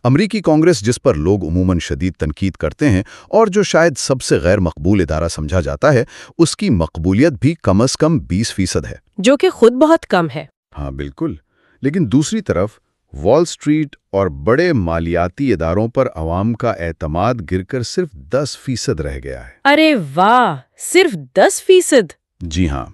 امریکی کانگریس، جس پر لوگ عموماً شدید تنقید کرتے ہیں اور جو شاید سب سے غیر مقبول ادارہ سمجھا جاتا ہے، اس کی مقبولیت بھی کم از کم 20% ہے، جو کہ خود بہت کم ہے۔ ہاں بالکل۔ لیکن دوسری طرف وال اسٹریٹ اور بڑے مالیاتی اداروں پر عوام کا اعتماد گر کر صرف 10% رہ گیا ہے۔ ارے واہ، صرف 10%؟ جی ہاں،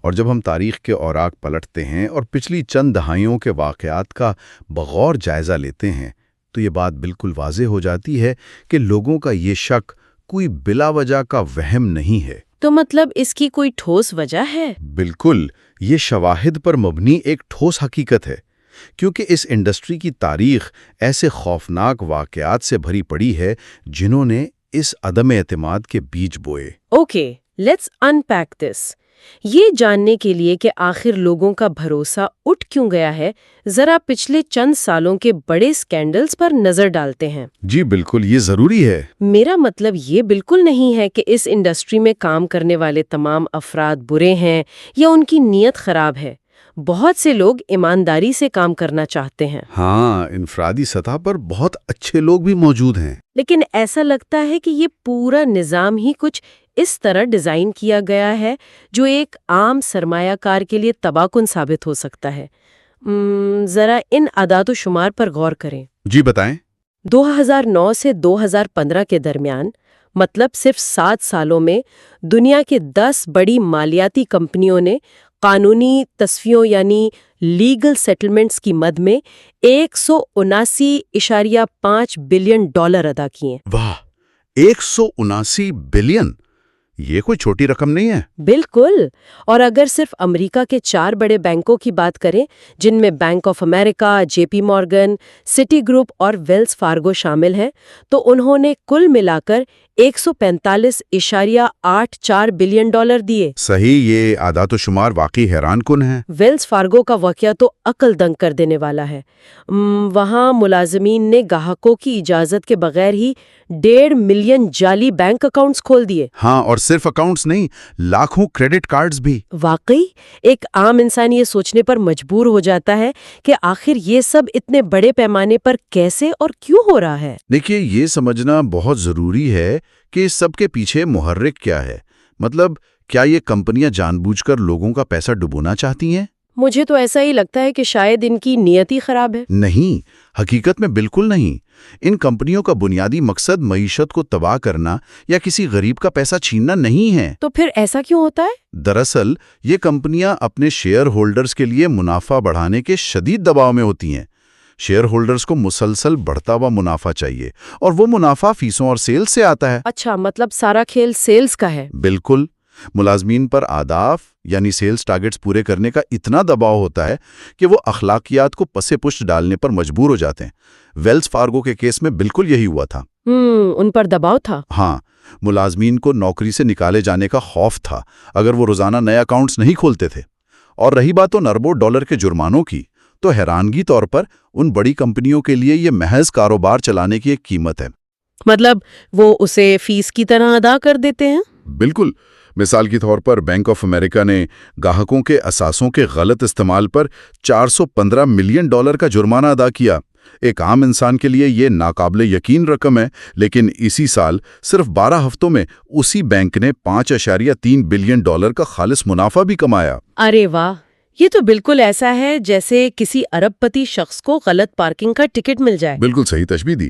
اور جب ہم تاریخ کے اوراق پلٹتے ہیں اور پچھلی چند دہائیوں کے واقعات کا بغور جائزہ لیتے ہیں تو یہ بات بالکل واضح ہو جاتی ہے کہ لوگوں کا یہ شک کوئی بلا وجہ کا وہم نہیں ہے۔ تو مطلب اس کی کوئی ٹھوس وجہ ہے؟ بالکل، یہ شواہد پر مبنی ایک ٹھوس حقیقت ہے، کیونکہ اس انڈسٹری کی تاریخ ایسے خوفناک واقعات سے بھری پڑی ہے جنہوں نے اس عدم اعتماد کے بیج بوئے۔ اوکے، لیٹس انپیک دس۔ یہ جاننے کے لیے کہ آخر لوگوں کا بھروسہ اٹھ کیوں گیا ہے، ذرا پچھلے چند سالوں کے بڑے سکینڈلز پر نظر ڈالتے ہیں۔ جی بالکل، یہ ضروری ہے۔ میرا مطلب یہ بالکل نہیں ہے کہ اس انڈسٹری میں کام کرنے والے تمام افراد برے ہیں یا ان کی نیت خراب ہے۔ بہت سے لوگ ایمانداری سے کام کرنا چاہتے ہیں۔ ہاں، انفرادی سطح پر بہت اچھے لوگ بھی موجود ہیں۔ لیکن ایسا لگتا ہے کہ یہ پورا نظام ہی کچھ اس طرح ڈیزائن کیا گیا ہے جو ایک عام سرمایہ کار کے لیے تباہ کن ثابت ہو سکتا ہے۔ ذرا ان اعداد و شمار پر غور کریں۔ جی بتائیں۔ 2009 سے 2015 کے درمیان، مطلب صرف 7 سالوں میں، دنیا کے 10 بڑی مالیاتی کمپنیوں نے قانونی تصفیوں یعنی لیگل سیٹلمنٹس کی مد میں $179.5 بلین ادا کیے۔ واہ، 179 بلین! یہ کوئی چھوٹی رقم نہیں ہے۔ بالکل، اور اگر صرف امریکہ کے 4 بڑے بینکوں کی بات کریں جن میں bank of America, J P Morgan, city group اور ویلز فارگو شامل ہیں، تو انہوں نے کل ملا کر $145.84 بلین دیے۔ صحیح، یہ اعداد و شمار واقعی حیران کن ہیں۔ ویلز فارگو کا واقعہ تو عقل دنگ کر دینے والا ہے۔ وہاں ملازمین نے گاہکوں کی اجازت کے بغیر ہی 1.5 ملین جعلی بینک اکاؤنٹس کھول دیے۔ ہاں، اور صرف اکاؤنٹس نہیں، لاکھوں کریڈٹ کارڈز بھی۔ واقعی ایک عام انسان یہ سوچنے پر مجبور ہو جاتا ہے کہ آخر یہ سب اتنے بڑے پیمانے پر کیسے اور کیوں ہو رہا ہے۔ دیکھیے، یہ سمجھنا بہت ضروری ہے کہ اس سب کے پیچھے محرک کیا ہے۔ مطلب، کیا یہ کمپنیاں جان بوجھ کر لوگوں کا پیسہ ڈبونا چاہتی ہیں؟ مجھے تو ایسا ہی لگتا ہے کہ شاید ان کی نیت ہی خراب ہے۔ نہیں، حقیقت میں بالکل نہیں۔ ان کمپنیوں کا بنیادی مقصد معیشت کو تباہ کرنا یا کسی غریب کا پیسہ چھیننا نہیں ہے۔ تو پھر ایسا کیوں ہوتا ہے؟ دراصل یہ کمپنیاں اپنے شیئر ہولڈرز کے لیے منافع بڑھانے کے شدید دباؤ میں ہوتی ہیں۔ شیئر ہولڈرز کو مسلسل بڑھتا ہوا منافع چاہیے، اور وہ منافع فیسوں اور سیلز سے آتا ہے۔ اچھا، مطلب سارا کھیل سیلز کا ہے۔ بالکل۔ ملازمین پر اہداف یعنی سیلز ٹارگٹس پورے کرنے کا اتنا دباؤ ہوتا ہے کہ وہ اخلاقیات کو پس پشت ڈالنے پر مجبور ہو جاتے ہیں۔ ویلز فارگو کے کیس میں بالکل یہی ہوا تھا۔ ان پر دباؤ تھا؟ ہاں، ملازمین کو نوکری سے نکالے جانے کا خوف تھا اگر وہ روزانہ نئے اکاؤنٹس نہیں کھولتے تھے۔ اور رہی بات ان اربوں ڈالر کے جرمانوں کی، تو حیرانگی طور پر ان بڑی کمپنیوں کے لیے یہ محض کاروبار چلانے کی ایک قیمت ہے۔ مطلب وہ اسے فیس کی طرح ادا کر دیتے ہیں؟ بالکل۔ مثال کے طور پر بینک آف امریکہ نے گاہکوں کے اثاثوں کے غلط استعمال پر $415 ملین کا جرمانہ ادا کیا۔ ایک عام انسان کے لیے یہ ناقابل یقین رقم ہے، لیکن اسی سال صرف 12 ہفتوں میں اسی بینک نے $5.3 بلین کا خالص منافع بھی کمایا۔ ارے واہ، یہ تو بالکل ایسا ہے جیسے کسی ارب پتی شخص کو غلط پارکنگ کا ٹکٹ مل جائے۔ بالکل صحیح تشبیہ دی۔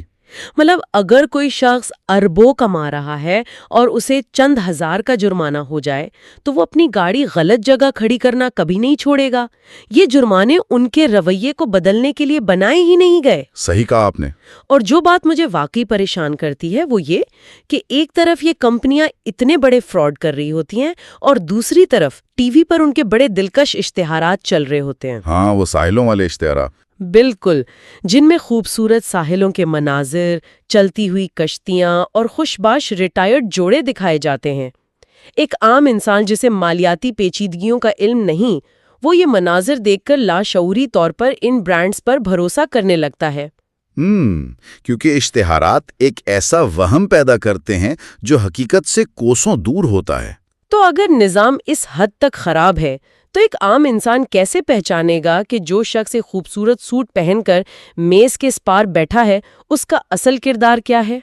مطلب اگر کوئی شخص اربوں کما رہا ہے اور اسے چند ہزار کا جرمانہ ہو جائے تو وہ اپنی گاڑی غلط جگہ کھڑی کرنا کبھی نہیں چھوڑے گا۔ یہ جرمانے ان کے رویے کو بدلنے کے لیے بنائے ہی نہیں گئے۔ صحیح کہا آپ نے۔ اور جو بات مجھے واقعی پریشان کرتی ہے وہ یہ کہ ایک طرف یہ کمپنیاں اتنے بڑے فراڈ کر رہی ہوتی ہیں اور دوسری طرف ٹی وی پر ان کے بڑے دلکش اشتہارات چل رہے ہوتے ہیں۔ ہاں، وہ ساحلوں والے اشتہارات۔ بالکل، جن میں خوبصورت ساحلوں کے مناظر، چلتی ہوئی کشتیاں اور خوشباش ریٹائرڈ جوڑے دکھائے جاتے ہیں۔ ایک عام انسان جسے مالیاتی پیچیدگیوں کا علم نہیں، وہ یہ مناظر دیکھ کر لاشعوری طور پر ان برانڈز پر بھروسہ کرنے لگتا ہے۔ کیونکہ اشتہارات ایک ایسا وہم پیدا کرتے ہیں جو حقیقت سے کوسوں دور ہوتا ہے۔ تو اگر نظام اس حد تک خراب ہے تو ایک عام انسان کیسے پہچانے گا کہ جو شخص ایک خوبصورت سوٹ پہن کر میز کے پار بیٹھا ہے اس کا اصل کردار کیا ہے؟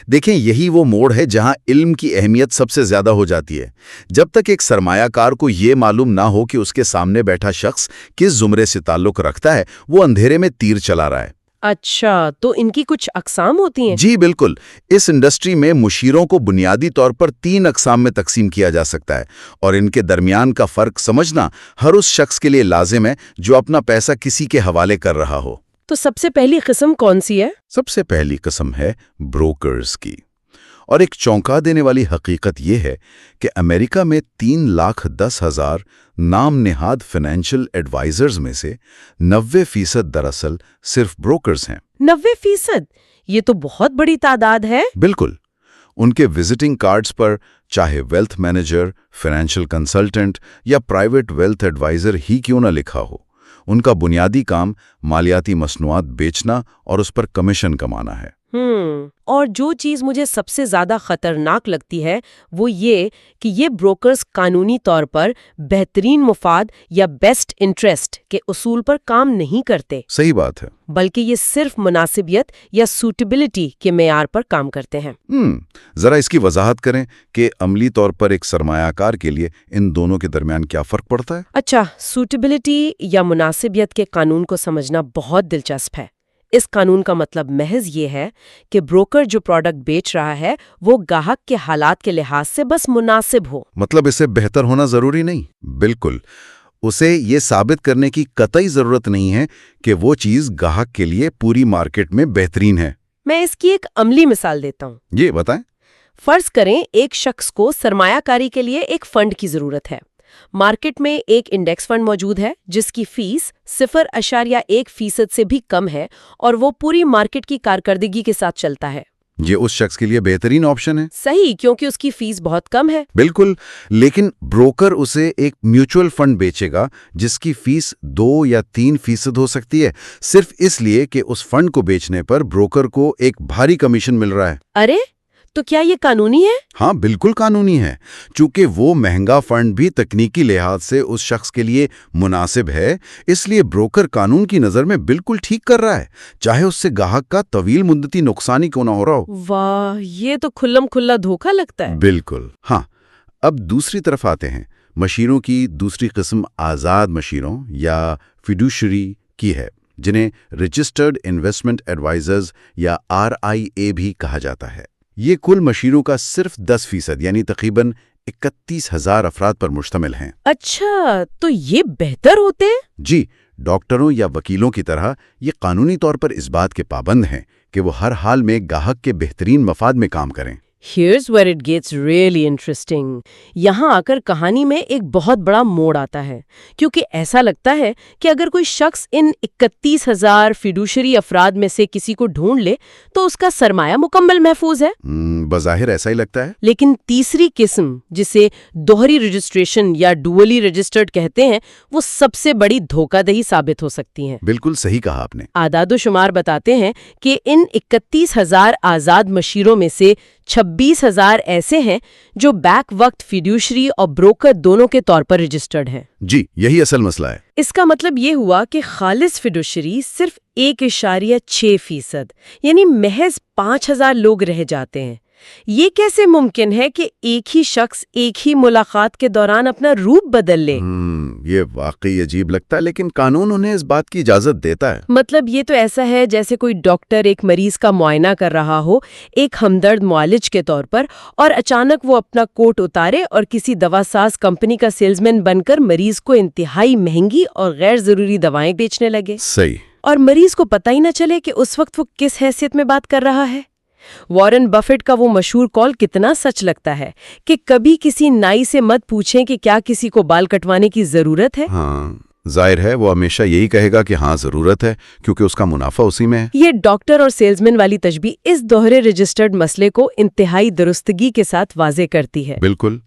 دیکھیں، یہی وہ موڑ ہے جہاں علم کی اہمیت سب سے زیادہ ہو جاتی ہے۔ جب تک ایک سرمایہ کار کو یہ معلوم نہ ہو کہ اس کے سامنے بیٹھا شخص کس زمرے سے تعلق رکھتا ہے، وہ اندھیرے میں تیر چلا رہا ہے۔ اچھا، تو ان کی کچھ اقسام ہوتی ہیں؟ جی بالکل۔ اس انڈسٹری میں مشیروں کو بنیادی طور پر 3 اقسام میں تقسیم کیا جا سکتا ہے، اور ان کے درمیان کا فرق سمجھنا ہر اس شخص کے لیے لازم ہے جو اپنا پیسہ کسی کے حوالے کر رہا ہو۔ تو سب سے پہلی قسم کون سی ہے؟ سب سے پہلی قسم ہے بروکرز کی۔ اور ایک چونکا دینے والی حقیقت یہ ہے کہ امریکہ میں 3,10,000 نام نہاد فائنینشل ایڈوائزرز میں سے 90% دراصل صرف بروکرز ہیں۔ 90%؟ یہ تو بہت بڑی تعداد ہے۔ بالکل۔ ان کے وزٹنگ کارڈز پر چاہے ویلتھ مینیجر، فائنینشل کنسلٹنٹ یا پرائیویٹ ویلتھ ایڈوائزر ہی کیوں نہ لکھا ہو، ان کا بنیادی کام مالیاتی مصنوعات بیچنا اور اس پر کمیشن کمانا ہے۔ اور جو چیز مجھے سب سے زیادہ خطرناک لگتی ہے وہ یہ کہ یہ بروکرز قانونی طور پر بہترین مفاد یا بیسٹ انٹرسٹ کے اصول پر کام نہیں کرتے۔ صحیح بات ہے۔ بلکہ یہ صرف مناسبیت یا سوٹیبلٹی کے معیار پر کام کرتے ہیں۔ ذرا اس کی وضاحت کریں کہ عملی طور پر ایک سرمایہ کار کے لیے ان دونوں کے درمیان کیا فرق پڑتا ہے؟ اچھا، سوٹیبلٹی یا مناسبیت کے قانون کو سمجھنا بہت دلچسپ ہے۔ اس قانون کا مطلب محض یہ ہے کہ بروکر جو پروڈکٹ بیچ رہا ہے وہ گاہک کے حالات کے لحاظ سے بس مناسب ہو۔ مطلب اسے بہتر ہونا ضروری نہیں؟ بالکل۔ اسے یہ ثابت کرنے کی قطعی ضرورت نہیں ہے کہ وہ چیز گاہک کے لیے پوری مارکیٹ میں بہترین ہے۔ میں اس کی ایک عملی مثال دیتا ہوں۔ یہ بتائیں۔ فرض کریں ایک شخص کو سرمایہ کاری کے لیے ایک فنڈ کی ضرورت ہے۔ مارکیٹ میں ایک انڈیکس فنڈ موجود ہے جس کی فیس 0.1% سے بھی کم ہے اور وہ پوری مارکیٹ کی کارکردگی کے ساتھ چلتا ہے۔ یہ اس شخص کے لیے بہترین آپشن ہے۔ صحیح، کیونکہ اس کی فیس بہت کم ہے۔ بالکل، لیکن بروکر اسے ایک میوچل فنڈ بیچے گا جس کی فیس 2 یا 3% ہو سکتی ہے، صرف اس لیے کہ اس فنڈ کو بیچنے پر بروکر کو ایک بھاری کمیشن مل رہا ہے۔ ارے، تو کیا یہ قانونی ہے؟ ہاں، بالکل قانونی ہے۔ چونکہ وہ مہنگا فنڈ بھی تکنیکی لحاظ سے اس شخص کے لیے مناسب ہے، اس لیے بروکر قانون کی نظر میں بالکل ٹھیک کر رہا ہے، چاہے اس سے گاہک کا طویل مدتی نقصان ہی کیوں نہ ہو رہا ہو۔ واہ، یہ تو کھلم کھلا دھوکہ لگتا ہے۔ بالکل۔ ہاں، اب دوسری طرف آتے ہیں۔ مشیروں کی دوسری قسم آزاد مشیروں یا فیڈوشری کی ہے، جنہیں رجسٹرڈ انویسٹمنٹ ایڈوائزرز یا RIA بھی کہا جاتا ہے۔ یہ کل مشیروں کا صرف 10% یعنی تقریباً 31,000 افراد پر مشتمل ہیں۔ اچھا، تو یہ بہتر ہوتے ہیں؟ جی، ڈاکٹروں یا وکیلوں کی طرح یہ قانونی طور پر اس بات کے پابند ہیں کہ وہ ہر حال میں گاہک کے بہترین مفاد میں کام کریں۔ Here's where it gets really interesting. یہاں آ کر کہانی میں ایک بہت بڑا موڑ آتا ہے کیونکہ ایسا لگتا ہے کہ اگر کوئی شخص ان 31,000 فیڈوشری افراد میں سے کسی کو ڈھونڈ لے تو اس کا سرمایہ مکمل محفوظ ہے. بظاہر ایسا ہی لگتا ہے. لیکن تیسری قسم جسے دوہری رجسٹریشن یا ڈولی رجسٹرڈ کہتے ہیں وہ سب سے بڑی دھوکہ دہی ثابت ہو سکتی ہیں. بالکل صحیح کہا آپ نے. اعداد و شمار بتاتے ہیں کہ ان 31,000 آزاد مشیروں میں سے 26,000 ایسے ہیں جو بیک وقت فیڈیوشری اور بروکر دونوں کے طور پر رجسٹرڈ ہیں. جی یہی اصل مسئلہ ہے. اس کا مطلب یہ ہوا کہ خالص فیڈوشری صرف 1.6% یعنی محض 5,000 لوگ رہ جاتے ہیں. یہ کیسے ممکن ہے کہ ایک ہی شخص ایک ہی ملاقات کے دوران اپنا روپ بدل لے؟ یہ واقعی عجیب لگتا ہے لیکن قانون انہیں اس بات کی اجازت دیتا ہے. مطلب یہ تو ایسا ہے جیسے کوئی ڈاکٹر ایک مریض کا معائنہ کر رہا ہو ایک ہمدرد معالج کے طور پر اور اچانک وہ اپنا کوٹ اتارے اور کسی دوا ساز کمپنی کا سیلز مین بن کر مریض کو انتہائی مہنگی اور غیر ضروری دوائیں بیچنے لگے. صحیح. اور مریض کو پتہ ہی نہ چلے کہ اس وقت وہ کس حیثیت میں بات کر رہا ہے. وارن بفیٹ کا وہ مشہور کال کتنا سچ لگتا ہے کہ کبھی کسی نائی سے مت پوچھیں کہ کیا کسی کو بال کٹوانے کی ضرورت ہے. ہاں ظاہر ہے وہ ہمیشہ یہی کہے گا کہ ہاں ضرورت ہے کیونکہ اس کا منافع اسی میں ہے. یہ ڈاکٹر اور سیلزمین والی تشبیہ اس دوہرے رجسٹرڈ مسئلے کو انتہائی درستگی کے ساتھ واضح کرتی ہے. بالکل.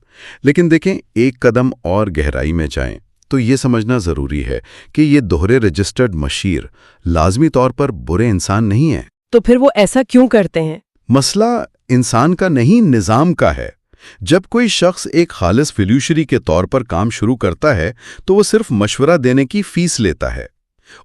لیکن دیکھیں ایک قدم اور گہرائی میں جائیں تو یہ سمجھنا ضروری ہے کہ یہ دوہرے رجسٹرڈ مشیر لازمی طور پر برے انسان نہیں ہیں. تو پھر وہ ایسا کیوں کرتے ہیں؟ مسئلہ انسان کا نہیں نظام کا ہے. جب کوئی شخص ایک خالص فیڈوشری کے طور پر کام شروع کرتا ہے تو وہ صرف مشورہ دینے کی فیس لیتا ہے.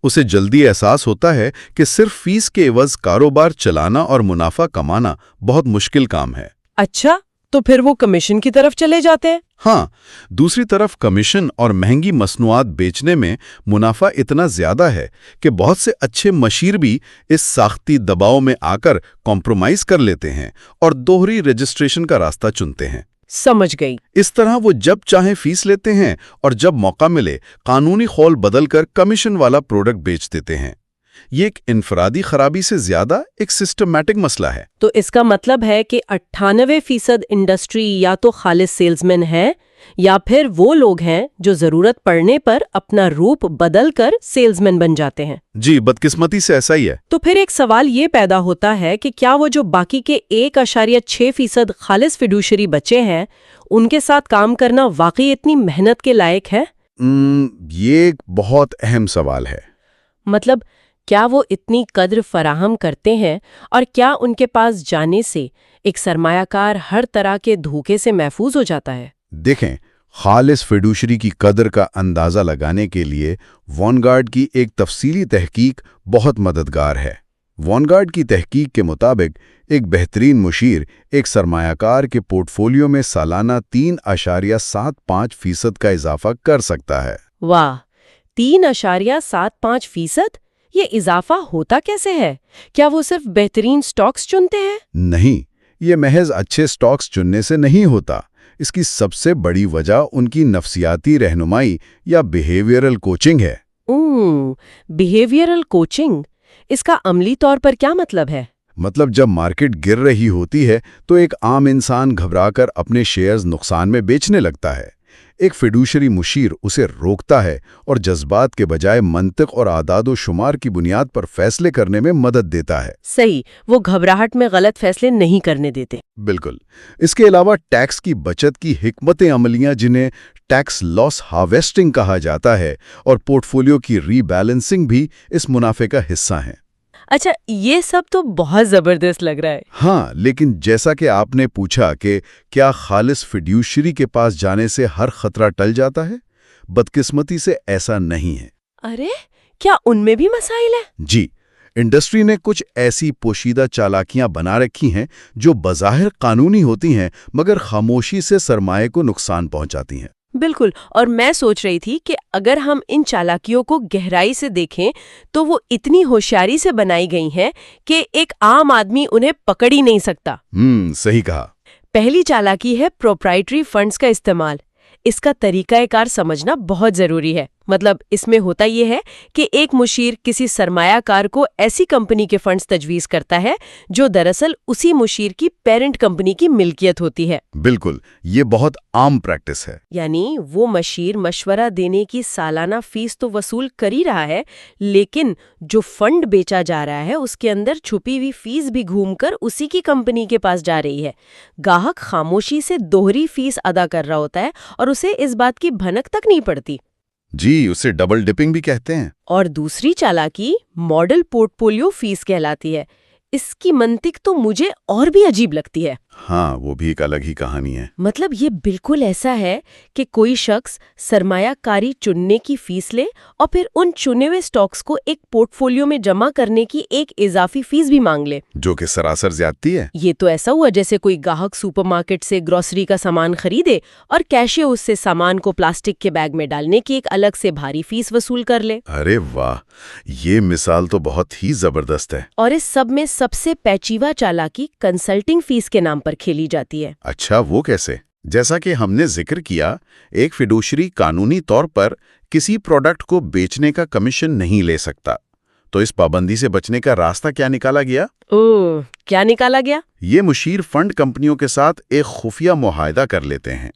اسے جلدی احساس ہوتا ہے کہ صرف فیس کے عوض کاروبار چلانا اور منافع کمانا بہت مشکل کام ہے. اچھا تو پھر وہ کمیشن کی طرف چلے جاتے ہیں؟ ہاں دوسری طرف کمیشن اور مہنگی مصنوعات بیچنے میں منافع اتنا زیادہ ہے کہ بہت سے اچھے مشیر بھی اس ساختی دباؤ میں آ کر کمپرومائز کر لیتے ہیں اور دوہری رجسٹریشن کا راستہ چنتے ہیں. سمجھ گئی. اس طرح وہ جب چاہیں فیس لیتے ہیں اور جب موقع ملے قانونی خول بدل کر کمیشن والا پروڈکٹ بیچ دیتے ہیں. یہ ایک انفرادی خرابی سے زیادہ ایک سسٹمیٹک مسئلہ ہے. تو اس کا مطلب ہے کہ 98% انڈسٹری یا تو خالص سیلزمین ہے یا پھر وہ لوگ ہیں جو ضرورت پڑنے پر اپنا روپ بدل کر سیلزمین بن جاتے ہیں. جی بدقسمتی سے ایسا ہی ہے. تو پھر ایک سوال یہ پیدا ہوتا ہے کہ کیا وہ جو باقی کے 1.6% خالص فیڈوشری بچے ہیں ان کے ساتھ کام کرنا واقعی اتنی محنت کے لائق ہے؟ یہ ایک بہت اہم سوال ہے. مطلب کیا وہ اتنی قدر فراہم کرتے ہیں اور کیا ان کے پاس جانے سے ایک سرمایہ کار ہر طرح کے دھوکے سے محفوظ ہو جاتا ہے؟ دیکھیں خالص فیڈوشری کی قدر کا اندازہ لگانے کے لیے وانگارڈ کی ایک تفصیلی تحقیق بہت مددگار ہے. وانگارڈ کی تحقیق کے مطابق ایک بہترین مشیر ایک سرمایہ کار کے پورٹ فولیو میں سالانہ 3.75% کا اضافہ کر سکتا ہے. واہ 3.75%؟ یہ اضافہ ہوتا کیسے ہے؟ کیا وہ صرف بہترین سٹاکس چنتے ہیں؟ نہیں یہ محض اچھے سٹاکس چننے سے نہیں ہوتا. اس کی سب سے بڑی وجہ ان کی نفسیاتی رہنمائی یا بیہیویئرل کوچنگ ہے. Behavioural coaching? اس کا عملی طور پر کیا مطلب ہے؟ مطلب جب مارکیٹ گر رہی ہوتی ہے تو ایک عام انسان گھبرا کر اپنے شیئرز نقصان میں بیچنے لگتا ہے. ایک فیڈوشری مشیر اسے روکتا ہے اور جذبات کے بجائے منطق اور اعداد و شمار کی بنیاد پر فیصلے کرنے میں مدد دیتا ہے. صحیح، وہ گھبراہٹ میں غلط فیصلے نہیں کرنے دیتے. بالکل. اس کے علاوہ ٹیکس کی بچت کی حکمت عملیاں جنہیں ٹیکس لاس ہارویسٹنگ کہا جاتا ہے اور پورٹ فولیو کی ری بیلنسنگ بھی اس منافع کا حصہ ہیں. اچھا یہ سب تو بہت زبردست لگ رہا ہے. ہاں لیکن جیسا کہ آپ نے پوچھا کہ کیا خالص فیڈوشری کے پاس جانے سے ہر خطرہ ٹل جاتا ہے؟ بدقسمتی سے ایسا نہیں ہے. ارے کیا ان میں بھی مسائل ہیں؟ جی انڈسٹری نے کچھ ایسی پوشیدہ چالاکیاں بنا رکھی ہیں جو بظاہر قانونی ہوتی ہیں مگر خاموشی سے سرمایہ کو نقصان پہنچاتی ہیں. بالکل. اور میں سوچ رہی تھی کہ اگر ہم ان چالاکیوں کو گہرائی سے دیکھیں تو وہ اتنی ہوشیاری سے بنائی گئی ہیں کہ ایک عام آدمی انہیں پکڑ ہی نہیں سکتا. صحیح کہا. پہلی چالاکی ہے پروپرائٹری فنڈز کا استعمال. اس کا طریقہ کار سمجھنا بہت ضروری ہے. مطلب اس میں ہوتا یہ ہے کہ ایک مشیر کسی سرمایہ کار کو ایسی کمپنی کے فنڈز تجویز کرتا ہے جو دراصل اسی مشیر کی پیرنٹ کمپنی کی ملکیت ہوتی ہے۔ بالکل، یہ بہت عام پریکٹس ہے۔ یعنی وہ مشیر مشورہ دینے کی سالانہ فیس تو وصول کر ہی رہا ہے، لیکن جو فنڈ بیچا جا رہا ہے اس کے اندر چھپی ہوئی فیس بھی گھوم کر اسی کی کمپنی کے پاس جا رہی ہے۔ گاہک خاموشی سے دوہری فیس ادا کر رہا ہوتا ہے اور اسے اس بات کی بھنک تک نہیں پڑتی۔ جی، اسے ڈبل ڈپنگ بھی کہتے ہیں۔ اور دوسری چالاکی ماڈل پورٹ فولیو فیس کہلاتی ہے۔ اس کی منطق تو مجھے اور بھی عجیب لگتی ہے۔ ہاں، وہ بھی ایک الگ ہی کہانی ہے۔ مطلب یہ بالکل ایسا ہے کہ کوئی شخص سرمایہ کاری چننے کی فیس لے اور پھر ان چنے ہوئے سٹاکس کو ایک پورٹ فولیو میں جمع کرنے کی ایک اضافی فیس بھی مانگ لے، جو کہ سراسر زیادتی ہے۔ یہ تو ایسا ہوا جیسے کوئی گاہک سپر مارکیٹ سے گروسری کا سامان خریدے اور کیشیئر اس سے سامان کو پلاسٹک کے بیگ میں ڈالنے کی ایک الگ سے بھاری فیس وصول کر لے۔ ارے واہ، یہ مثال تو بہت ہی زبردست ہے۔ اور اس سب میں سب سے پیچیدہ چالاکی کنسلٹنگ فیس کے نام پر کھیلی جاتی ہے۔ اچھا، وہ کیسے؟ جیسا کہ ہم نے ذکر کیا، ایک فیڈوشری قانونی طور پر کسی پروڈکٹ کو بیچنے کا کمیشن نہیں لے سکتا، تو اس پابندی سے بچنے کا راستہ کیا نکالا گیا؟ کیا نکالا گیا؟ یہ مشیر فنڈ کمپنیوں کے ساتھ ایک خفیہ معاہدہ کر لیتے ہیں۔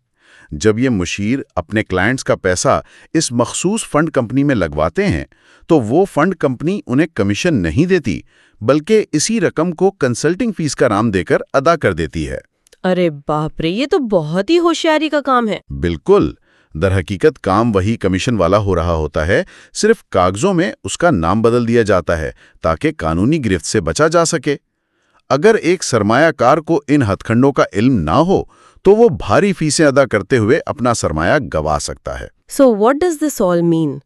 جب یہ مشیر اپنے کلائنٹس کا پیسہ اس مخصوص فنڈ کمپنی میں لگواتے ہیں تو وہ فنڈ کمپنی انہیں کمیشن نہیں دیتی، بلکہ اسی رقم کو کنسلٹنگ فیس کا نام دے کر ادا کر دیتی ہے۔ ارے باپ رے، یہ تو بہت ہی ہوشیاری کا کام ہے۔ بالکل، در حقیقت کام وہی کمیشن والا ہو رہا ہوتا ہے، صرف کاغذوں میں اس کا نام بدل دیا جاتا ہے تاکہ قانونی گرفت سے بچا جا سکے۔ اگر ایک سرمایہ کار کو ان ہتھ کنڈوں کا علم نہ ہو تو وہ بھاری فیسیں ادا کرتے ہوئے اپنا سرمایہ گوا سکتا ہے۔ سو واٹ ڈز دس آل مین؟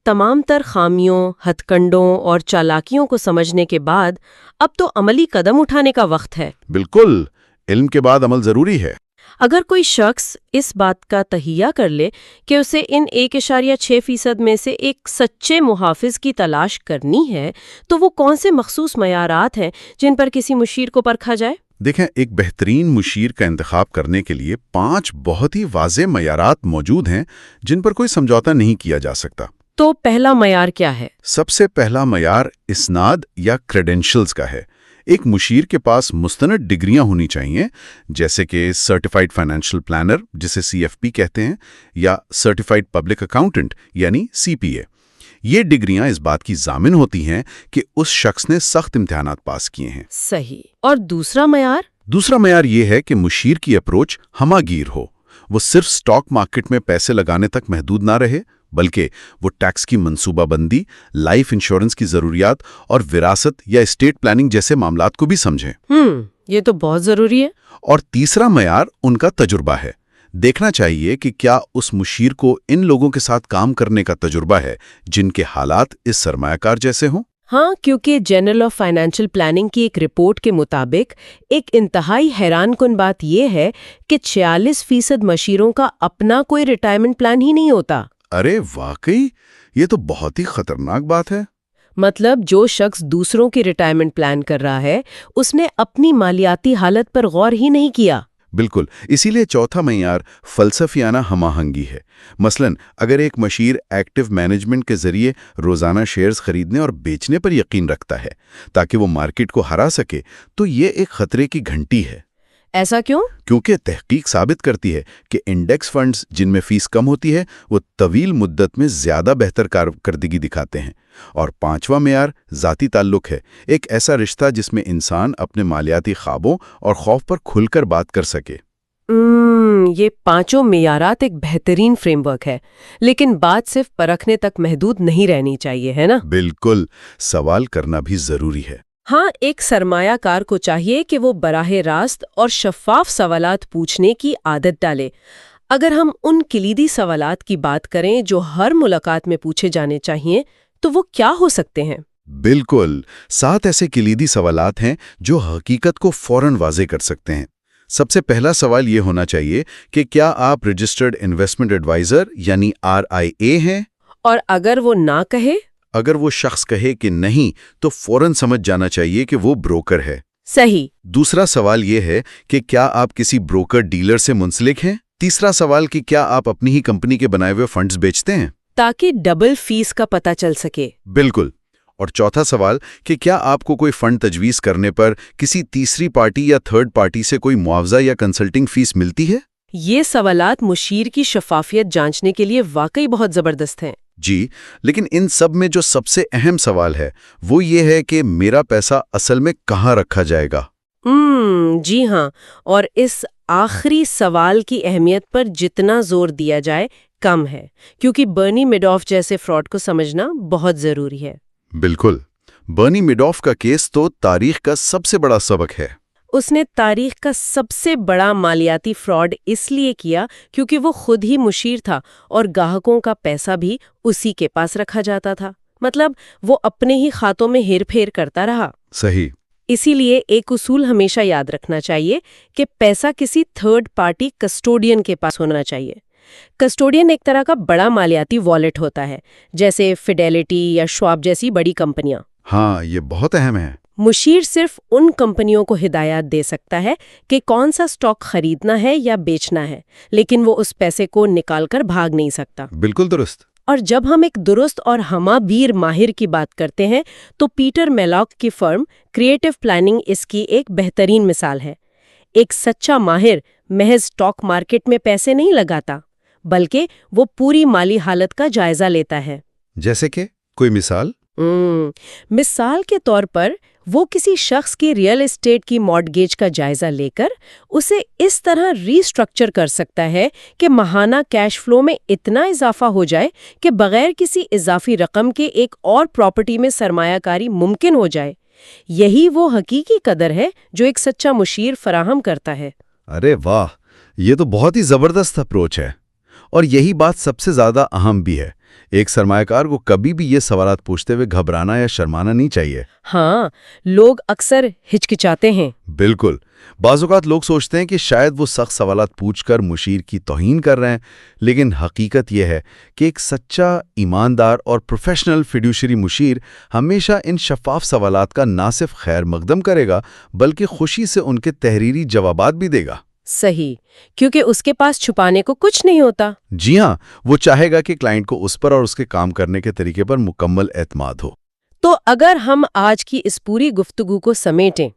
تمام تر خامیوں، ہتھ کنڈوں اور چالاکیوں کو سمجھنے کے بعد اب تو عملی قدم اٹھانے کا وقت ہے۔ بالکل، علم کے بعد عمل ضروری ہے۔ اگر کوئی شخص اس بات کا تہیہ کر لے کہ اسے ان 1.6% میں سے ایک سچے محافظ کی تلاش کرنی ہے، تو وہ کون سے مخصوص معیارات ہیں جن پر کسی مشیر کو پرکھا جائے؟ دیکھیں، ایک بہترین مشیر کا انتخاب کرنے کے لیے 5 بہت ہی واضح معیارات موجود ہیں جن پر کوئی سمجھوتا نہیں کیا جا سکتا۔ تو پہلا معیار کیا ہے؟ سب سے پہلا معیار اسناد یا کریڈینشلز کا ہے۔ ایک مشیر کے پاس مستند ڈگریاں ہونی چاہیے، جیسے کہ سرٹیفائیڈ فائنینشیل پلانر جسے CFP کہتے ہیں، یا سرٹیفائیڈ پبلک اکاؤنٹنٹ یعنی CPA۔ یہ ڈگریاں اس بات کی ضامن ہوتی ہیں کہ اس شخص نے سخت امتحانات پاس کیے ہیں۔ صحیح۔ اور دوسرا معیار؟ دوسرا معیار یہ ہے کہ مشیر کی اپروچ ہمہ گیر ہو۔ وہ صرف سٹاک مارکیٹ میں پیسے لگانے تک محدود نہ رہے، بلکہ وہ ٹیکس کی منصوبہ بندی، لائف انشورنس کی ضروریات اور وراثت یا اسٹیٹ پلاننگ جیسے معاملات کو بھی سمجھیں۔ یہ تو بہت ضروری ہے۔ اور تیسرا معیار ان کا تجربہ ہے۔ دیکھنا چاہیے کہ کیا اس مشیر کو ان لوگوں کے ساتھ کام کرنے کا تجربہ ہے جن کے حالات اس سرمایہ کار جیسے ہوں۔ ہاں، کیونکہ جرنل آف فائنینشیل پلاننگ کی ایک رپورٹ کے مطابق ایک انتہائی حیران کن بات یہ ہے کہ 46% مشیروں کا اپنا کوئی ریٹائرمنٹ پلان ہی نہیں ہوتا۔ ارے واقعی، یہ تو بہت ہی خطرناک بات ہے۔ مطلب جو شخص دوسروں کی ریٹائرمنٹ پلان کر رہا ہے اس نے اپنی مالیاتی حالت پر غور ہی نہیں کیا۔ بالکل، اسی لیے چوتھا معیار فلسفیانہ ہم آہنگی ہے۔ مثلا اگر ایک مشیر ایکٹیو مینجمنٹ کے ذریعے روزانہ شیئرز خریدنے اور بیچنے پر یقین رکھتا ہے تاکہ وہ مارکیٹ کو ہرا سکے، تو یہ ایک خطرے کی گھنٹی ہے۔ ایسا کیوں؟ کیونکہ تحقیق ثابت کرتی ہے کہ انڈیکس فنڈز جن میں فیس کم ہوتی ہے وہ طویل مدت میں زیادہ بہتر کارکردگی دکھاتے ہیں۔ اور پانچواں معیار ذاتی تعلق ہے، ایک ایسا رشتہ جس میں انسان اپنے مالیاتی خوابوں اور خوف پر کھل کر بات کر سکے۔ یہ پانچوں معیارات ایک بہترین فریم ورک ہے، لیکن بات صرف پرکھنے تک محدود نہیں رہنی چاہیے، ہے نا؟ بالکل، سوال کرنا بھی ضروری ہے۔ ہاں، ایک سرمایہ کار کو چاہیے کہ وہ براہ راست اور شفاف سوالات پوچھنے کی عادت ڈالے۔ اگر ہم ان کلیدی سوالات کی بات کریں جو ہر ملاقات میں پوچھے جانے چاہیے تو وہ کیا ہو سکتے ہیں؟ بالکل، 7 ایسے کلیدی سوالات ہیں جو حقیقت کو فوراً واضح کر سکتے ہیں۔ سب سے پہلا سوال یہ ہونا چاہیے کہ کیا آپ رجسٹرڈ انویسٹمنٹ ایڈوائزر یعنی RIA ہیں؟ اور اگر وہ نہ کہے؟ اگر وہ شخص کہے کہ نہیں تو فوراً سمجھ جانا چاہیے کہ وہ بروکر ہے۔ صحیح۔ دوسرا سوال یہ ہے کہ کیا آپ کسی بروکر ڈیلر سے منسلک ہیں؟ تیسرا سوال کہ کیا آپ اپنی ہی کمپنی کے بنائے ہوئے فنڈز بیچتے ہیں؟ تاکہ ڈبل فیس کا پتہ چل سکے۔ بالکل۔ اور چوتھا سوال کہ کیا آپ کو کوئی فنڈ تجویز کرنے پر کسی تیسری پارٹی یا تھرڈ پارٹی سے کوئی معاوضہ یا کنسلٹنگ فیس ملتی ہے؟ یہ سوالات مشیر کی شفافیت جانچنے کے لیے واقعی بہت زبردست ہیں۔ جی، لیکن ان سب میں جو سب سے اہم سوال ہے وہ یہ ہے کہ میرا پیسہ اصل میں کہاں رکھا جائے گا؟ جی ہاں، اور اس آخری سوال کی اہمیت پر جتنا زور دیا جائے کم ہے، کیونکہ برنی میڈوف جیسے فراڈ کو سمجھنا بہت ضروری ہے۔ بالکل۔ برنی میڈوف کا کیس تو تاریخ کا سب سے بڑا سبق ہے۔ اس نے تاریخ کا سب سے بڑا مالیاتی فراڈ اس لیے کیا کیونکہ وہ خود ہی مشیر تھا اور گاہکوں کا پیسہ بھی اسی کے پاس رکھا جاتا تھا، مطلب وہ اپنے ہی کھاتوں میں ہیر پھیر کرتا رہا۔ صحیح۔ اسی لیے ایک اصول ہمیشہ یاد رکھنا چاہیے کہ پیسہ کسی تھرڈ پارٹی کسٹوڈین کے پاس ہونا چاہیے۔ کسٹوڈین ایک طرح کا بڑا مالیاتی والیٹ ہوتا ہے، جیسے فیڈیلٹی یا شواب جیسی بڑی کمپنیاں۔ ہاں، یہ بہت اہم ہے۔ مشیر صرف ان کمپنیوں کو ہدایات دے سکتا ہے کہ کون سا سٹاک خریدنا ہے یا بیچنا ہے، لیکن وہ اس پیسے کو نکال کر بھاگ نہیں سکتا۔ بالکل درست۔ اور جب ہم ایک درست اور ہمہ بیر ماہر کی بات کرتے ہیں تو پیٹر میلاک کی فرم کریٹو پلاننگ اس کی ایک بہترین مثال ہے۔ ایک سچا ماہر محض سٹاک مارکیٹ میں پیسے نہیں لگاتا، بلکہ وہ پوری مالی حالت کا جائزہ لیتا ہے۔ جیسے کہ کوئی مثال؟ مثال کے طور پر وہ کسی شخص کی ریئل اسٹیٹ کی مارٹگیج کا جائزہ لے کر اسے اس طرح ری اسٹرکچر کر سکتا ہے کہ ماہانہ کیش فلو میں اتنا اضافہ ہو جائے کہ بغیر کسی اضافی رقم کے ایک اور پراپرٹی میں سرمایہ کاری ممکن ہو جائے۔ یہی وہ حقیقی قدر ہے جو ایک سچا مشیر فراہم کرتا ہے۔ ارے واہ، یہ تو بہت ہی زبردست اپروچ ہے، اور یہی بات سب سے زیادہ اہم بھی ہے۔ ایک سرمایہ کار کو کبھی بھی یہ سوالات پوچھتے ہوئے گھبرانا یا شرمانا نہیں چاہیے۔ ہاں، لوگ اکثر ہچکچاتے ہیں۔ بالکل۔ بعض اوقات لوگ سوچتے ہیں کہ شاید وہ سخت سوالات پوچھ کر مشیر کی توہین کر رہے ہیں، لیکن حقیقت یہ ہے کہ ایک سچا، ایماندار اور پروفیشنل فیڈیوشری مشیر ہمیشہ ان شفاف سوالات کا نہ صرف خیر مقدم کرے گا بلکہ خوشی سے ان کے تحریری جوابات بھی دے گا۔ صحیح، کیونکہ اس کے پاس چھپانے کو کچھ نہیں ہوتا۔ جی ہاں، وہ چاہے گا کہ کلائنٹ کو اس پر اور اس کے کام کرنے کے طریقے پر مکمل اعتماد ہو۔ تو اگر ہم آج کی اس پوری گفتگو کو سمیٹیں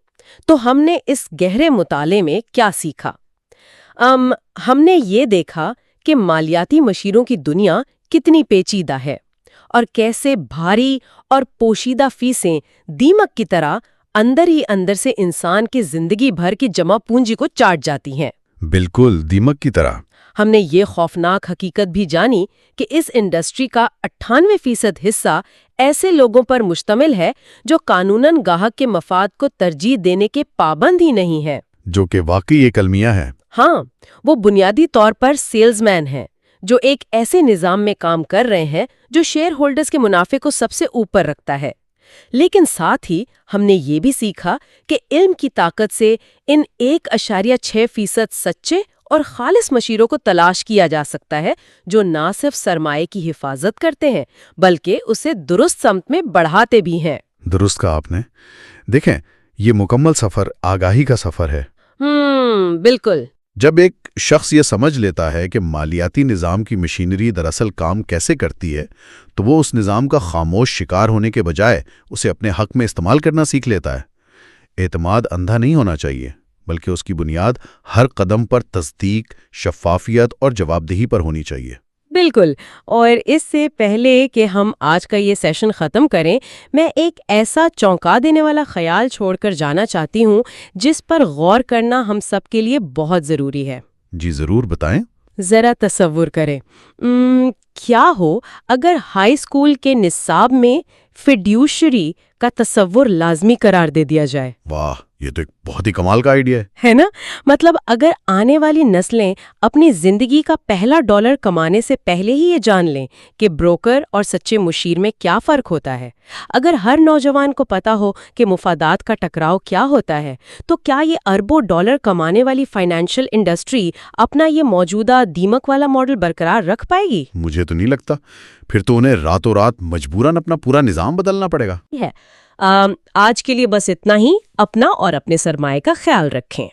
تو ہم نے اس گہرے مطالعے میں کیا سیکھا؟ ہم نے یہ دیکھا کہ مالیاتی مشیروں کی دنیا کتنی پیچیدہ ہے اور کیسے بھاری اور پوشیدہ فیسیں دیمک کی طرح اندر ہی اندر سے انسان کی زندگی بھر کی جمع پونجی کو چاٹ جاتی ہیں۔ بالکل، دیمک کی طرح۔ ہم نے یہ خوفناک حقیقت بھی جانی کہ اس انڈسٹری کا 98% حصہ ایسے لوگوں پر مشتمل ہے جو قانوناً گاہک کے مفاد کو ترجیح دینے کے پابند ہی نہیں ہیں۔ جو کہ واقعی ایک المیہ ہے۔ ہاں، وہ بنیادی طور پر سیلز مین ہیں جو ایک ایسے نظام میں کام کر رہے ہیں جو شیئر ہولڈرز کے منافع کو سب سے اوپر رکھتا ہے۔ لیکن ساتھ ہی ہم نے یہ بھی سیکھا کہ علم کی طاقت سے ان 1.6% سچے اور خالص مشیروں کو تلاش کیا جا سکتا ہے جو نہ صرف سرمایہ کی حفاظت کرتے ہیں بلکہ اسے درست سمت میں بڑھاتے بھی ہیں۔ درست کہا آپ نے۔ دیکھیں، یہ مکمل سفر آگاہی کا سفر ہے۔ بالکل۔ جب ایک شخص یہ سمجھ لیتا ہے کہ مالیاتی نظام کی مشینری دراصل کام کیسے کرتی ہے تو وہ اس نظام کا خاموش شکار ہونے کے بجائے اسے اپنے حق میں استعمال کرنا سیکھ لیتا ہے۔ اعتماد اندھا نہیں ہونا چاہیے، بلکہ اس کی بنیاد ہر قدم پر تصدیق، شفافیت اور جواب دہی پر ہونی چاہیے۔ بالکل۔ اور اس سے پہلے کہ ہم آج کا یہ سیشن ختم کریں، میں ایک ایسا چونکا دینے والا خیال چھوڑ کر جانا چاہتی ہوں جس پر غور کرنا ہم سب کے لیے بہت ضروری ہے۔ جی ضرور، بتائیں۔ ذرا تصور کریں، کیا ہو اگر ہائی اسکول کے نصاب میں فیڈیوشری کا تصور لازمی قرار دے دیا جائے؟ واہ، یہ تو ایک بہت ہی کمال کا آئیڈیا ہے نا؟ مطلب اگر آنے والی نسلیں اپنی زندگی کا پہلا ڈالر کمانے سے پہلے ہی یہ جان لیں کہ بروکر اور سچے مشیر میں کیا فرق ہوتا ہے، اگر ہر نوجوان کو پتا ہو کہ مفادات کا ٹکراؤ کیا ہوتا ہے، تو کیا یہ اربوں ڈالر کمانے والی فائنینشل انڈسٹری اپنا یہ موجودہ دیمک والا ماڈل برقرار رکھ پائے گی؟ مجھے تو نہیں لگتا۔ پھر تو انہیں راتوں رات مجبوراً اپنا پورا نظام بدلنا پڑے گا۔ آج کے لیے بس اتنا ہی۔ اپنا اور اپنے سرمایہ کا خیال رکھیں۔